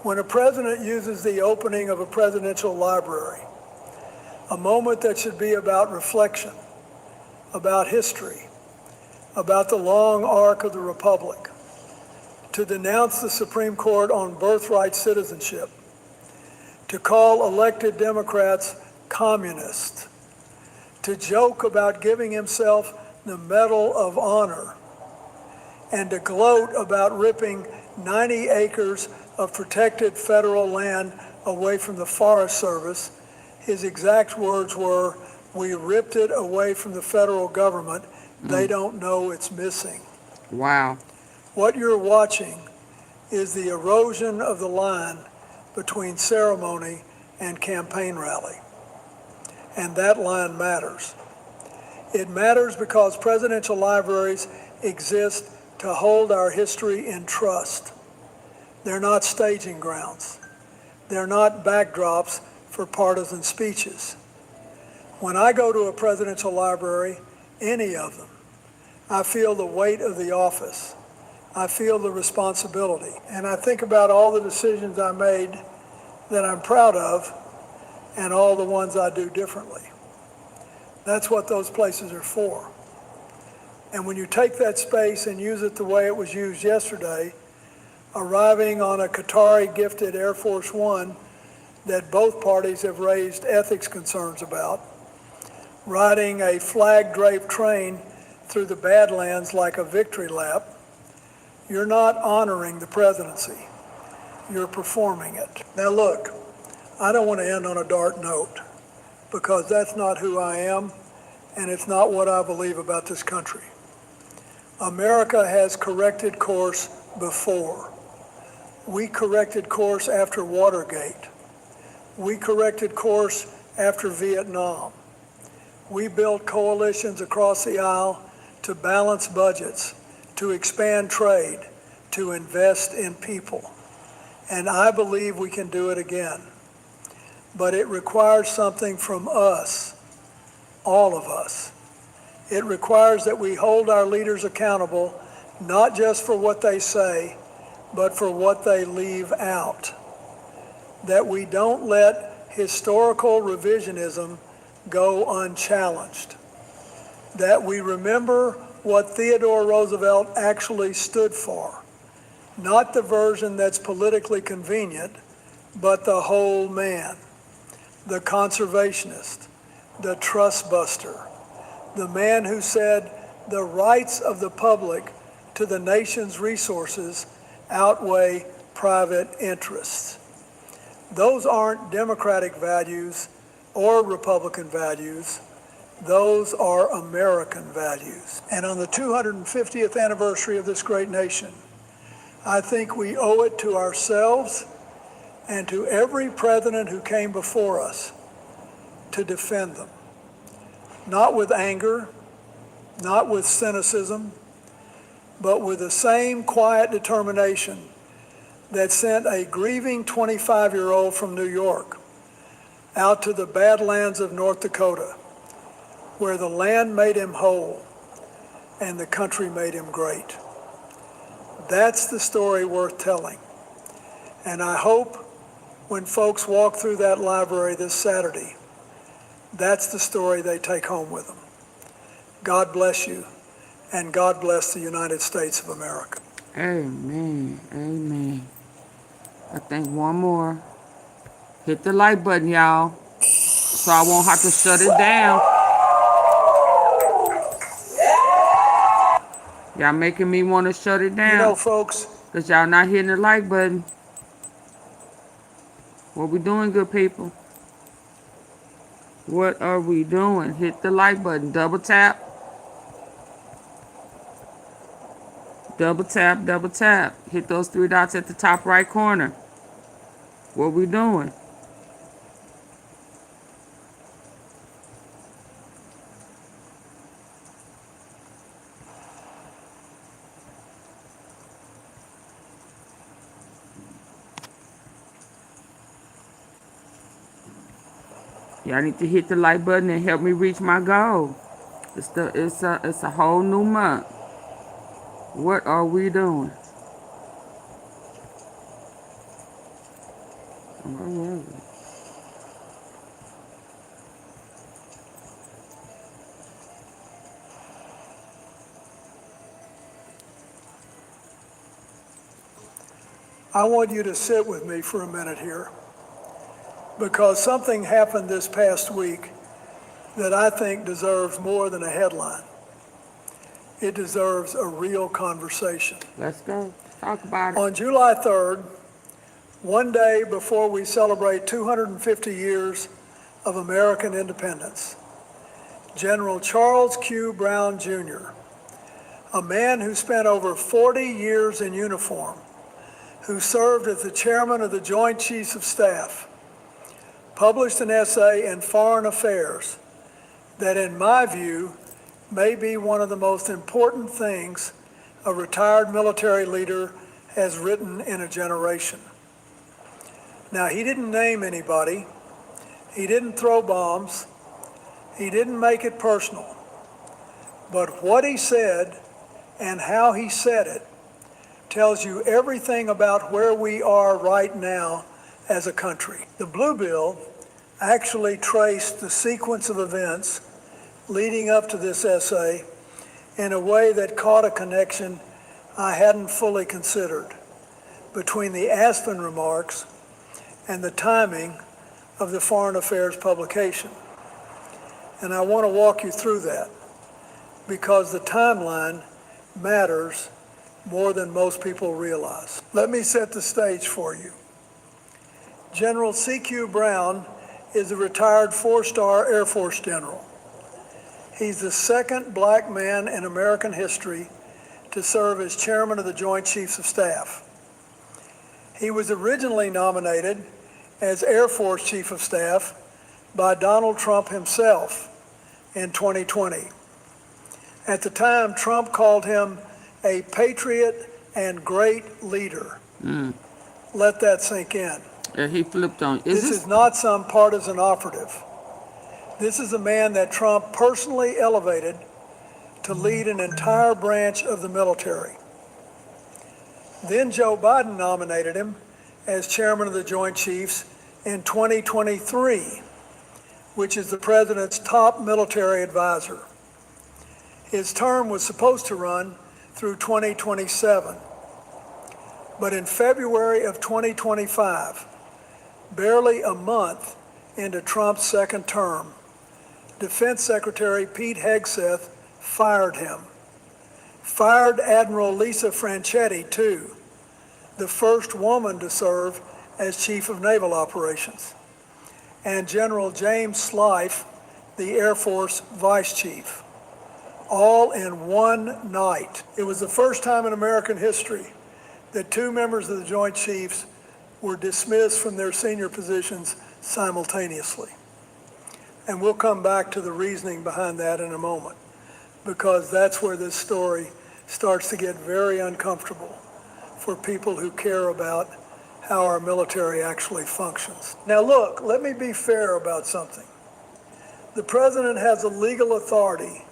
When a president uses the opening of a presidential library, a moment that should be about reflection, about history, about the long arc of the republic, to denounce the Supreme Court on birthright citizenship, to call elected Democrats communists, to joke about giving himself the Medal of Honor, and to gloat about ripping 90 acres of protected federal land away from the Forest Service. His exact words were, "We ripped it away from the federal government. They don't know it's missing." Wow. What you're watching is the erosion of the line between ceremony and campaign rally. And that line matters. It matters because presidential libraries exist to hold our history in trust. They're not staging grounds. They're not backdrops for partisan speeches. When I go to a presidential library, any of them, I feel the weight of the office. I feel the responsibility. And I think about all the decisions I made that I'm proud of and all the ones I do differently. That's what those places are for. And when you take that space and use it the way it was used yesterday, arriving on a Qatari-gifted Air Force One that both parties have raised ethics concerns about, riding a flag-draped train through the Badlands like a victory lap, you're not honoring the presidency. You're performing it. Now look, I don't want to end on a dark note because that's not who I am and it's not what I believe about this country. America has corrected course before. We corrected course after Watergate. We corrected course after Vietnam. We built coalitions across the aisle to balance budgets, to expand trade, to invest in people. And I believe we can do it again. But it requires something from us, all of us. It requires that we hold our leaders accountable, not just for what they say, but for what they leave out. That we don't let historical revisionism go unchallenged. That we remember what Theodore Roosevelt actually stood for. Not the version that's politically convenient, but the whole man, the conservationist, the trust buster, the man who said the rights of the public to the nation's resources outweigh private interests. Those aren't Democratic values or Republican values. Those are American values. And on the 250th anniversary of this great nation, I think we owe it to ourselves and to every president who came before us to defend them. Not with anger, not with cynicism, but with the same quiet determination that sent a grieving 25-year-old from New York out to the Badlands of North Dakota, where the land made him whole and the country made him great. That's the story worth telling. And I hope when folks walk through that library this Saturday, that's the story they take home with them. God bless you, and God bless the United States of America. Amen. Amen. I think one more. Hit the like button, y'all, so I won't have to shut it down. Y'all making me want to shut it down. You know, folks, because y'all not hitting the like button. What we doing, good people? What are we doing? Hit the like button. Double tap. Double tap, double tap. Hit those three dots at the top right corner. What we doing? Y'all need to hit the like button and help me reach my goal. It's a whole new month. What are we doing? Where was it? I want you to sit with me for a minute here, because something happened this past week that I think deserves more than a headline. It deserves a real conversation. Let's go. Talk about it. On July 3rd, one day before we celebrate 250 years of American independence, General Charles Q. Brown Jr., a man who spent over 40 years in uniform, who served as the chairman of the Joint Chiefs of Staff, published an essay in Foreign Affairs that, in my view, may be one of the most important things a retired military leader has written in a generation. Now, he didn't name anybody, he didn't throw bombs, he didn't make it personal, but what he said and how he said it tells you everything about where we are right now as a country. The Blue Bill actually traced the sequence of events leading up to this essay in a way that caught a connection I hadn't fully considered between the Aspen remarks and the timing of the Foreign Affairs publication. And I want to walk you through that because the timeline matters more than most people realize. Let me set the stage for you. General C.Q. Brown is a retired four-star Air Force general. He's the second black man in American history to serve as chairman of the Joint Chiefs of Staff. He was originally nominated as Air Force Chief of Staff by Donald Trump himself in 2020. At the time, Trump called him a patriot and great leader. Let that sink in. Yeah, he flipped on. This is not some partisan operative. This is a man that Trump personally elevated to lead an entire branch of the military. Then Joe Biden nominated him as chairman of the Joint Chiefs in 2023, which is the president's top military advisor. His term was supposed to run through 2027. But in February of 2025, barely a month into Trump's second term, Defense Secretary Pete Hegseth fired him. Fired Admiral Lisa Franchetti, too, the first woman to serve as Chief of Naval Operations, and General James Slife, the Air Force Vice Chief, all in one night. It was the first time in American history that two members of the Joint Chiefs were dismissed from their senior positions simultaneously. And we'll come back to the reasoning behind that in a moment, because that's where this story starts to get very uncomfortable for people who care about how our military actually functions. Now look, let me be fair about something. The president has a legal authority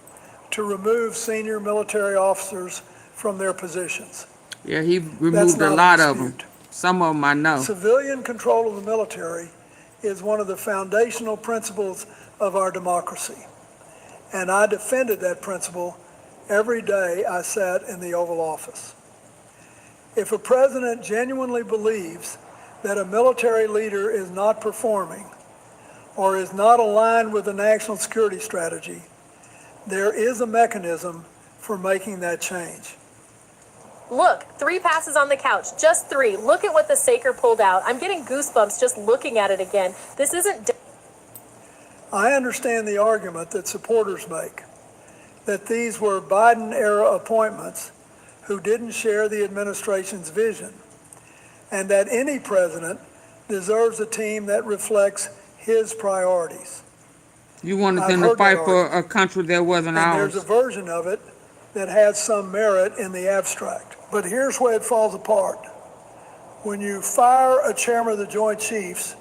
to remove senior military officers from their positions. Yeah, he removed a lot of them. Some of them I know. Civilian control of the military is one of the foundational principles of our democracy. And I defended that principle every day I sat in the Oval Office. If a president genuinely believes that a military leader is not performing or is not aligned with the national security strategy, there is a mechanism for making that change. Look, 3 passes on the couch, just 3. Look at what the Saker pulled out. I'm getting goosebumps just looking at it again. This isn't... I understand the argument that supporters make, that these were Biden-era appointments who didn't share the administration's vision, and that any president deserves a team that reflects his priorities. You wanted them to fight for a country that wasn't ours. And there's a version of it that has some merit in the abstract. But here's where it falls apart. When you fire a chairman of the Joint Chiefs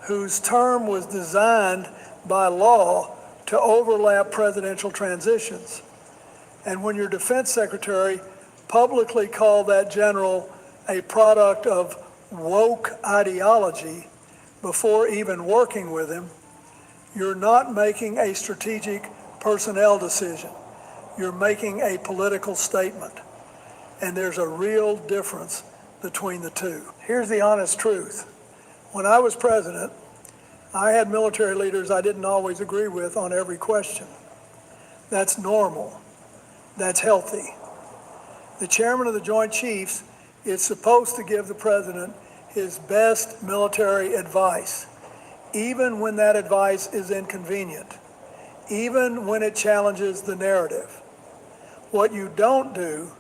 whose term was designed by law to overlap presidential transitions, and when your defense secretary publicly called that general a product of woke ideology before even working with him, you're not making a strategic personnel decision. You're making a political statement. And there's a real difference between the two. Here's the honest truth. When I was president, I had military leaders I didn't always agree with on every question. That's normal. That's healthy. The chairman of the Joint Chiefs is supposed to give the president his best military advice, even when that advice is inconvenient, even when it challenges the narrative. What you don't do,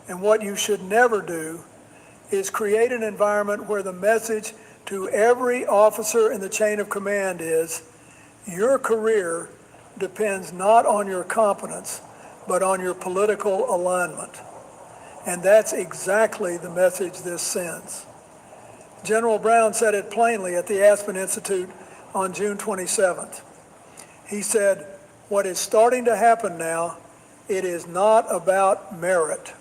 and what you should never do, is create an environment where the message to every officer in the chain of command is, your career depends not on your competence, but on your political alignment. And that's exactly the message this sends. General Brown said it plainly at the Aspen Institute on June 27th. He said, what is starting to happen now, it is not about merit.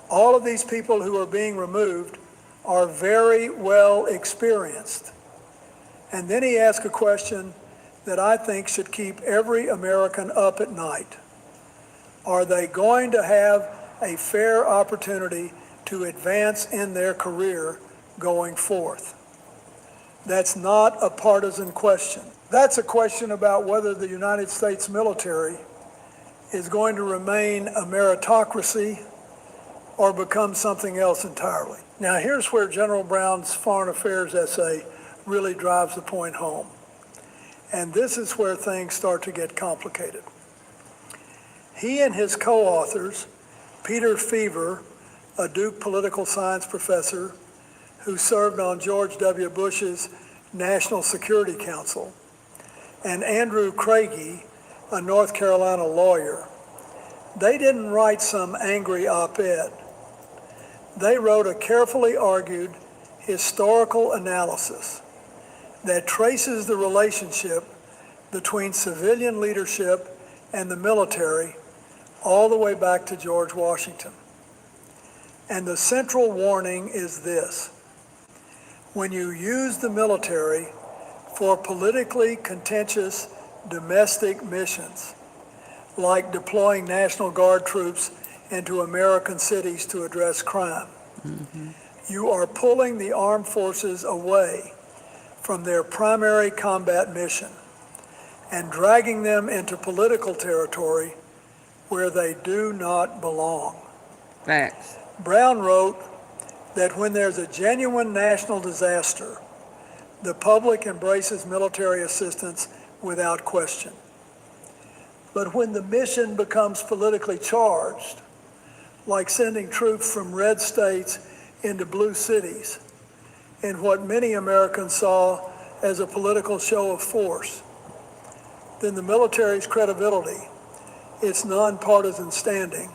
All of these people who are being removed are very well experienced. And then he asked a question that I think should keep every American up at night. Are they going to have a fair opportunity to advance in their career going forth? That's not a partisan question. That's a question about whether the United States military is going to remain a meritocracy or become something else entirely. Now, here's where General Brown's Foreign Affairs essay really drives the point home. And this is where things start to get complicated. He and his co-authors, Peter Feaver, a Duke political science professor who served on George W. Bush's National Security Council, and Andrew Craigie, a North Carolina lawyer, they didn't write some angry op-ed. They wrote a carefully argued historical analysis that traces the relationship between civilian leadership and the military all the way back to George Washington. And the central warning is this: when you use the military for politically contentious domestic missions, like deploying National Guard troops into American cities to address crime, you are pulling the armed forces away from their primary combat mission and dragging them into political territory where they do not belong. Facts. Brown wrote that when there's a genuine national disaster, the public embraces military assistance without question. But when the mission becomes politically charged, like sending troops from red states into blue cities, in what many Americans saw as a political show of force, then the military's credibility, its nonpartisan standing,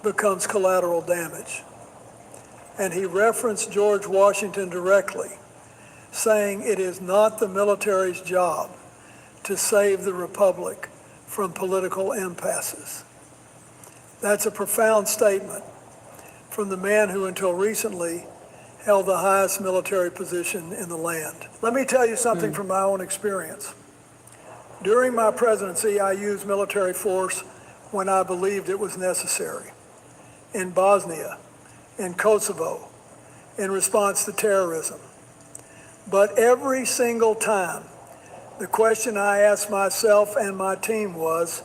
becomes collateral damage. And he referenced George Washington directly, saying it is not the military's job to save the republic from political impasses. That's a profound statement from the man who until recently held the highest military position in the land. Let me tell you something from my own experience. During my presidency, I used military force when I believed it was necessary. In Bosnia, in Kosovo, in response to terrorism. But every single time, the question I asked myself and my team was,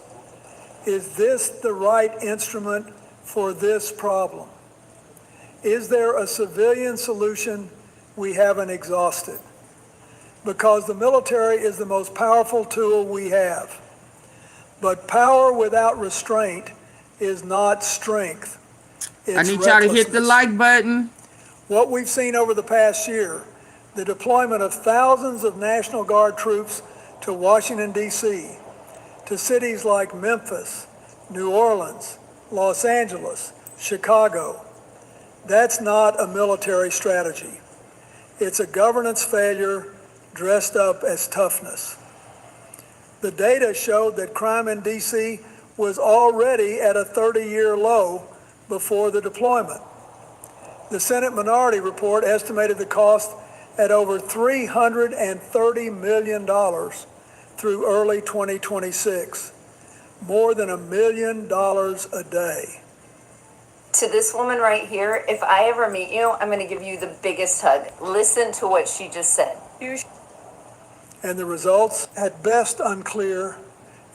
is this the right instrument for this problem? Is there a civilian solution we haven't exhausted? Because the military is the most powerful tool we have. But power without restraint is not strength. I need y'all to hit the like button. What we've seen over the past year, the deployment of thousands of National Guard troops to Washington, D.C., to cities like Memphis, New Orleans, Los Angeles, Chicago, that's not a military strategy. It's a governance failure dressed up as toughness. The data showed that crime in D.C. was already at a 30-year low before the deployment. The Senate Minority Report estimated the cost at over $330 million through early 2026, more than $1 million a day. To this woman right here, if I ever meet you, I'm going to give you the biggest hug. Listen to what she just said. And the results, at best unclear,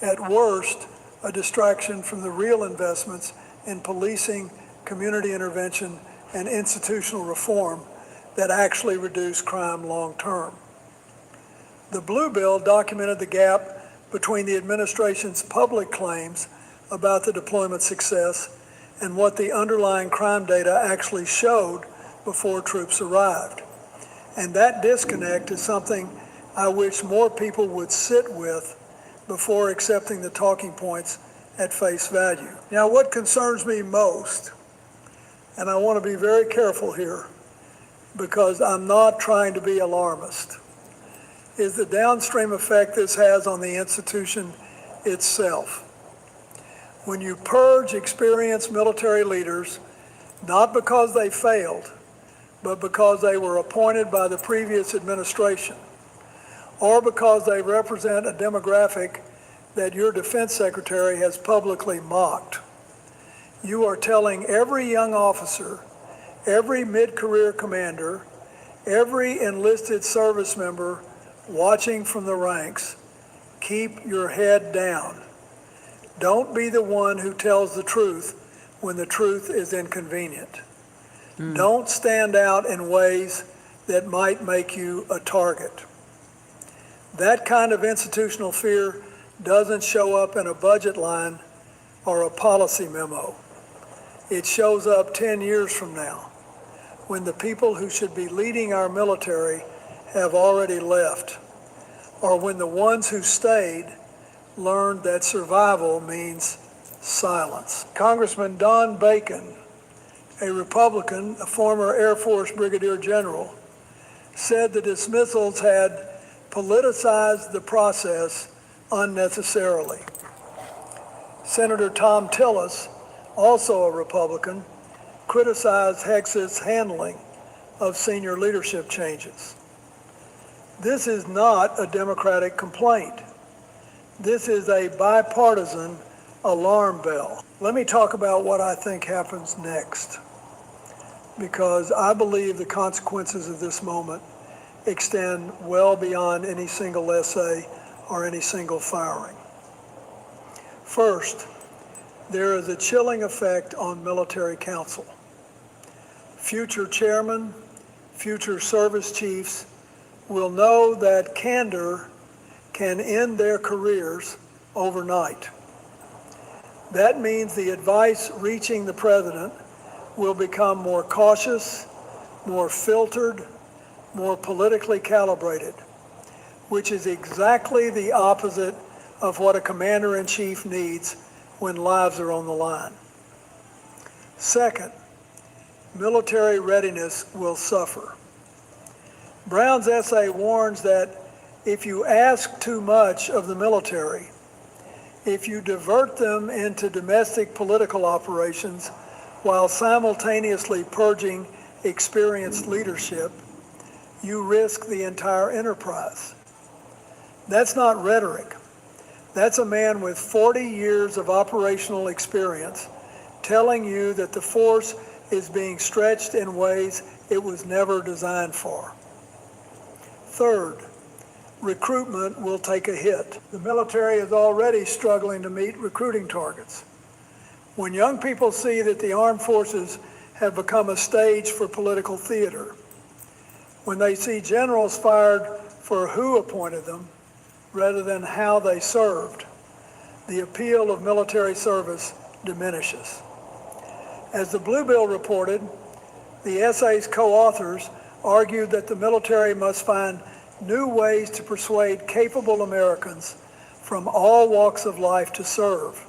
at worst a distraction from the real investments in policing, community intervention, and institutional reform that actually reduce crime long term. The Blue Bill documented the gap between the administration's public claims about the deployment success and what the underlying crime data actually showed before troops arrived. And that disconnect is something I wish more people would sit with before accepting the talking points at face value. Now, what concerns me most, and I want to be very careful here because I'm not trying to be alarmist, is the downstream effect this has on the institution itself. When you purge experienced military leaders, not because they failed, but because they were appointed by the previous administration, or because they represent a demographic that your defense secretary has publicly mocked, you are telling every young officer, every mid-career commander, every enlisted service member watching from the ranks, keep your head down. Don't be the one who tells the truth when the truth is inconvenient. Don't stand out in ways that might make you a target. That kind of institutional fear doesn't show up in a budget line or a policy memo. It shows up 10 years from now, when the people who should be leading our military have already left, or when the ones who stayed learned that survival means silence. Congressman Don Bacon, a Republican, a former Air Force Brigadier General, said the dismissals had politicized the process unnecessarily. Senator Tom Tillis, also a Republican, criticized Hex's handling of senior leadership changes. This is not a Democratic complaint. This is a bipartisan alarm bell. Let me talk about what I think happens next, because I believe the consequences of this moment extend well beyond any single essay or any single firing. First, there is a chilling effect on military council. Future chairmen, future service chiefs will know that candor can end their careers overnight. That means the advice reaching the president will become more cautious, more filtered, more politically calibrated, which is exactly the opposite of what a commander-in-chief needs when lives are on the line. Second, military readiness will suffer. Brown's essay warns that if you ask too much of the military, if you divert them into domestic political operations while simultaneously purging experienced leadership, you risk the entire enterprise. That's not rhetoric. That's a man with 40 years of operational experience telling you that the force is being stretched in ways it was never designed for. Third, recruitment will take a hit. The military is already struggling to meet recruiting targets. When young people see that the armed forces have become a stage for political theater, when they see generals fired for who appointed them rather than how they served, the appeal of military service diminishes. As the Blue Bill reported, the essay's co-authors argued that the military must find new ways to persuade capable Americans from all walks of life to serve.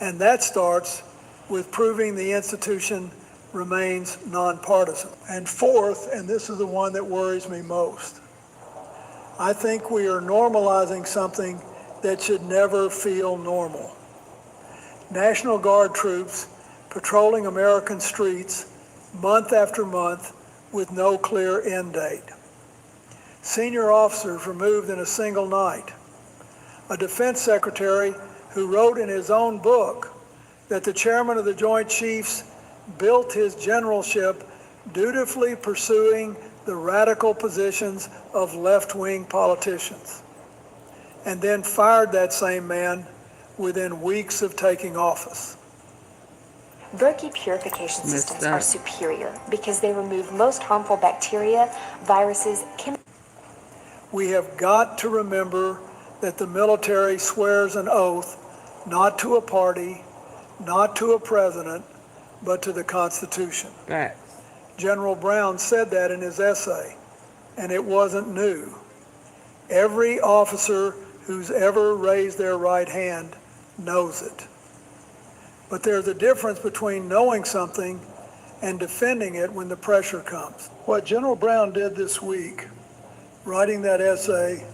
And that starts with proving the institution remains nonpartisan. And fourth, and this is the one that worries me most, I think we are normalizing something that should never feel normal. National Guard troops patrolling American streets month after month with no clear end date. Senior officers removed in a single night. A defense secretary who wrote in his own book that the chairman of the Joint Chiefs built his generalship dutifully pursuing the radical positions of left-wing politicians, and then fired that same man within weeks of taking office. Berkey purification systems are superior because they remove most harmful bacteria, viruses, chemicals. We have got to remember that the military swears an oath not to a party, not to a president, but to the Constitution. Right. General Brown said that in his essay, and it wasn't new. Every officer who's ever raised their right hand knows it. But there's a difference between knowing something and defending it when the pressure comes. What General Brown did this week, writing that essay,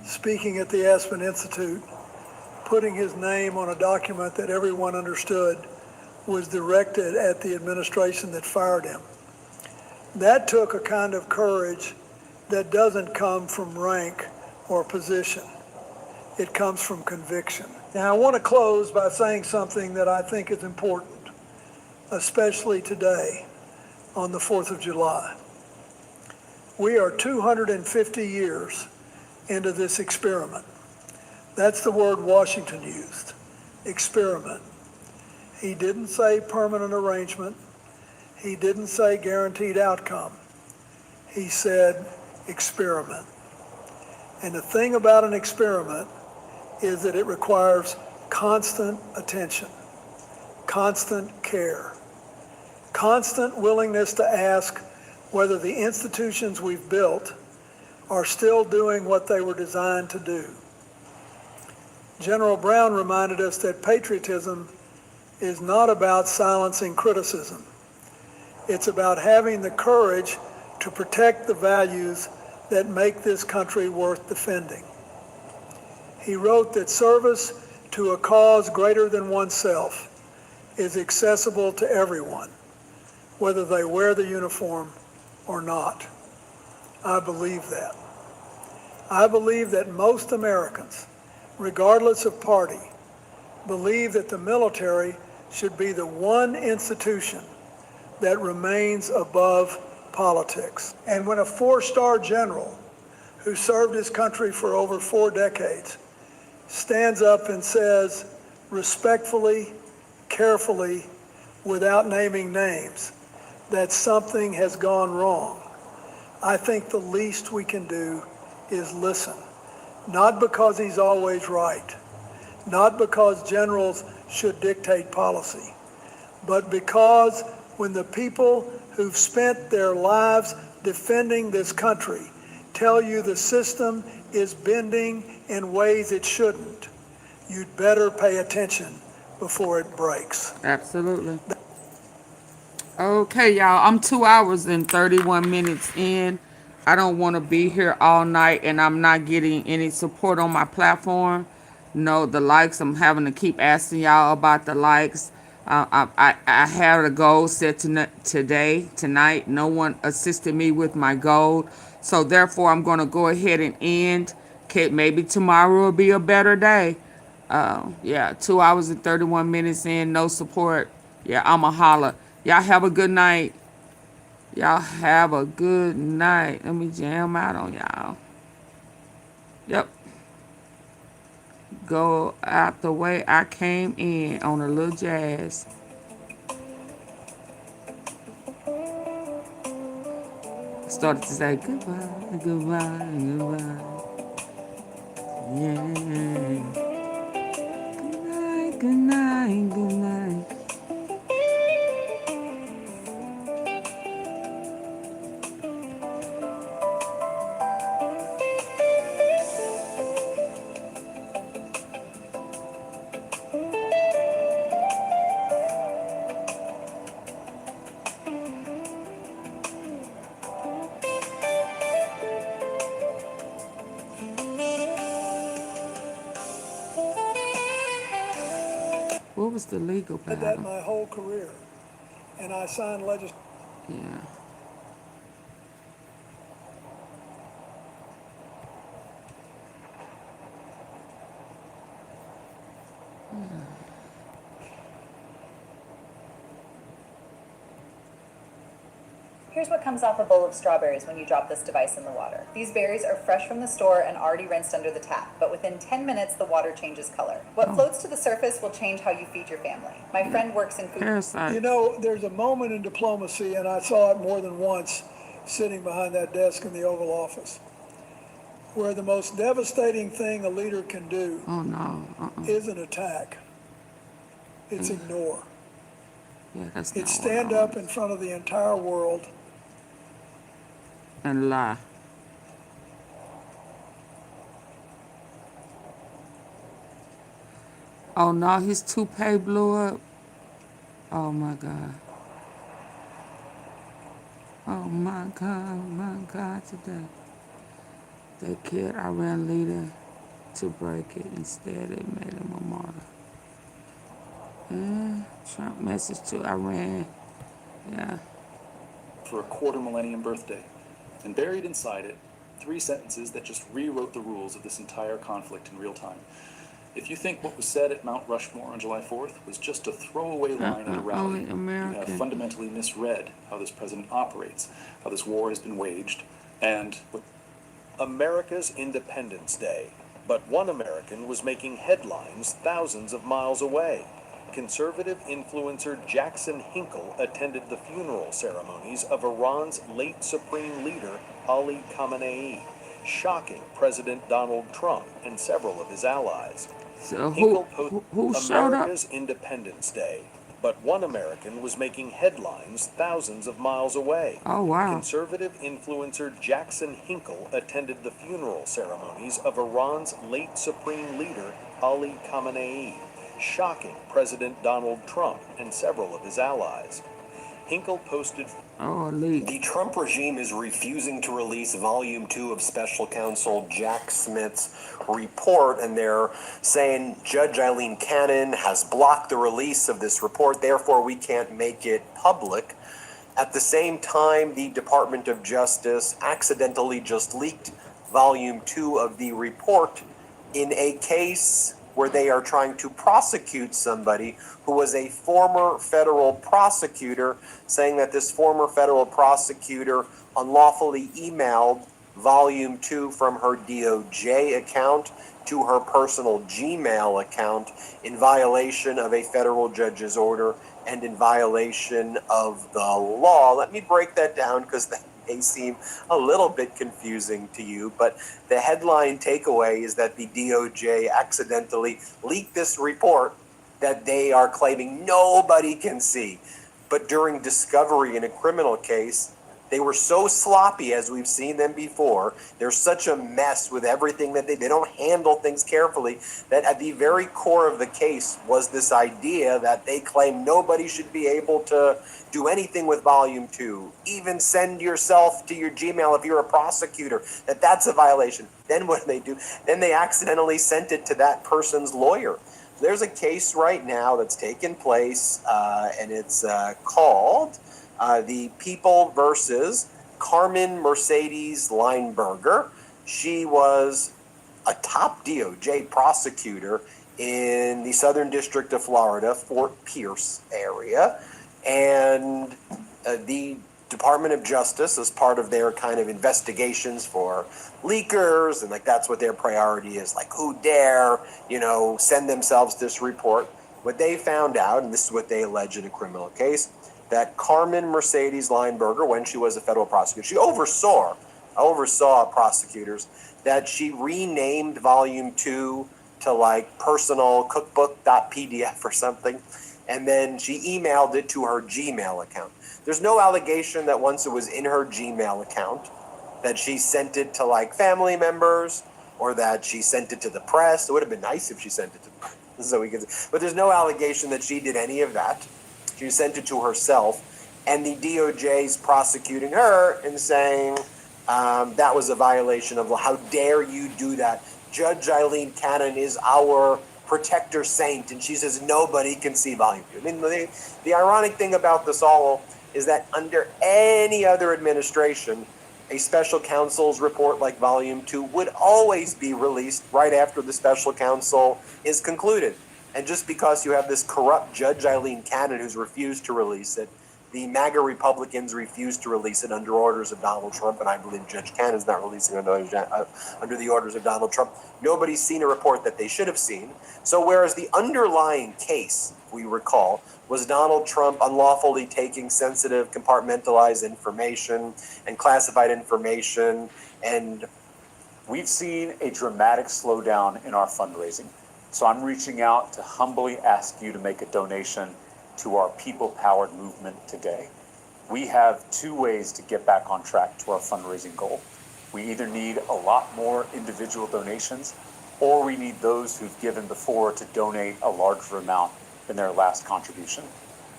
speaking at the Aspen Institute, putting his name on a document that everyone understood was directed at the administration that fired him. That took a kind of courage that doesn't come from rank or position. It comes from conviction. Now, I want to close by saying something that I think is important, especially today on the 4th of July. We are 250 years into this experiment. That's the word Washington used, experiment. He didn't say permanent arrangement. He didn't say guaranteed outcome. He said experiment. And the thing about an experiment is that it requires constant attention, constant care, constant willingness to ask whether the institutions we've built are still doing what they were designed to do. General Brown reminded us that patriotism is not about silencing criticism. It's about having the courage to protect the values that make this country worth defending. He wrote that service to a cause greater than oneself is accessible to everyone, whether they wear the uniform or not. I believe that. I believe that most Americans, regardless of party, believe that the military should be the one institution that remains above politics. And when a four-star general who served his country for over 4 decades stands up and says respectfully, carefully, without naming names, that something has gone wrong, I think the least we can do is listen. Not because he's always right, not because generals should dictate policy, but because when the people who've spent their lives defending this country tell you the system is bending in ways it shouldn't, you'd better pay attention before it breaks. Absolutely. Okay, y'all, I'm 2 hours and 31 minutes in. I don't want to be here all night, and I'm not getting any support on my platform. No, the likes, I'm having to keep asking y'all about the likes. I had a goal set tonight. No one assisted me with my goal. So therefore, I'm going to go ahead and end. Okay, maybe tomorrow will be a better day. Yeah, 2 hours and 31 minutes in, no support. Yeah, I'm a holler. Y'all have a good night. Y'all have a good night. Let me jam out on y'all. Yep. Go out the way I came in on a little jazz. Started to say goodbye, goodbye, goodbye. Yeah. Good night, good night, good night. What was the legal I did that battle? my whole career, and I signed legislation. Yeah. Here's what comes off a bowl of strawberries when you drop this device in the water. These berries are fresh from the store and already rinsed under the tap, but within 10 minutes the water changes color. What floats to the surface will change how you feed your family. My friend works in food. Parasite. You know, there's a moment in diplomacy, and I saw it more than once sitting behind that desk in the Oval Office, where the most devastating thing a leader can do Oh no. isn't attack. It's ignore. Yeah, that's It's not what I stand up in front of the entire world and lie. Oh no, his toupee blew up. Oh my God. Oh my God, today. They killed Iran leader to break it. Instead, it made him a martyr. Yeah, Trump message to Iran. Yeah. For a quarter millennium birthday. And buried inside it, 3 sentences that just rewrote the rules of this entire conflict in real time. If you think what was said at Mount Rushmore on July 4th was just a throwaway line at a rally, Only you have American. fundamentally misread how this president operates, how this war has been waged, and what America's Independence Day, but one American was making headlines thousands of miles away. Conservative influencer Jackson Hinkle attended the funeral ceremonies of Iran's late supreme leader, Ali Khamenei, shocking President Donald Trump and several of his allies. So Hinkle who showed up? America's Independence Day, but one American was making headlines thousands of miles away. Oh wow. Conservative influencer Jackson Hinkle attended the funeral ceremonies of Iran's late supreme leader, Ali Khamenei, shocking President Donald Trump and several of his allies. Hinkle posted, The Trump regime is refusing to release Volume 2 of Special Counsel Jack Smith's report, and they're saying Judge Eileen Cannon has blocked the release of this report, therefore we can't make it public. At the same time, the Department of Justice accidentally just leaked Volume 2 of the report in a case where they are trying to prosecute somebody who was a former federal prosecutor, saying that this former federal prosecutor unlawfully emailed Volume 2 from her DOJ account to her personal Gmail account in violation of a federal judge's order and in violation of the law. Let me break that down because that may seem a little bit confusing to you, but the headline takeaway is that the DOJ accidentally leaked this report that they are claiming nobody can see. But during discovery in a criminal case, they were so sloppy, as we've seen them before. They're such a mess with everything that they don't handle things carefully, that at the very core of the case was this idea that they claim nobody should be able to do anything with Volume 2, even send yourself to your Gmail if you're a prosecutor, that's a violation. Then what do? Then they accidentally sent it to that person's lawyer. There's a case right now that's taken place, and it's called the People versus Carmen Mercedes Lineberger. She was a top DOJ prosecutor in the Southern District of Florida, Fort Pierce area. And the Department of Justice, as part of their kind of investigations for leakers, and that's what their priority is, who dare, send themselves this report. What they found out, and this is what they allege in a criminal case, that Carmen Mercedes Lineberger, when she was a federal prosecutor, she oversaw prosecutors, that she renamed Volume 2 to personal cookbook.pdf or something, and then she emailed it to her Gmail account. There's no allegation that once it was in her Gmail account, that she sent it to family members or that she sent it to the press. It would have been nice if she sent it to the press, but there's no allegation that she did any of that. She sent it to herself, and the DOJ's prosecuting her and saying that was a violation of law. How dare you do that? Judge Eileen Cannon is our protector saint, and she says nobody can see Volume 2. I mean, the ironic thing about this all is that under any other administration, a special counsel's report like Volume 2 would always be released right after the special counsel is concluded. And just because you have this corrupt Judge Eileen Cannon who's refused to release it, the MAGA Republicans refused to release it under orders of Donald Trump, and I believe Judge Cannon's not releasing it under the orders of Donald Trump. Nobody's seen a report that they should have seen. So whereas the underlying case, if we recall, was Donald Trump unlawfully taking sensitive compartmentalized information and classified information, and we've seen a dramatic slowdown in our fundraising. So I'm reaching out to humbly ask you to make a donation to our people-powered movement today. we have two ways to get back on track to our fundraising goal. We either need a lot more individual donations, or we need those who've given before to donate a larger amount than their last contribution.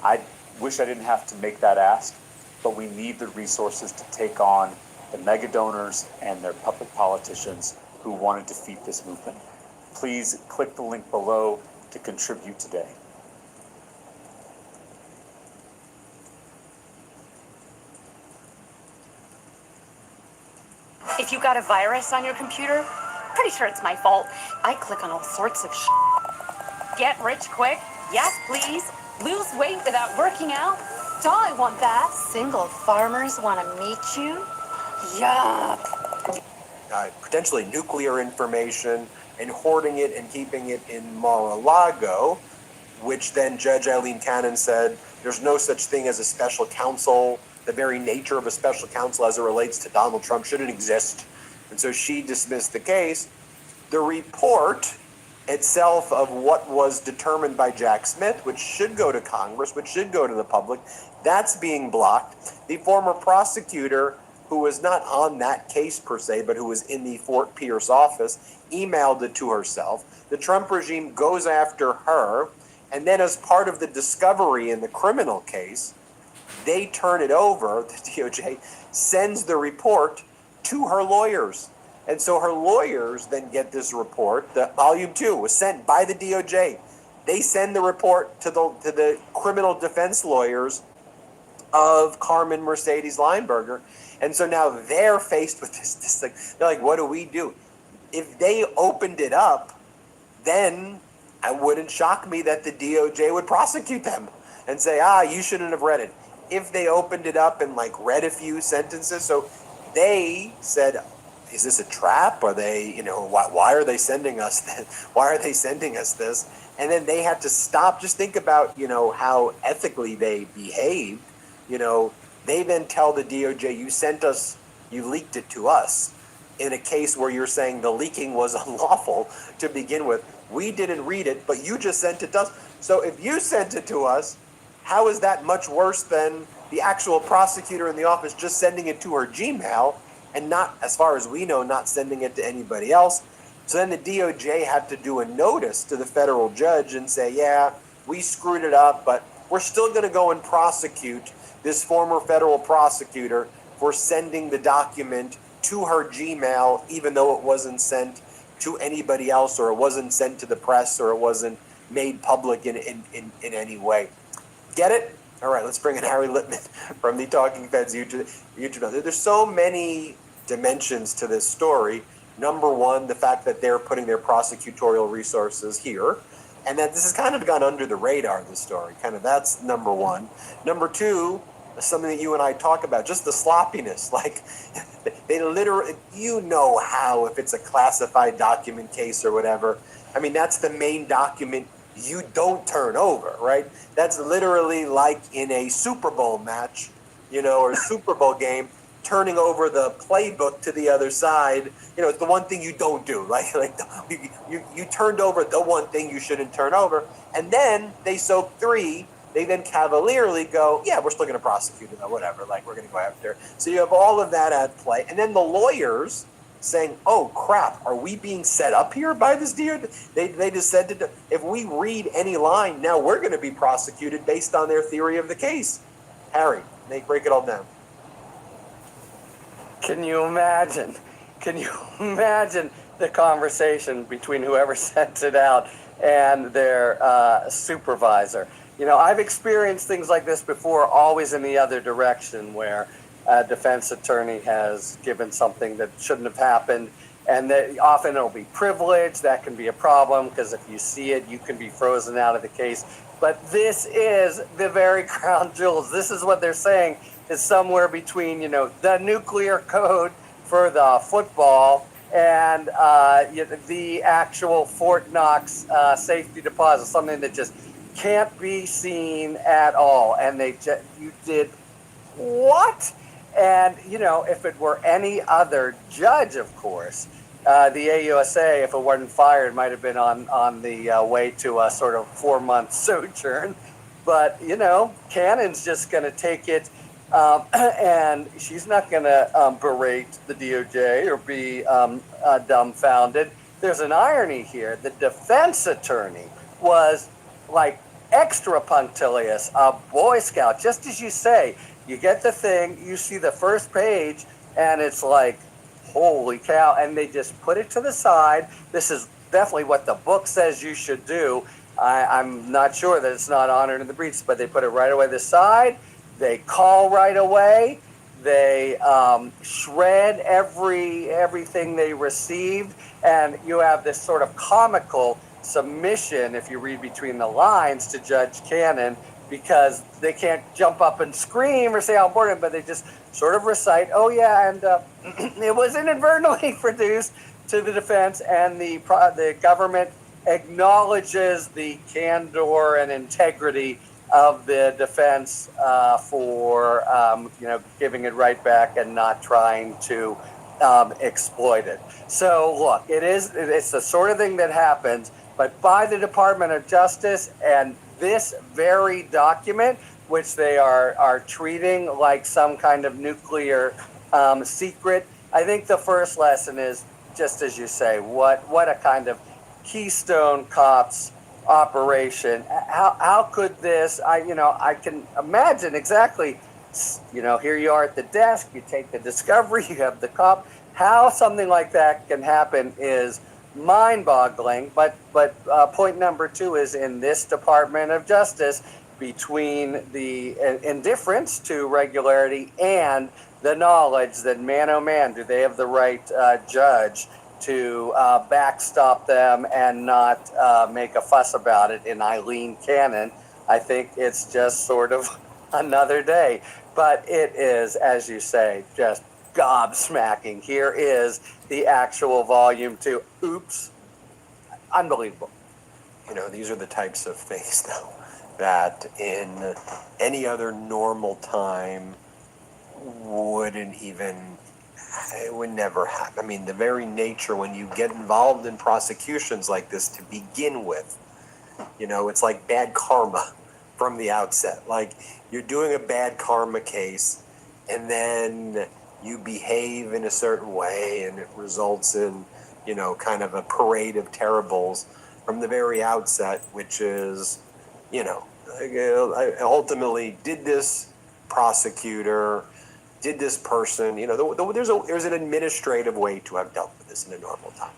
I wish I didn't have to make that ask, but we need the resources to take on the mega donors and their puppet politicians who want to defeat this movement. Please click the link below to contribute today. If you got a virus on your computer, pretty sure it's my fault. I click on all sorts of Get rich quick? Yes, please. Lose weight without working out? Duh, I want that. Single farmers want to meet you? Yuck. Potentially nuclear information and hoarding it and keeping it in Mar-a-Lago, which then Judge Eileen Cannon said there's no such thing as a special counsel. The very nature of a special counsel as it relates to Donald Trump shouldn't exist. And so she dismissed the case. The report itself of what was determined by Jack Smith, which should go to Congress, which should go to the public, that's being blocked. The former prosecutor, who was not on that case per se, but who was in the Fort Pierce office, emailed it to herself. The Trump regime goes after her, and then as part of the discovery in the criminal case, they turn it over, the DOJ sends the report to her lawyers. And so her lawyers then get this report. The volume 2 was sent by the DOJ. They send the report to the criminal defense lawyers of Carmen Mercedes Lineberger. And so now they're faced with this like, they're like, what do we do? If they opened it up, then it wouldn't shock me that the DOJ would prosecute them and say, you shouldn't have read it. If they opened it up and like read a few sentences, so they said, is this a trap? Are they, why are they sending us this? Why are they sending us this? And then they had to stop. Just think about, how ethically they behaved. They then tell the DOJ, you leaked it to us in a case where you're saying the leaking was unlawful to begin with. We didn't read it, but you just sent it to us. So if you sent it to us, how is that much worse than the actual prosecutor in the office just sending it to her Gmail and not, as far as we know, not sending it to anybody else? So then the DOJ had to do a notice to the federal judge and say, yeah, we screwed it up, but we're still going to go and prosecute this former federal prosecutor for sending the document to her Gmail, even though it wasn't sent to anybody else, or it wasn't sent to the press, or it wasn't made public in any way. Get it? All right, let's bring in Harry Littman from the Talking Feds YouTube. There's so many dimensions to this story. Number one, the fact that they're putting their prosecutorial resources here, and that this has kind of gone under the radar, this story. That's number one. Number two, something that you and I talk about, just the sloppiness. Like, they literally, how if it's a classified document case or whatever, that's the main document you don't turn over, right? That's literally like in a Super Bowl match, or a Super Bowl game, turning over the playbook to the other side. It's the one thing you don't do. You turned over the one thing you shouldn't turn over. And then they soak 3. They then cavalierly go, yeah, we're still going to prosecute it or whatever. We're going to go after. So you have all of that at play. And then the lawyers saying, oh, crap, are we being set up here by this DOJ? They just said, if we read any line, now we're going to be prosecuted based on their theory of the case. Harry, they break it all down. Can you imagine the conversation between whoever sent it out and their supervisor? I've experienced things like this before, always in the other direction, where a defense attorney has given something that shouldn't have happened, and that often it'll be privileged. That can be a problem, because if you see it, you can be frozen out of the case. But this is the very crown jewels. This is what they're saying is somewhere between, the nuclear code for the football and the actual Fort Knox safety deposit, something that just can't be seen at all. And you did what? And, if it were any other judge, of course, the AUSA, if it wasn't fired, might have been on the way to a sort of 4-month sojourn. But, Cannon's just going to take it And she's not going to berate the DOJ or be dumbfounded. There's an irony here. The defense attorney was like extra punctilious, a Boy Scout, just as you say. You get the thing, you see the first page, and it's like, holy cow, and they just put it to the side. This is definitely what the book says you should do. I'm not sure that it's not honored in the briefs, but they put it right away to the side. They call right away. They shred everything they received, and you have this sort of comical submission, if you read between the lines, to Judge Cannon, because they can't jump up and scream or say how important, but they just sort of recite, oh yeah, and it was inadvertently produced to the defense, and the government acknowledges the candor and integrity of the defense for giving it right back and not trying to exploit it. So look, it's the sort of thing that happens, but by the Department of Justice and this very document, which they are treating like some kind of nuclear secret, I think the first lesson is, just as you say, what a kind of Keystone Cops operation. How could this? I can imagine exactly. Here you are at the desk. You take the discovery. You have the cop. How something like that can happen is mind-boggling. But point number two is, in this Department of Justice, between the indifference to regularity and the knowledge that, man oh man, do they have the right judge to backstop them and not make a fuss about it in Eileen Cannon. I think it's just sort of another day. But it is, as you say, just gobsmacking. Here is the actual volume 2. Oops. Unbelievable. These are the types of things, though, that in any other normal time it would never happen. I mean, the very nature, when you get involved in prosecutions like this to begin with, it's like bad karma from the outset. Like, you're doing a bad karma case, and then you behave in a certain way, and it results in, kind of a parade of terribles from the very outset, which is, ultimately, did this prosecutor, did this person, there's an administrative way to have dealt with this in a normal time.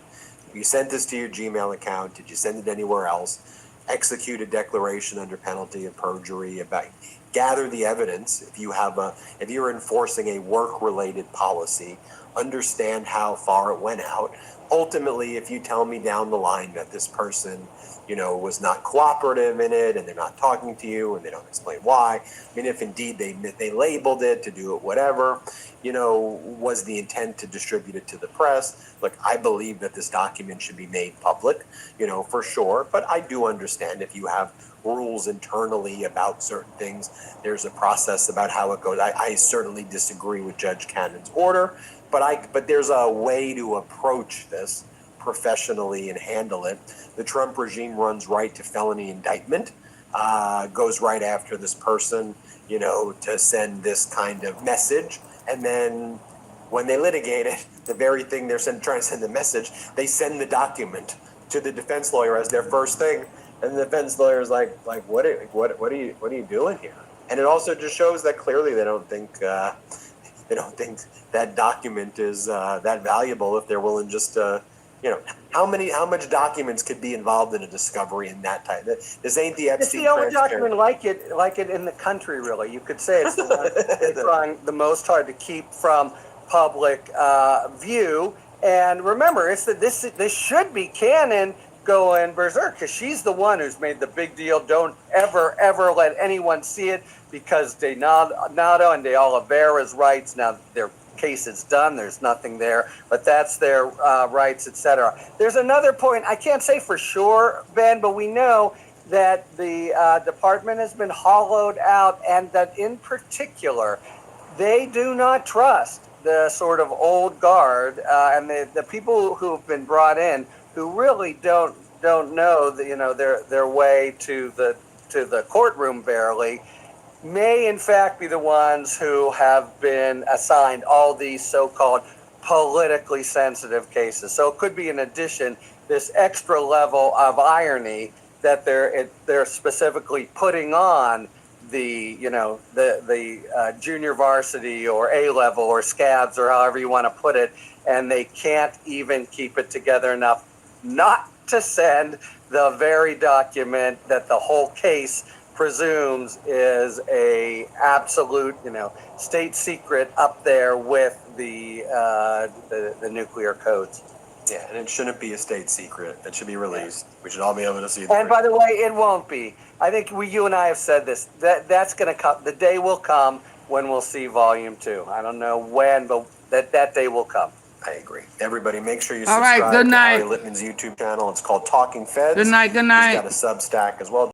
You sent this to your Gmail account. Did you send it anywhere else? Execute a declaration under penalty of perjury about, gather the evidence. If you're enforcing a work-related policy, understand how far it went out. Ultimately, if you tell me down the line that this person, was not cooperative in it, and they're not talking to you, and they don't explain why. I mean, if indeed they labeled it to do it, whatever, was the intent to distribute it to the press. Look, I believe that this document should be made public, for sure. But I do understand if you have rules internally about certain things, there's a process about how it goes. I certainly disagree with Judge Cannon's order, but there's a way to approach this professionally and handle it. The Trump regime runs right to felony indictment, goes right after this person, to send this kind of message. And then when they litigate it, the very thing they're trying to send the message, they send the document to the defense lawyer as their first thing. And the defense lawyer is like, what are you doing here? And it also just shows that clearly they don't think that document is that valuable if they're willing just to. How much documents could be involved in a discovery in that type? This ain't the Epstein. It's the only document like it in the country, really. You could say it's the one they're trying the most hard to keep from public view. And remember, it's that this should be Cannon going berserk, because she's the one who's made the big deal. Don't ever let anyone see it, because De Nato and De Oliveira's rights. Now their case is done. There's nothing there, but that's their rights, etc. There's another point. I can't say for sure, Ben, but we know that the department has been hollowed out, and that in particular, they do not trust the sort of old guard and the people who have been brought in, who really don't know their way to the courtroom barely. may in fact be the ones who have been assigned all these so-called politically sensitive cases. So it could be, in addition, this extra level of irony that they're specifically putting on the junior varsity or A level or scabs or however you want to put it, and they can't even keep it together enough not to send the very document that the whole case presumes is a absolute, state secret up there with the nuclear codes. Yeah, and it shouldn't be a state secret. It should be released. We should all be able to see And by the way, it won't be. I think you and I have said this. That's going to come. The day will come when we'll see Volume 2. I don't know when, but that day will come. I agree. Everybody, make sure you All right, subscribe good to night. Harry Littman's YouTube channel. It's called Talking Feds. Good night, good night. He's got a Substack as well.